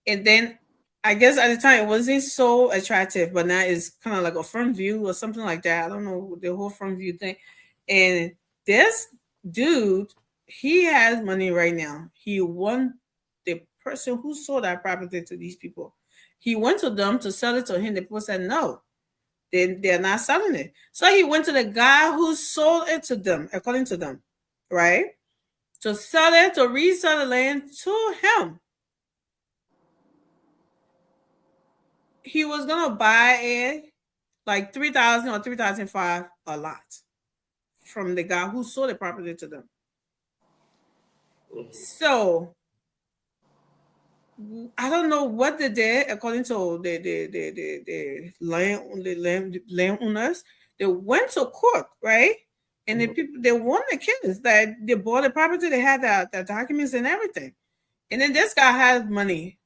and then I guess at the time it wasn't so attractive, but now it's kind of like a front view or something like that. I don't know the whole front view thing. And this dude, he has money right now. He won the person who sold that property to these people. He went to them to sell it to him. The people said no, they're not selling it. So he went to the guy who sold it to them, according to them, right? To sell it, to resell the land to him. He was gonna buy it like $3,000 or $3,500 a lot from the guy who sold the property to them. So I don't know what they did according to the landowners. They went to court, right? And the people, they won the case. That they bought the property, they had the documents and everything. And then this guy had money.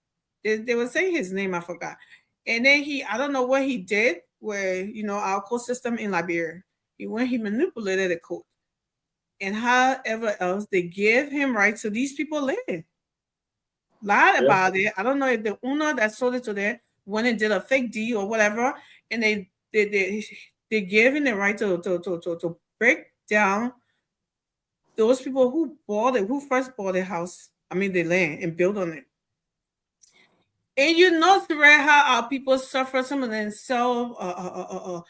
They were saying his name, I forgot. And then I don't know what he did where, our court system in Liberia, he manipulated the court. And however else, they gave him rights to these people land. Lied about it. I don't know if the owner that sold it to them went and did a fake deal or whatever, and they gave him the right to break down those people who first bought the house, the land, and build on it. And throughout how our people suffer, some of them sell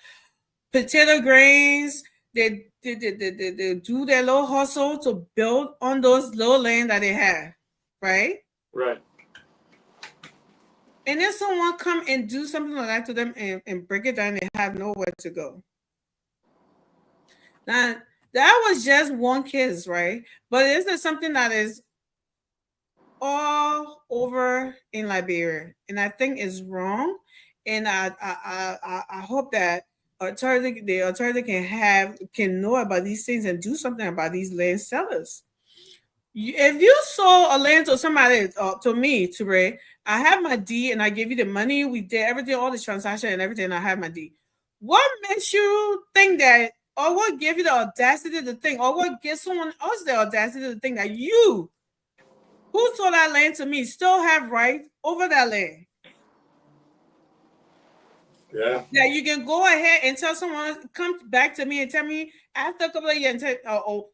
potato grains. They do their little hustle to build on those little land that they have, right? Right. And then someone come and do something like that to them and break it down, they have nowhere to go. Now, that was just one case, right? But isn't it something that is all over in Liberia, and I think it's wrong. And I hope that the authority can know about these things and do something about these land sellers. If you sold a land to somebody, to me, to Ray, I have my deed and I give you the money. We did everything, all the transaction and everything. I have my deed. What makes you think that, or what gave you the audacity to think, or what gives someone else the audacity to think that you, who sold that land to me, still have right over that land? Yeah. That you can go ahead and tell someone, come back to me and tell me after a couple of years, and tell,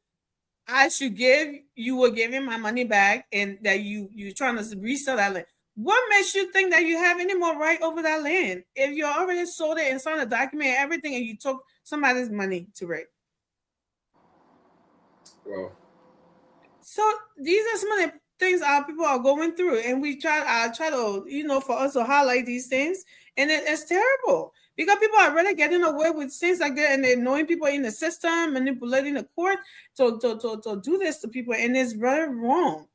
I should you will give him my money back, and that you're trying to resell that land. What makes you think that you have any more right over that land if you already sold it and signed a document and everything, and you took somebody's money to rate? Well, so these are some of the things our people are going through, and we try to, for us to highlight these things, and it's terrible. Because people are really getting away with things like that, and they're knowing people in the system, manipulating the court to do this to people, and it's very wrong.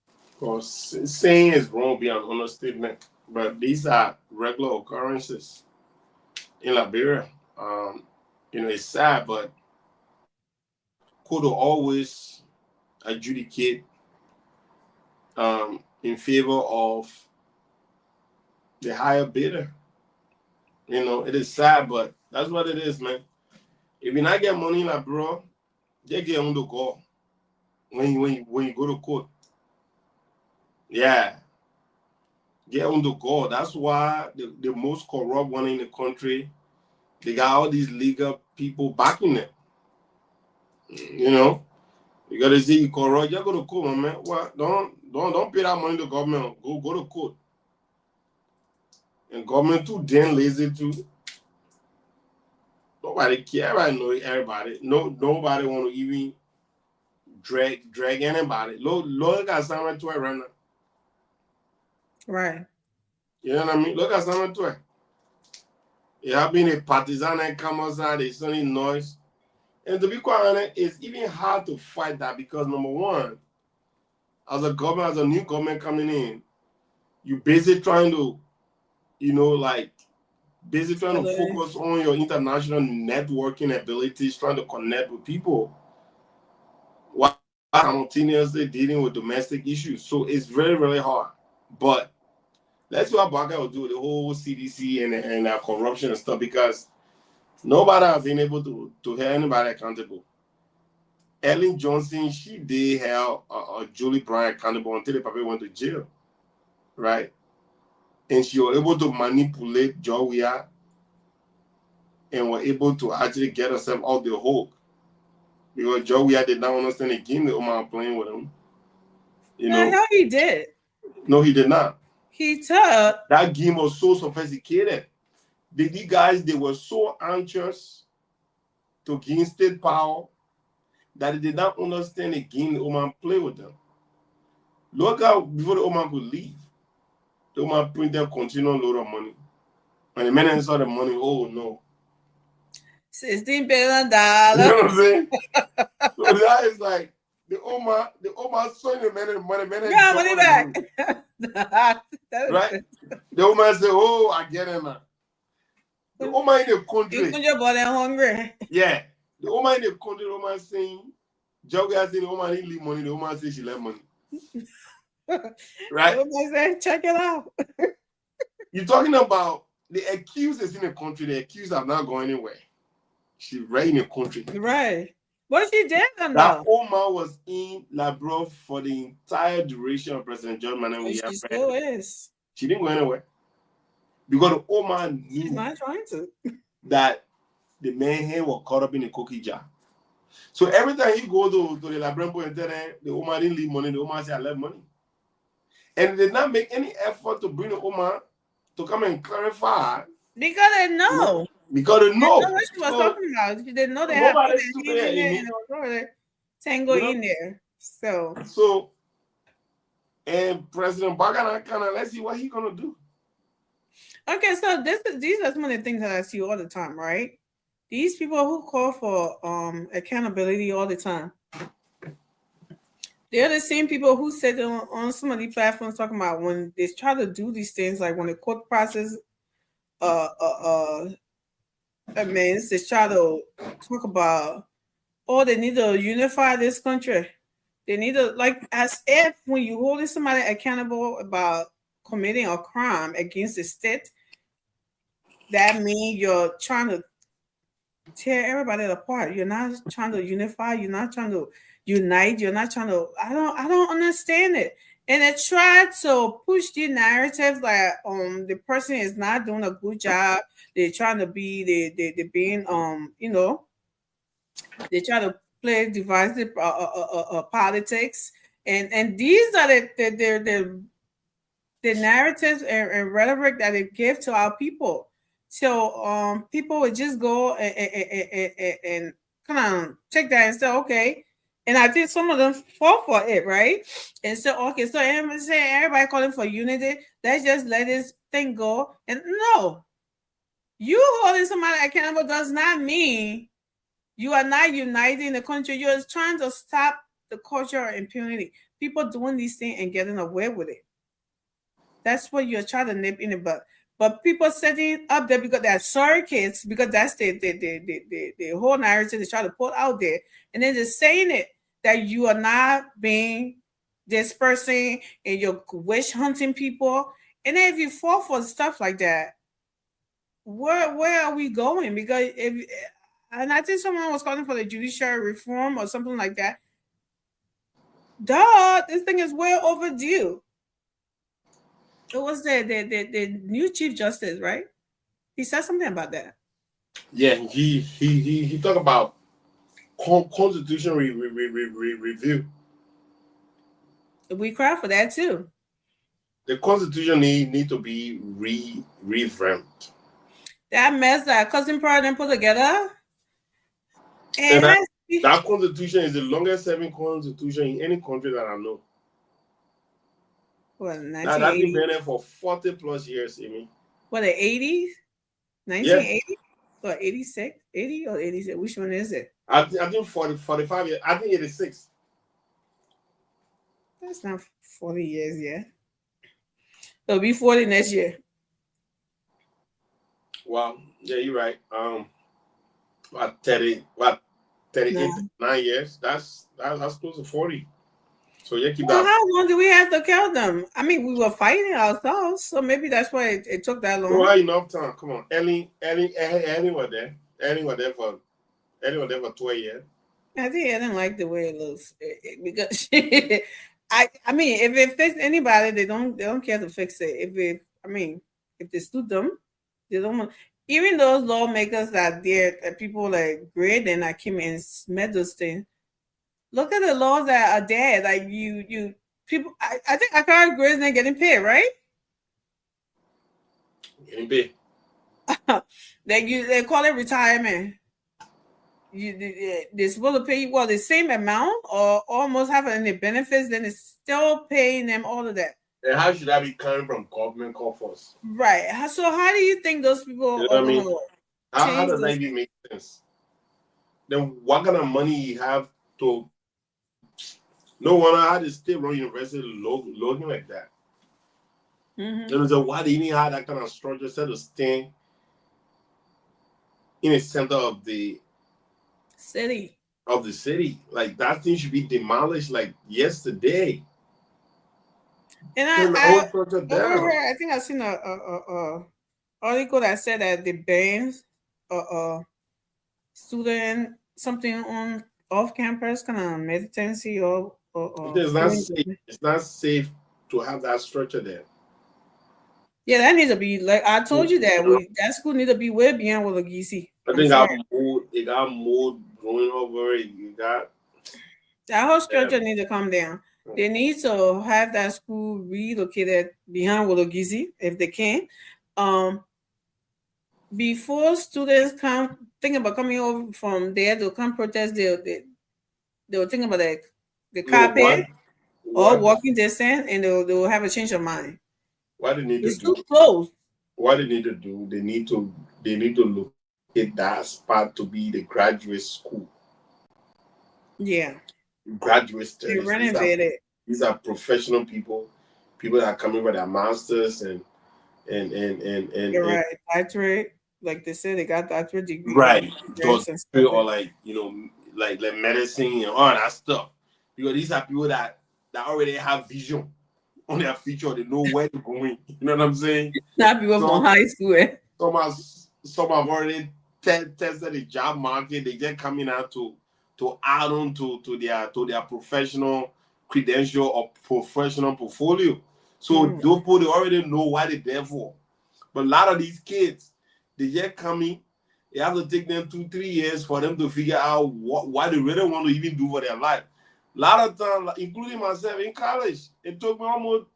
Of course, saying it's wrong beyond understatement, but these are regular occurrences in Liberia. It's sad, but could always adjudicate in favor of the higher bidder. It is sad, but that's what it is, man. If you not get money, like bro, you get on the call when you go to court. Yeah, get on the call. That's why the most corrupt one in the country, they got all these legal people backing it. You gotta see you corrupt. You go to court, man. What? Don't pay that money to government. Go to court. And government too damn lazy too. Nobody care about everybody. Nobody want to even drag anybody. Look at Samuel 12 right now. Right. You know what I mean? Look at Samuel 12. It have been a partisan and come outside, they suddenly noise. And to be quite honest, it's even hard to fight that because number one, as a new government coming in, you basically trying to, trying to focus on your international networking abilities, trying to connect with people while simultaneously dealing with domestic issues. So it's very, very hard. But let's see what Baka will do with the whole CDC and corruption and stuff, because nobody has been able to hold anybody accountable. Ellen Johnson, she did have Julie Brown accountable until the paper went to jail, right? And she was able to manipulate Joia and were able to actually get herself off the hook because Joia did not understand the game that Omar playing with him. The hell he did. No, he did not. He took that game was so sophisticated. These guys, they were so anxious to gain state power that they did not understand the game that Oman played with them. Look out before the Oman could leave. The Oman printed a continual load of money. And the men saw the money, oh no. $16 billion. You know what I'm saying? So that is like the Oman saw the money. Yeah, money back. Right? The Oman said, oh, I get it now. The Oman in the country. You your body hungry. Yeah. The Oman in the country, the Oman saying, Joga saying the Oman didn't leave money, the Oman says she left money. Right? Check it out. You're talking about the accused is in the country, the accused have not gone anywhere. She's right in the country. Right. What she did then, that Oman was in Labro for the entire duration of President John Mahama. She still is. She didn't go anywhere. Because the Oman knew she's not trying to. That the man here was caught up in a cookie jar. So every time he go to the Labrambo and tell them the Oman didn't leave money, the Oman said I left money. And they did not make any effort to bring the Oman to come and clarify. Because they know. Because they know. They know what she was talking about. She didn't know they had tango in there. So and President Bagana kind of, let's see what he's gonna do. Okay, so these are some of the things that I see all the time, right? These people who call for accountability all the time. They're the same people who said on some of these platforms talking about when they try to do these things, like when the court process amends, they try to talk about, oh, they need to unify this country. They need to, like, as if when you holding somebody accountable about committing a crime against the state, that means you're trying to tear everybody apart. You're not trying to unify. You're not trying to unite. You're not trying to. I don't understand it. And they try to push the narrative like the person is not doing a good job. They're trying to be they being you know, they try to play divisive politics, and these are the narratives and rhetoric that they give to our people. So people would just go and kind of take that and say, okay. And I think some of them fall for it, right? And so, okay, so everybody calling for unity. Let's just let this thing go. And no, you holding somebody accountable does not mean you are not uniting the country. You're trying to stop the culture of impunity. People doing these things and getting away with it. That's what you're trying to nip in the butt. But people setting up there because they're surrogates, because that's the whole narrative they try to put out there. And then they're saying it that you are not being this person and you're wish hunting people. And then if you fall for stuff like that, where are we going? Because and I think someone was calling for the judiciary reform or something like that. Duh, this thing is way overdue. It was the new Chief Justice, right? He said something about that. Yeah, he talked about constitution review. We cry for that too. The constitution need to be revamped. That mess that Cousin President put together. And that constitution is the longest serving constitution in any country that I know. What, that's been there for 40 plus years, Amy. What, the 80s? 1980? Yeah. What, 86? 80 or 86? Which one is it? I think 45 years. I think 86. That's not 40 years yet. It'll be 40 next year. Well, yeah, you're right. What 38, 9 years? That's close to 40. So yeah, keep that. How long do we have to count them? I mean, we were fighting ourselves, so maybe that's why it took that long. Well, enough time. Come on, Ellie was there. Ellie was there for 12 years. I think I didn't like the way it looks because I mean, if it fits anybody, they don't care to fix it. If they suit them, they don't want. Even those lawmakers that there, people like Grid and Akim and Smedleston. Look at the laws that are there. Like you people. I think Akara Grid is getting paid, right? Getting paid. They call it retirement. They're supposed to pay you the same amount or almost have any benefits. Then it's still paying them all of that. And how should that be coming from government coffers? Right. So how do you think those people? You know what I mean? How does that even make sense? Then what kind of money you have to? No wonder how the state run university loading like that. Mm-hmm. So why do you need to have that kind of structure instead of staying in the center of the city? Like that thing should be demolished like yesterday. And I think I've seen a article that said that the bans student something on off campus kind of militancy or it's not safe to have that structure there. Yeah, that needs to be like I told you that that school needs to be way beyond Wologisi. I think it got mold growing over it. You got that whole structure needs to come down. They need to have that school relocated behind Wologisi if they can. Before students come think about coming over from there to come protest, they'll think about the carpet or walking distance, and they'll have a change of mind. What they need it's to do? Too close. What they need to do? They need to look at that spot to be the graduate school. Yeah. graduate They studies. renovated. These are professional people that are coming with their masters and You're right. Doctorate, like they said, they got doctorate degree. right, Doctorate and doctorate stuff. or like like medicine and all that stuff. Because these are people that already have vision on their future. They know where they're going. You know what I'm saying? Not people from high school. Some have already tested the job market. They just coming out to add on to their professional credential or professional portfolio. So those people, they already know what they're there for. But a lot of these kids, they just coming. You have to take them 2-3 years for them to figure out what they really want to even do for their life. A lot of times, including myself in college, it took me almost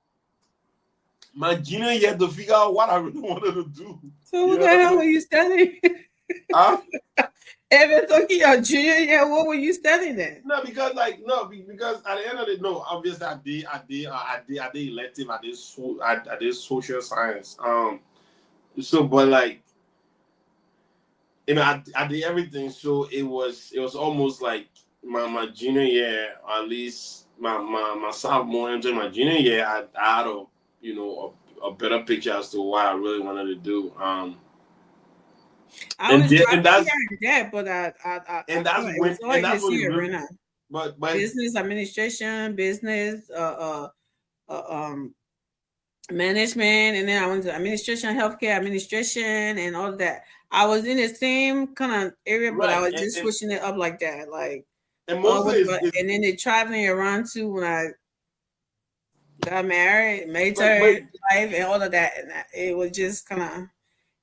my junior year to figure out what I really wanted to do. So what the hell were you studying? Huh? If it's talking your junior year, what were you studying then? No, because at the end of the day, no, obviously I did elective, I did social science. So but like, you know, I did everything. So it was almost like my junior year, or at least my sophomore into my junior year, I had a better picture as to what I really wanted to do. I was trying to that, but but business administration, business, management, and then I went to administration, healthcare administration, and all of that. I was in the same kind of area, but I was just switching it up like that, like. And mostly, and then the traveling around too when I got married, military life, and all of that, and it was just kind of.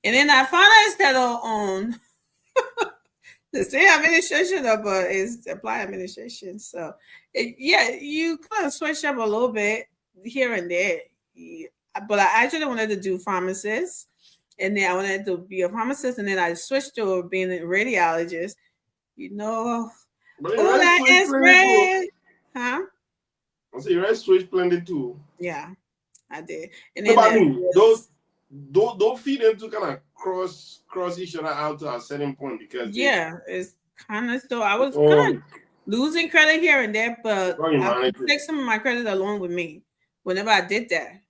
And then I finally settled on the same administration, but it's applied administration. So, you kind of switch up a little bit here and there. But I actually wanted to do pharmacist, and then I wanted to be a pharmacist, and then I switched to being a radiologist. You know, all that is great, huh? I say you already switched plenty too. Yeah, I did. And then don't feed them to kind of cross each other out to a certain point because it's kind of so I was kind of losing credit here and there, but I take some of my credit along with me whenever I did that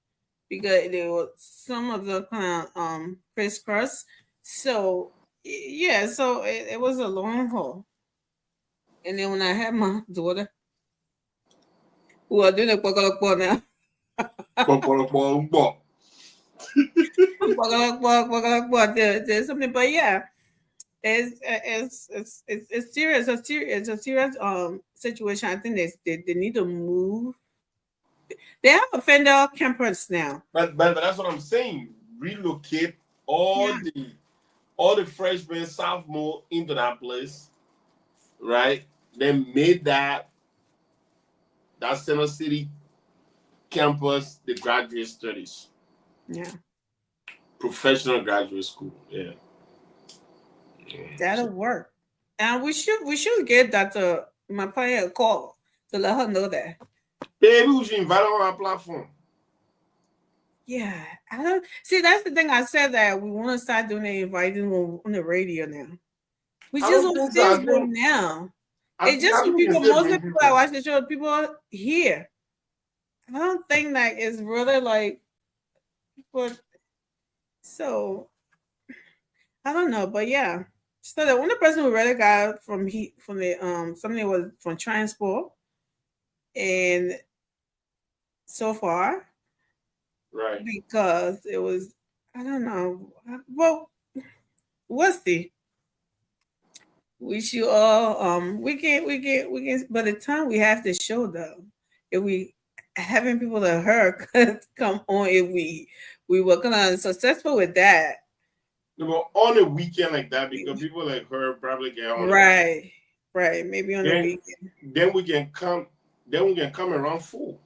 because there was some of the kind of crisscross. So so it was a long haul. And then when I had my daughter, who are doing the now. There's something, but it's serious. It's a serious situation. I think they need to move. They have a Fender campus now. But that's what I'm saying. Relocate all the freshmen, sophomore into that place, right? Then made that Center City campus the graduate studies. Yeah. Professional graduate school. Yeah. That'll work. And we should get Dr. Mapaya a call to let her know that. Maybe we should invite her on our platform. Yeah. I don't see that's the thing I said that we want to start doing the inviting on the radio now. We just on Facebook now. It's just people, most of the people that watch the show, people here. I don't think that it's really like people. So I don't know, but yeah. So the only person who really got from the something was from transport, and so far, right? Because it was I don't know. Well, we'll see. We should all we can by the time we have the show though, if we having people that heard could come on if we were kind of successful with that. No, but on a weekend like that, because people like her probably get on. Right. Maybe on the weekend. Then we can come around 4.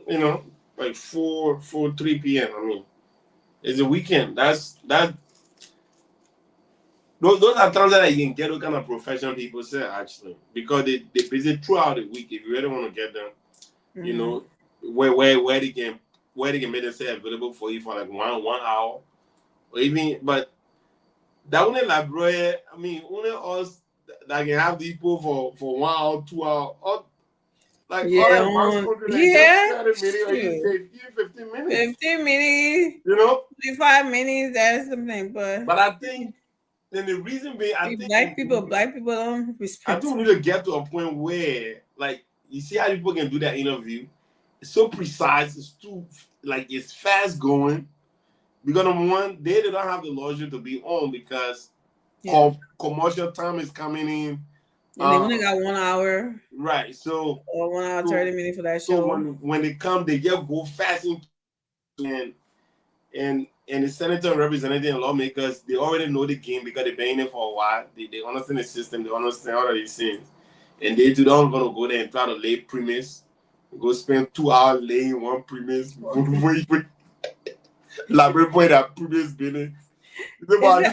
You know, like 4, 3 p.m. I mean, it's a weekend. Those are times that you can get those kind of professional people say actually, because they busy throughout the week. If you really want to get them, you know, where they can make themselves available for you for like 1 hour, or even. But that only library, I mean, only us that can have these people for 1 hour, 2 hours. Like Yeah, all that mouse country, like yeah, just 30 minutes or you shoot. say 15 minutes. 15 minutes, You know? 25 minutes, that's something. But I think then the reason being, I think black people don't I respect. think we need to get to a point where, like, you see how people can do that interview. It's so precise. It's too it's fast going. Because number one, they don't have the luxury to be on because commercial time is coming in. And they only got 1 hour. Right. So or 1 hour 30 minutes for that show. So when they come, they just go fast and the senator, representative, and lawmakers, they already know the game because they've been in it for a while. They understand the system. They understand all of these things. And they too don't going to go there and try to lay premise. Go spend 2 hours laying one premise. Like, boy, that premise been I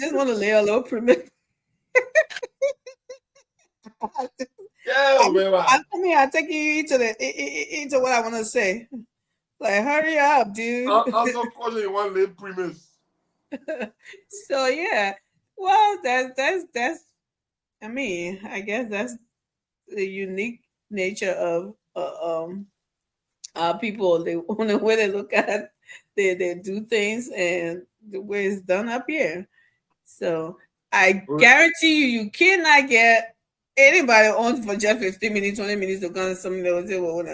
just want to lay a little premise. Yeah, I'm taking you into what I want to say. Like, hurry up, dude. Also, calling you one late premise. So yeah, well, that's. I mean, I guess that's the unique nature of people. The way they look at, they do things, and the way it's done up here. So I guarantee you cannot get anybody on for just 15 minutes, 20 minutes to go on something that will say, well,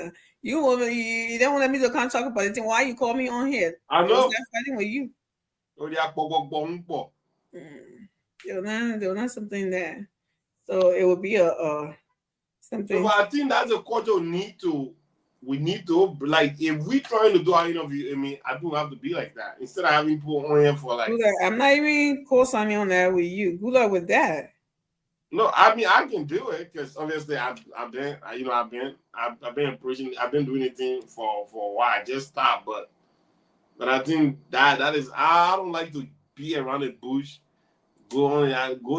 you don't want me to come talk about it. Why you call me on here? I know. I'm fighting with you. They're not something there. So it would be a something. So I think that's a culture we need to like if we trying to do our interview. I mean, I do have to be like that instead of having people on here for like. I'm not even co-signing on that with you. Good luck with that. No, I mean I can do it because obviously I've been doing it for a while. I just stopped, but I think that is I don't like to be around the bush. Go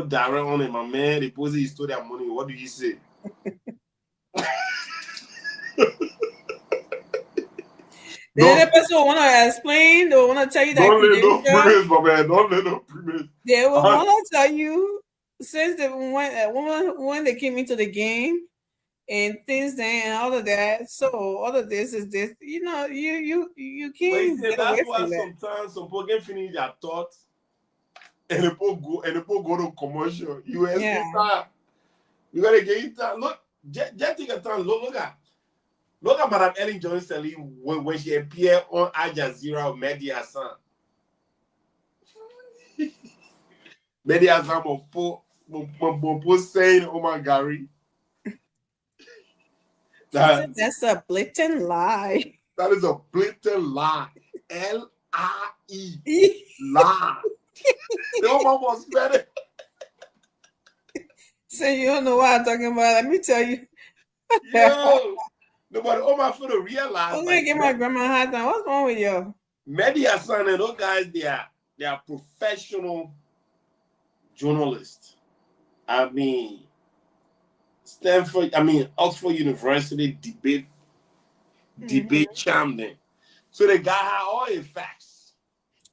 direct on it, my man. They pose he stole that money. What do you say? The other person will want to explain. They will want to tell you that. Don't let no premise, my man. Don't let no premise. They will want to tell you since when they came into the game and things and all of that. So all of this is this. You know, you can't get away from that. Sometimes some people can finish their thoughts and the people go to commercial. You time. You gotta get it time. Look, just take a time. Look at Madam Ellen Johnson when she appeared on Al Jazeera with Mehdi Hassan. Mehdi Hassan was saying, "Oh my Gary." That's a blatant lie. That is a blatant lie. L-I-E. Lie. No one was better. So you don't know what I'm talking about. Let me tell you. Yo. Nobody Omar for the realize. I'm gonna get my grandma hat on. What's wrong with you? Mehdi Hassan and those guys, they are professional journalists. I mean, Oxford University debate champion. So the guy had all the facts.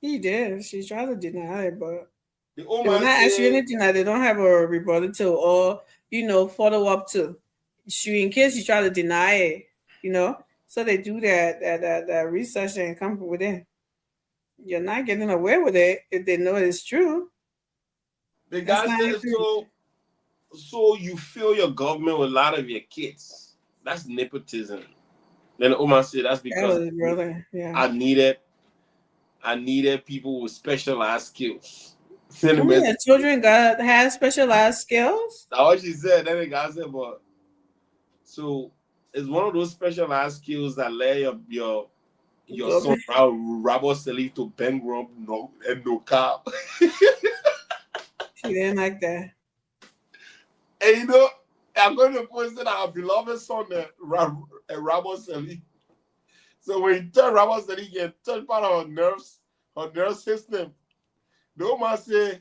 He did. She tried to deny it, but they will not ask you anything that they don't have a rebuttal to or follow up to. In case you try to deny it, so they do that research and come with it. You're not getting away with it if they know it's true. The guy says so you fill your government with a lot of your kids. That's nepotism. Then Omar said that's because I needed people with specialized skills. Children have specialized skills. That's what she said. Then the guy said, but so it's one of those specialized skills that let your son Robert Salif to bang Rob and no car. She didn't like that. And I'm going to post it our beloved son Robert Salif. So when you tell Robert Salif, you touch part of her nerve system. No man say,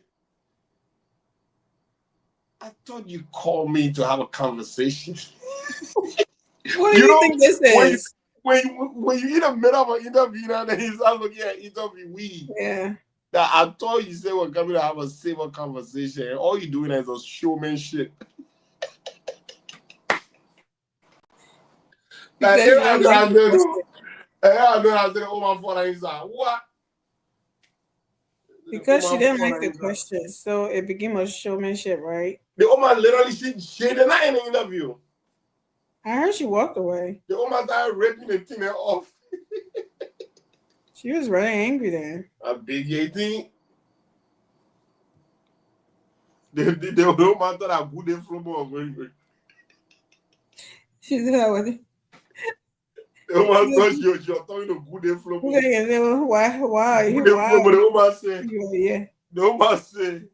I thought you called me to have a conversation. What do you think this is? When you in the middle of an interview and then he's not looking at interview weed. Yeah. That I thought you said we're coming to have a civil conversation. And all you're doing is a showmanship. Like, Because I said, oh my phone, he's like, what? Because she didn't like the question, so it became a showmanship, right? The woman literally she did not in the interview. I heard she walked away. The woman started ripping the thing off. She was really angry then. A big 18. The woman thought I good from her. She said, "What?" The woman thought she was talking to good from her. Why? The woman said, Yeah. The woman said,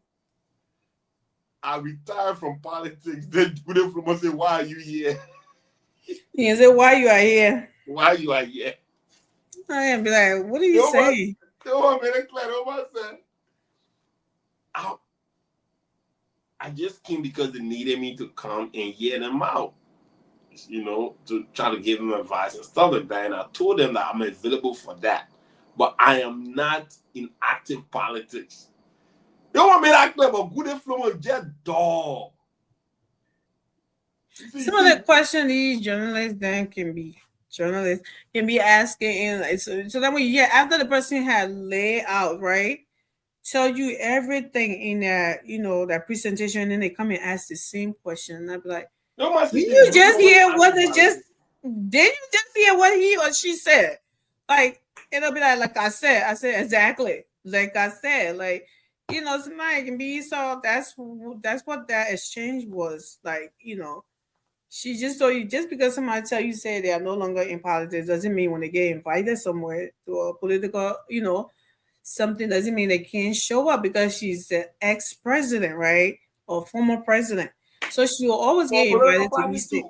I retired from politics. Then good from her said, why are you here? He said, why you are here? Why you are here? I am be like, what are you saying? The woman made it clear. The woman said, I just came because they needed me to come and hear them out, you know, to try to give them advice and stuff like that. And I told them that I'm available for that, but I am not in active politics. You want me that clever? Good influence, just dog. Some of the questions these journalists then can be asking, and like, so that when you hear after the person had laid out, right, tell you everything in that, you know, that presentation, and then they come and ask the same question, and I'd be like, did you just hear what he or she said? Like, it'll be like I said exactly, like I said, like, you know, somebody can be, so that's what that exchange was like, you know. She just told you, just because somebody tell you say they are no longer in politics doesn't mean when they get invited somewhere to a political, you know, something doesn't mean they can't show up, because she's the ex-president, right? Or former president. So she will always get invited to these things.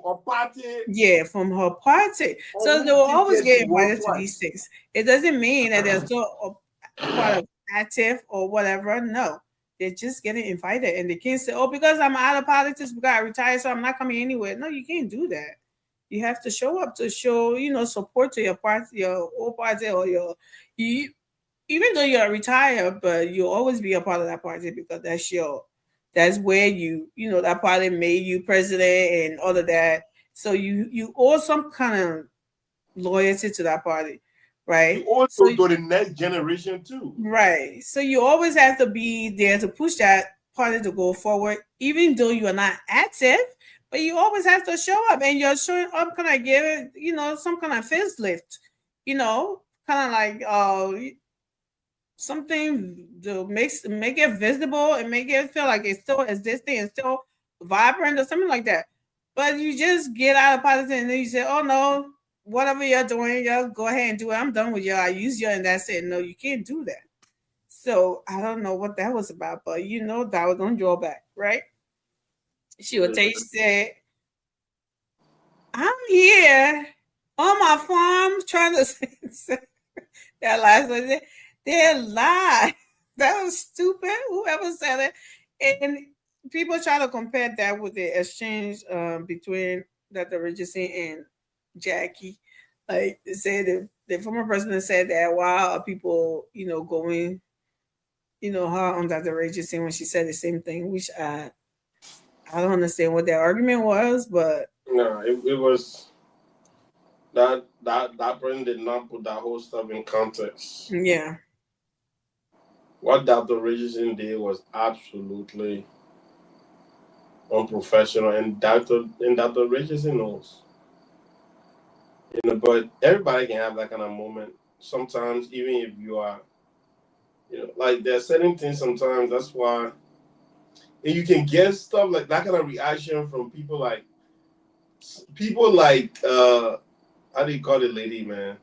Yeah, from her party. So they will always get invited to these things. It doesn't mean that they're still part of active or whatever. No. They're just getting invited, and they can't say, oh, because I'm out of politics, because I retired, so I'm not coming anywhere. No, you can't do that. You have to show up to show, you know, support to your party, your old party, or even though you're retired, but you'll always be a part of that party, because that's where you know, that party made you president and all of that. So you owe some kind of loyalty to that party. Right. You also to the next generation too. Right. So you always have to be there to push that party to go forward, even though you are not active, but you always have to show up, and you're showing up kind of give it, you know, some kind of facelift, you know, kind of like something to make it visible and make it feel like it's still existing and still vibrant or something like that. But you just get out of politics and then you say, oh no, whatever you're doing, y'all go ahead and do it. I'm done with y'all. I use you, and that's it. No, you can't do that. So I don't know what that was about, but you know that was on drawback, right? She would take, she said, I'm here on my farm trying to say that last one. They lied. That was stupid. Whoever said it. And people try to compare that with the exchange between Dr. Richardson and Jackie. Like they said, the former president said that, why are people, you know, going, you know, hard on Dr. Richardson when she said the same thing, which I don't understand what their argument was, but no, it was that person did not put that whole stuff in context. Yeah. What Dr. Richardson did was absolutely unprofessional, and Dr. Richardson knows. You know, but everybody can have that kind of moment. Sometimes, even if you are, you know, like there's certain things sometimes, that's why, and you can get stuff like that kind of reaction from people like how do you call it, lady, man?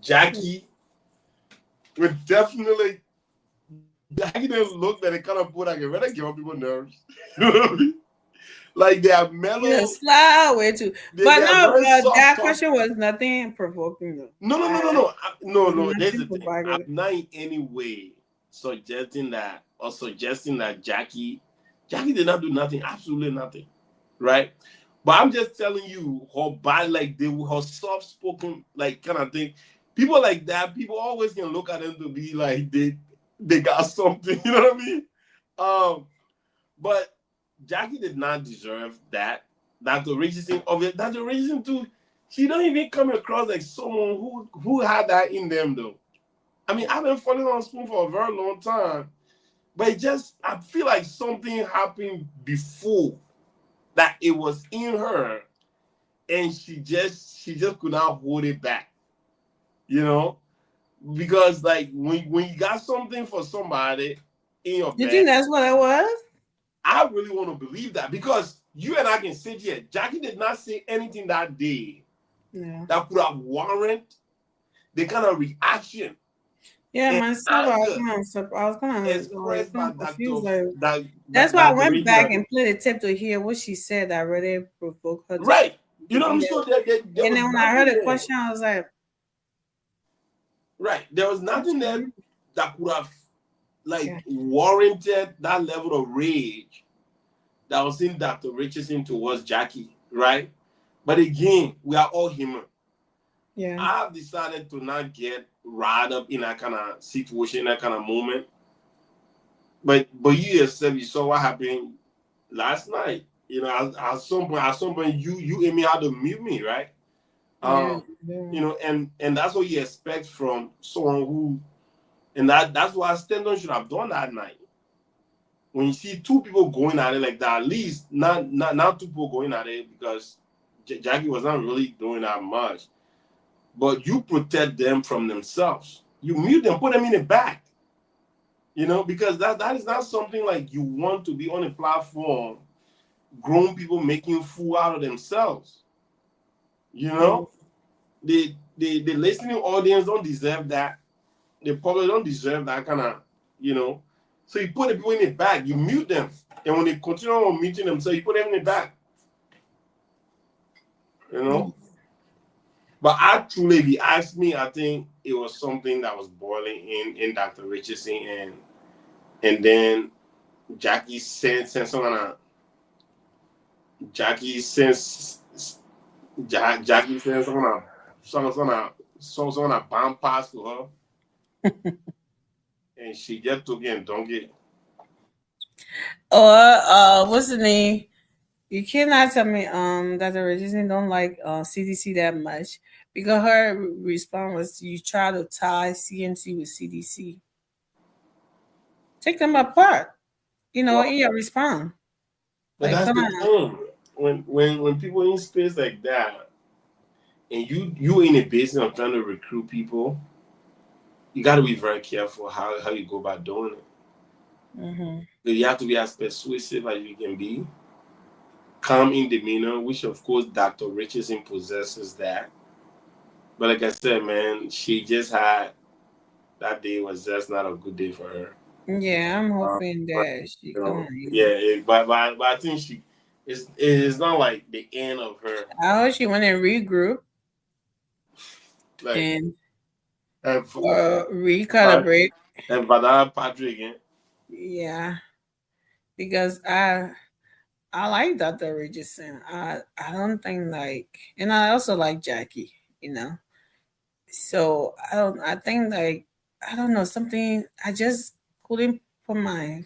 Jackie would definitely, Jackie didn't look that it kind of put like a really give up people nerves. You know what I mean? Like they are mellow. Yeah, slide way too. But no, that question was nothing provoking though. No. There's the thing. I'm not in any way suggesting that Jackie did not do nothing, absolutely nothing, right? But I'm just telling you, her body, like her soft spoken, like kind of thing. People like that, people always can look at them to be like they got something. You know what I mean? But Jackie did not deserve that. Dr. Richardson of it. Dr. Richardson too. She don't even come across like someone who had that in them though. I mean, I've been following on Spoon for a very long time, but I feel like something happened before that it was in her, and she just could not hold it back, you know, because like when you got something for somebody in your You bed, think that's what it was? I really want to believe that because you and I can sit here. Jackie did not say anything that day that could have warranted the kind of reaction. Yeah, and myself, I was kind expressed by of confused. Like, that's why I went back and played the tape to hear what she said that really provoked her. Right. You know what I mean? So and then when I heard the question, I was like, right. There was nothing there that could have warranted that level of rage that was in Dr. Richardson towards Jackie, right? But again, we are all human. Yeah. I've decided to not get riled up in that kind of situation, that kind of moment. But you yourself, you saw what happened last night. You know, at some point, you and me had to mute me, right? You know, and that's what you expect from someone who, and that's what Stenton should have done that night. When you see two people going at it like that, at least not two people going at it because Jackie was not really doing that much. But you protect them from themselves. You mute them, put them in the back. You know, because that is not something like you want to be on a platform, grown people making fool out of themselves. You know, the listening audience don't deserve that. The public don't deserve that kind of, you know. So you put the people in the back, you mute them, and when they continue on muting themselves, you put them in the back. You know. But actually, if you ask me, I think it was something that was boiling in Dr. Richardson, and then Jackie sent some kind of some kind of bomb pass to her, and she just took it and dunked it. What's the name? You cannot tell me Dr. Richardson don't like CDC that much, because her response was you try to tie CMC with CDC. Take them apart, you know, in your response. But like, that's the thing. When people in space like that, and you in a business of trying to recruit people, you got to be very careful how you go about doing it. Mm-hmm. You have to be as persuasive as you can be. Calm in demeanor, which of course Dr. Richardson possesses that. But like I said, man, she just had that day was just not a good day for her. Yeah, I'm hoping that she can. Yeah, but I think it's not like the end of her. I hope she went and regroup and recalibrate. And Vadara Patrick again. Yeah, because I like Dr. Richardson. I don't think like, and I also like Jackie, you know. So I think like, I don't know, something, I just couldn't put my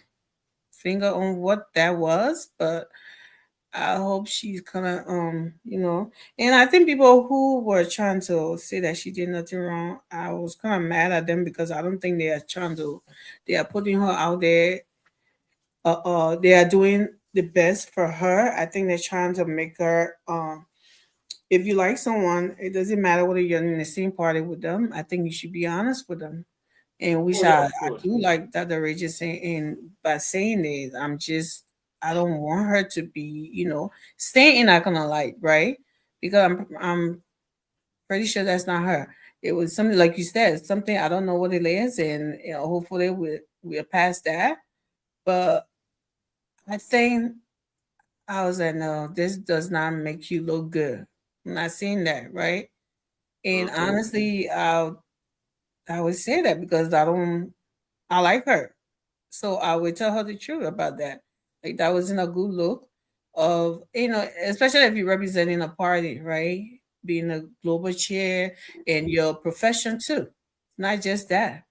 finger on what that was, but I hope she's gonna you know, and I think people who were trying to say that she did nothing wrong, I was kind of mad at them because I don't think they are putting her out there. They are doing the best for her. I think they're trying to make her if you like someone, it doesn't matter whether you're in the same party with them. I think you should be honest with them. And which I do like Dr. Richardson, and by saying this, I don't want her to be, you know, staying in that kind of light, right? Because I'm pretty sure that's not her. It was something, like you said, something, I don't know what it is, and you know, hopefully we're past that. But I think I was like, no, this does not make you look good. I'm not seeing that, right? And honestly, I would say that because I like her. So I would tell her the truth about that. Like, that wasn't a good look of, you know, especially if you're representing a party, right? Being a global chair and your profession too. Not just that,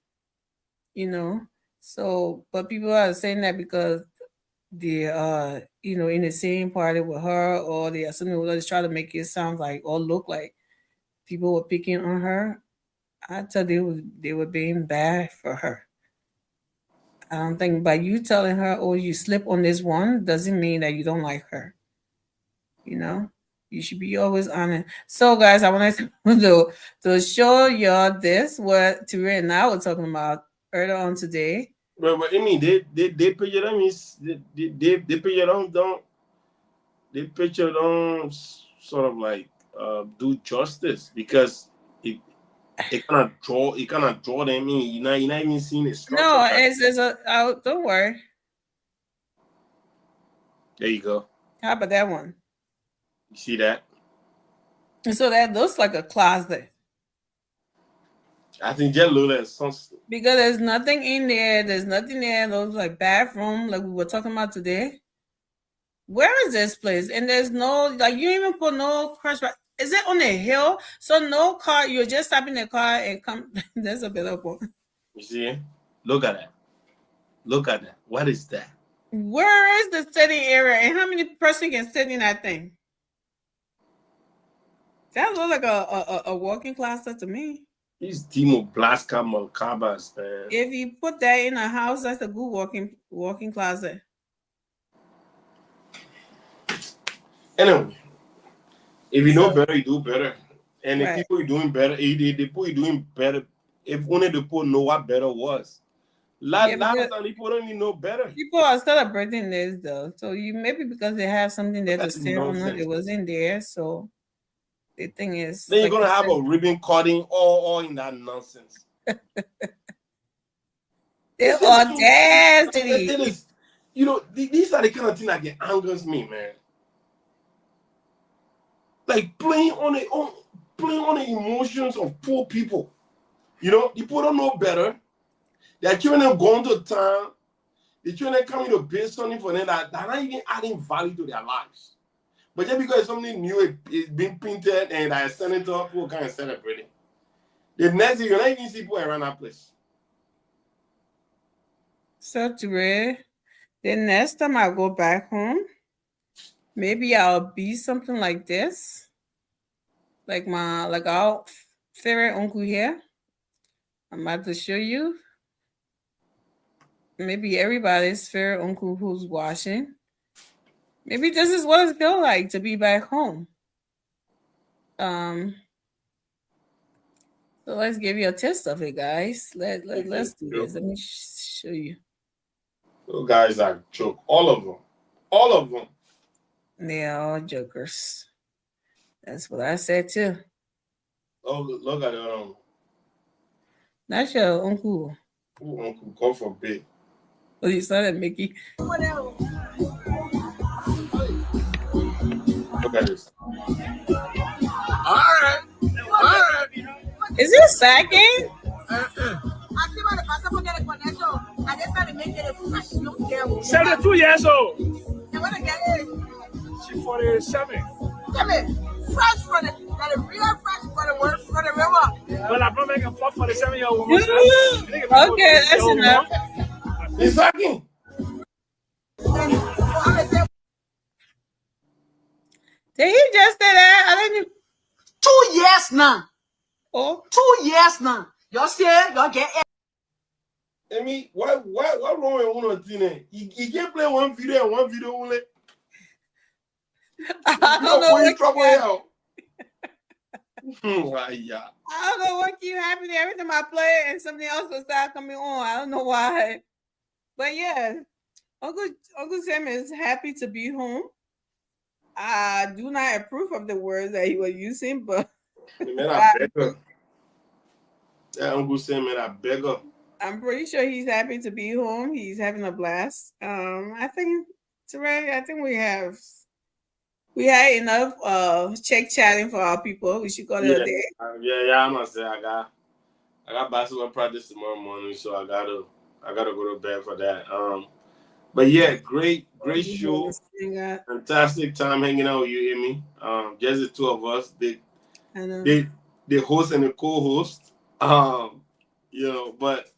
you know. So, but people are saying that because the in the same party with her, or the assembly was trying to make it sound like or look like people were picking on her. I tell you, they were being bad for her. I don't think by you telling her, "Oh, you slip on this one," doesn't mean that you don't like her. You know, you should be always honest. So, guys, I want to show y'all this what Ture and I were talking about earlier on today. But I mean, they picture them is they picture them sort of like do justice, because it kind of draw them in. You're not even seeing the structure. No, it's don't worry. There you go. How about that one? You see that? And so that looks like a closet. I think just look at some. Because there's nothing in there. There's nothing there. Those like bathroom, like we were talking about today. Where is this place? And there's no, like, you even put no crush. Is it on a hill? So no car. You're just stopping the car and come. There's a better one. You see? Look at that. Look at that. What is that? Where is the sitting area? And how many person can sit in that thing? That looks like a walking closet to me. These Timo Blaska Malcabas, man. If you put that in a house, that's a good walking closet. Anyway, if you know better, you do better. And if Right. people are doing better, the people are doing better. If only the people know what better was. Lot of time people don't even know better. People are celebrating this though, so you maybe because they have something there to That's say on it, nonsense. it was in there. So the thing is, Then you're like gonna you have said, a ribbon cutting all in that nonsense. the It audacity. is, you know, these are the kind of things that get angers me, man. Like playing on the emotions of poor people. You know, people don't know better. Their children have gone to town. The children coming to pay something for them that they're not even adding value to their lives. But just because something new is being printed and I send it to people kind of celebrating. The next thing, you're not even see people around that place. So Ture, the next time I go back home, maybe I'll be something like this, like our favorite uncle here. I'm about to show you. Maybe everybody's favorite uncle who's watching. Maybe this is what it feels like to be back home. So let's give you a taste of it, guys. Let's do this. Let me show you. Those guys are joke. All of them. All of them. They are all jokers. That's what I said too. Oh, look at it. That's your uncle. Uncle, God forbid. Oh, you saw that, Mickey? Look at this. All right. Is it sagging? Seventy 2 years old. She's 47. Fresh for the real fresh for the work for the river. Well, I'm not making 47-year-old woman. Okay, that's enough. It's sagging. Did he just say that? I didn't. 2 years now. Oh, 2 years now. Y'all say y'all get it. I mean, what wrong with one of thing? You can't play one video and one video only. I don't know what trouble here. I don't know what keep happening. Every time I play it and something else will start coming on. I don't know why. But yeah, Uncle Sam is happy to be home. I do not approve of the words that he was using, but Uncle Sam made a beggar. I'm pretty sure he's happy to be home. He's having a blast. I think today, we had enough chatting for our people. We should call it a day. Yeah, I must say I got basketball practice tomorrow morning, so I gotta go to bed for that. But yeah, great show. Fantastic time hanging out with you, Amy. Just the two of us. The host and the co-host. You know, but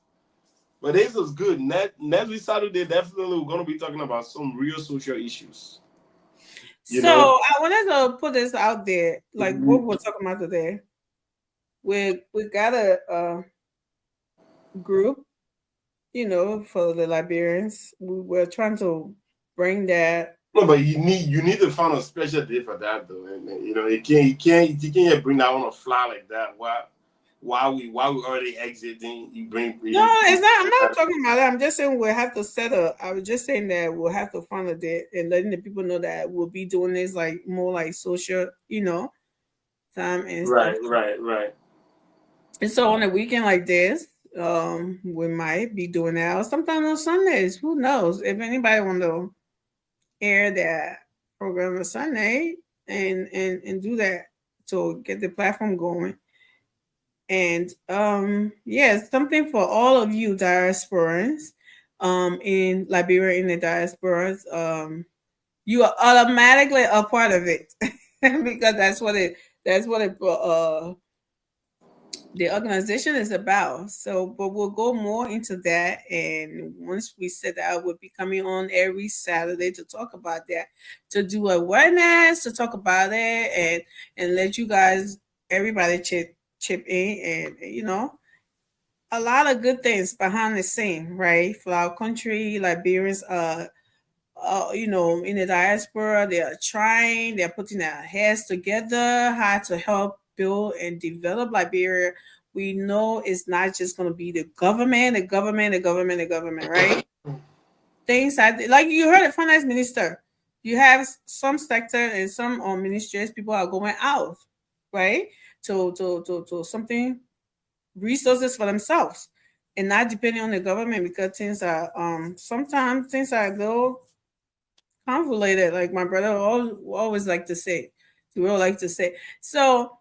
But this was good. Next week Saturday, definitely we're gonna be talking about some real social issues. You know? I wanted to put this out there, like what we're talking about today. We got a group, you know, for the Liberians. We're trying to bring that. No, but you need to find a special day for that though. And you know, you can't bring that on a fly like that. Why we already exiting? You bring No, it's not. I'm not talking about that. I'm just saying we'll have to set up. I was just saying that we'll have to find a date and letting the people know that we'll be doing this like more like social, you know, time and stuff. Right. And so on a weekend like this, we might be doing that. Or sometimes on Sundays. Who knows? If anybody want to air that program on Sunday and do that to get the platform going. And something for all of you diasporans in Liberia, in the diasporas. You are automatically a part of it because that's what the organization is about. So, but we'll go more into that. And once we set that, we'll be coming on every Saturday to talk about that, to do awareness, to talk about it, and let you guys, everybody chip in, and you know, a lot of good things behind the scene, right? For our country, Liberians, you know, in the diaspora, they are trying, they're putting their heads together, how to help build and develop Liberia. We know it's not just going to be the government, right? Things like you heard the finance minister. You have some sector and some ministries, people are going out, right? To something, resources for themselves, and not depending on the government, because things are sometimes things are a little convoluted, like my brother always like to say. He will like to say. So,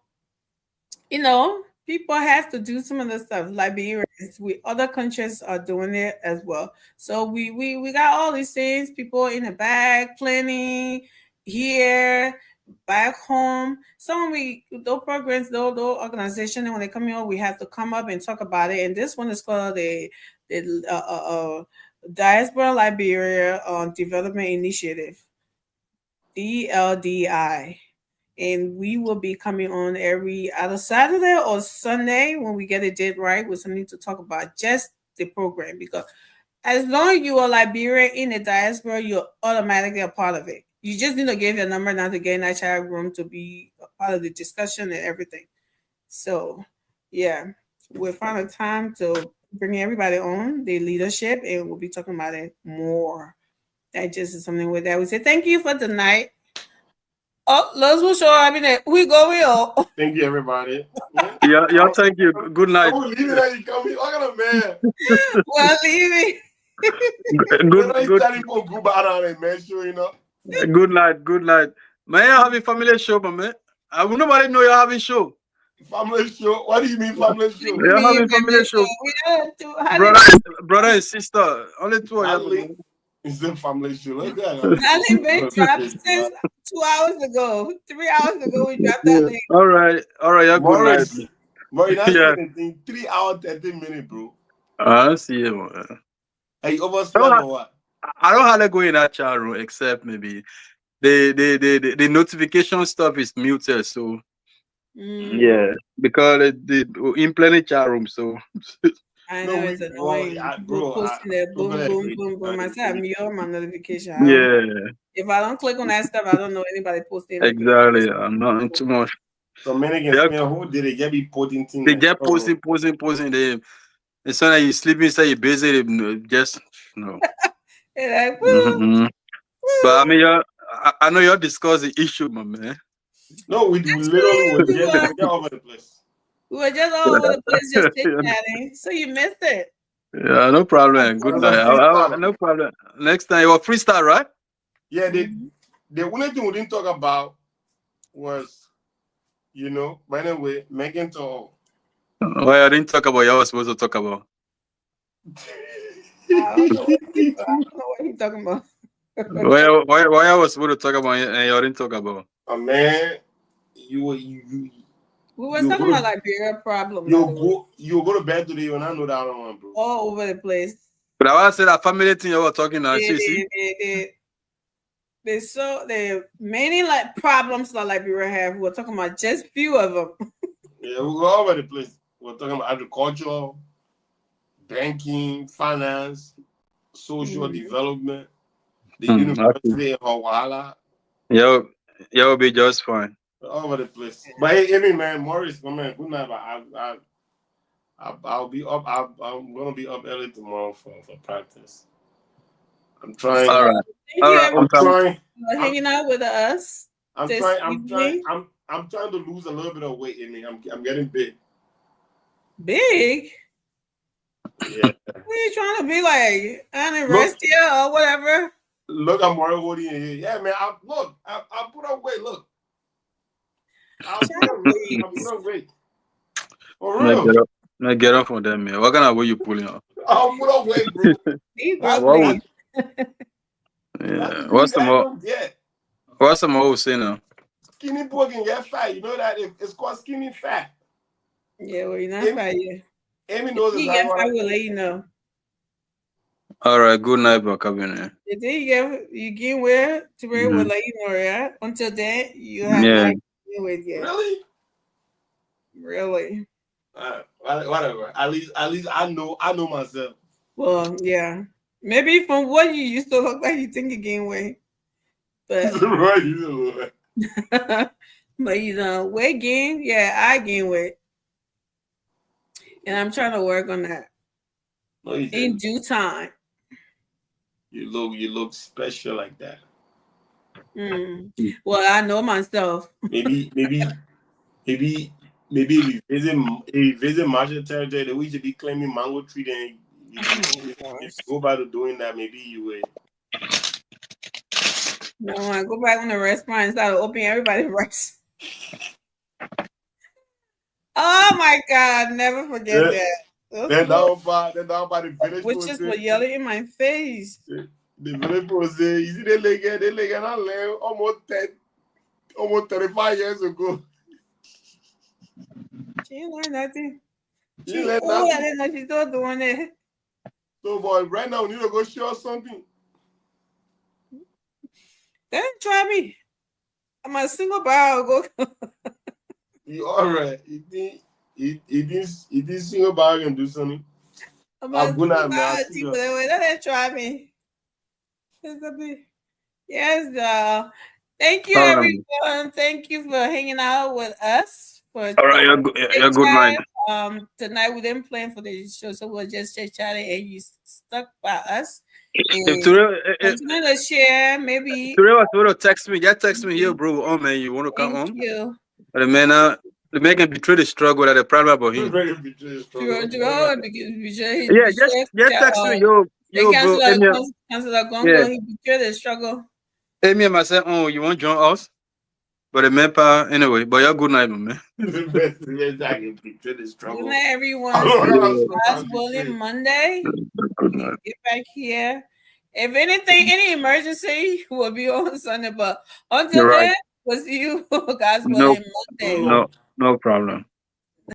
you know, people have to do some of the stuff. Liberians, other countries are doing it as well. So we got all these things, people in the back planning here, back home. Some those programs, those organizations, and when they come here, we have to come up and talk about it. And this one is called the Diaspora Liberia Development Initiative, DLDI. And we will be coming on either Saturday or Sunday when we get it did right with something to talk about just the program. Because as long as you are Liberian in the diaspora, you're automatically a part of it. You just need to give your number now to get in that chat room to be a part of the discussion and everything. So, yeah, we'll find a time to bring everybody on, the leadership, and we'll be talking about it more. That just is something with that. We say thank you for tonight. Oh, let's go show. I mean, we go. Thank you, everybody. Yeah, thank you. Good night. Oh, leave it. You come. Look at a man. Well, leave it. Good night. Man, you have a family show, man. I will nobody know you have a show. Family show? What do you mean family show? You have a family show. Brother and sister. Only two of you. It's a family show. Look at that link been dropped since 2 hours ago. 3 hours ago, we dropped that link. All right. Yeah, good night. Bro, that's yeah. 3 hours, 30 minutes, bro. I see you, man. Are you overspent or what? I don't have to go in that chat room except maybe the notification stuff is muted, so yeah, because the in plenty chat room, so I know it's annoying. Bro, posting that boom. I said mute my notification. Yeah. If I don't click on that stuff, I don't know anybody posting. Exactly. I'm not too much. So many who did they get be posting things? They get posting. As soon as you sleeping, say you're busy, just no. Like, But I mean, I know you're discussing the issue, my man. No, we literally were just all over the place. We were just all over the place, just chit-chatting. So you missed it. Yeah, no problem. Good night. No problem. Next time, you were freestyle, right? Yeah, the only thing we didn't talk about was, you know, by the way, Megan to. Why I didn't talk about what I was supposed to talk about. I don't know what he's talking about. Why I was supposed to talk about and you didn't talk about? Man, We were talking about Liberia problem. You go to bed today when I know that one, bro. All over the place. But I want to say that family thing you were talking about. There's many like problems that Liberia have. We're talking about just few of them. Yeah, we go all over the place. We're talking about agriculture, banking, finance, social development, the university in Hawala. You'll be just fine. All over the place. But hey, man, Morris, my man, good night. I'll be up. I'm gonna be up early tomorrow for practice. I'm trying. All right. Thank you trying. for hanging out with us. I'm trying to lose a little bit of weight in me. I'm getting big. Big? Yeah. What are you trying to be like? Anorexia or whatever? Look, I'm worried holding in here. Yeah, man. I put on weight. Look. I put on weight. For real. Now get off on them, man. What kind of weight you pulling off? I'll put on weight, bro. Yeah. What's the more say now? Skinny boy can get fat. You know that it's called skinny fat. Yeah, well, you're not fat yet. Amy knows you get fat, we'll let you know. All right, good night, bro. Then you gain weight to where we'll let you know, yeah? Until then, you have not gained weight yet. Really? Whatever. At least I know myself. Well, yeah. Maybe from what you used to look like, you think you gain weight. But but weight gain, yeah, I gain weight. And I'm trying to work on that. In due time. You look special like that. Well, I know myself. Maybe if you visit Marshall Territory, that we should be claiming mango tree. Then if you go back to doing that, maybe you will. No, I go back on the restaurant and start opening everybody's rice. Oh my God! Never forget that. Then down by the village. Witches were yelling in my face. The village was there. You see, they like almost 35 years ago. She ain't learned nothing. She learned nothing. I didn't know she's still doing it. So, boy, right now we need to go show something. They didn't try me. I'm a single barrel. Go. You all right? He didn't single barrel and do something. I'm gonna they didn't try me. Yes, thank you, everyone. Thank you for hanging out with us. All right, you're good night. Tonight we didn't plan for the show, so we're just chatting, and you stuck by us. If Turel to share, maybe was going to text me, text me here, bro. Oh man, you want to come on? You. But the man can betray the struggle that the problem about him. Text me, yo, bro. Councilor Gongo, he betrayed the struggle. Amy and myself, you want to join us? But the man, anyway, but you're good night, man. Good night, everyone. God willing, Monday. Good night. Get back here. If anything, any emergency will be on Sunday, but until then, we'll see you, God's willing, Monday. No problem.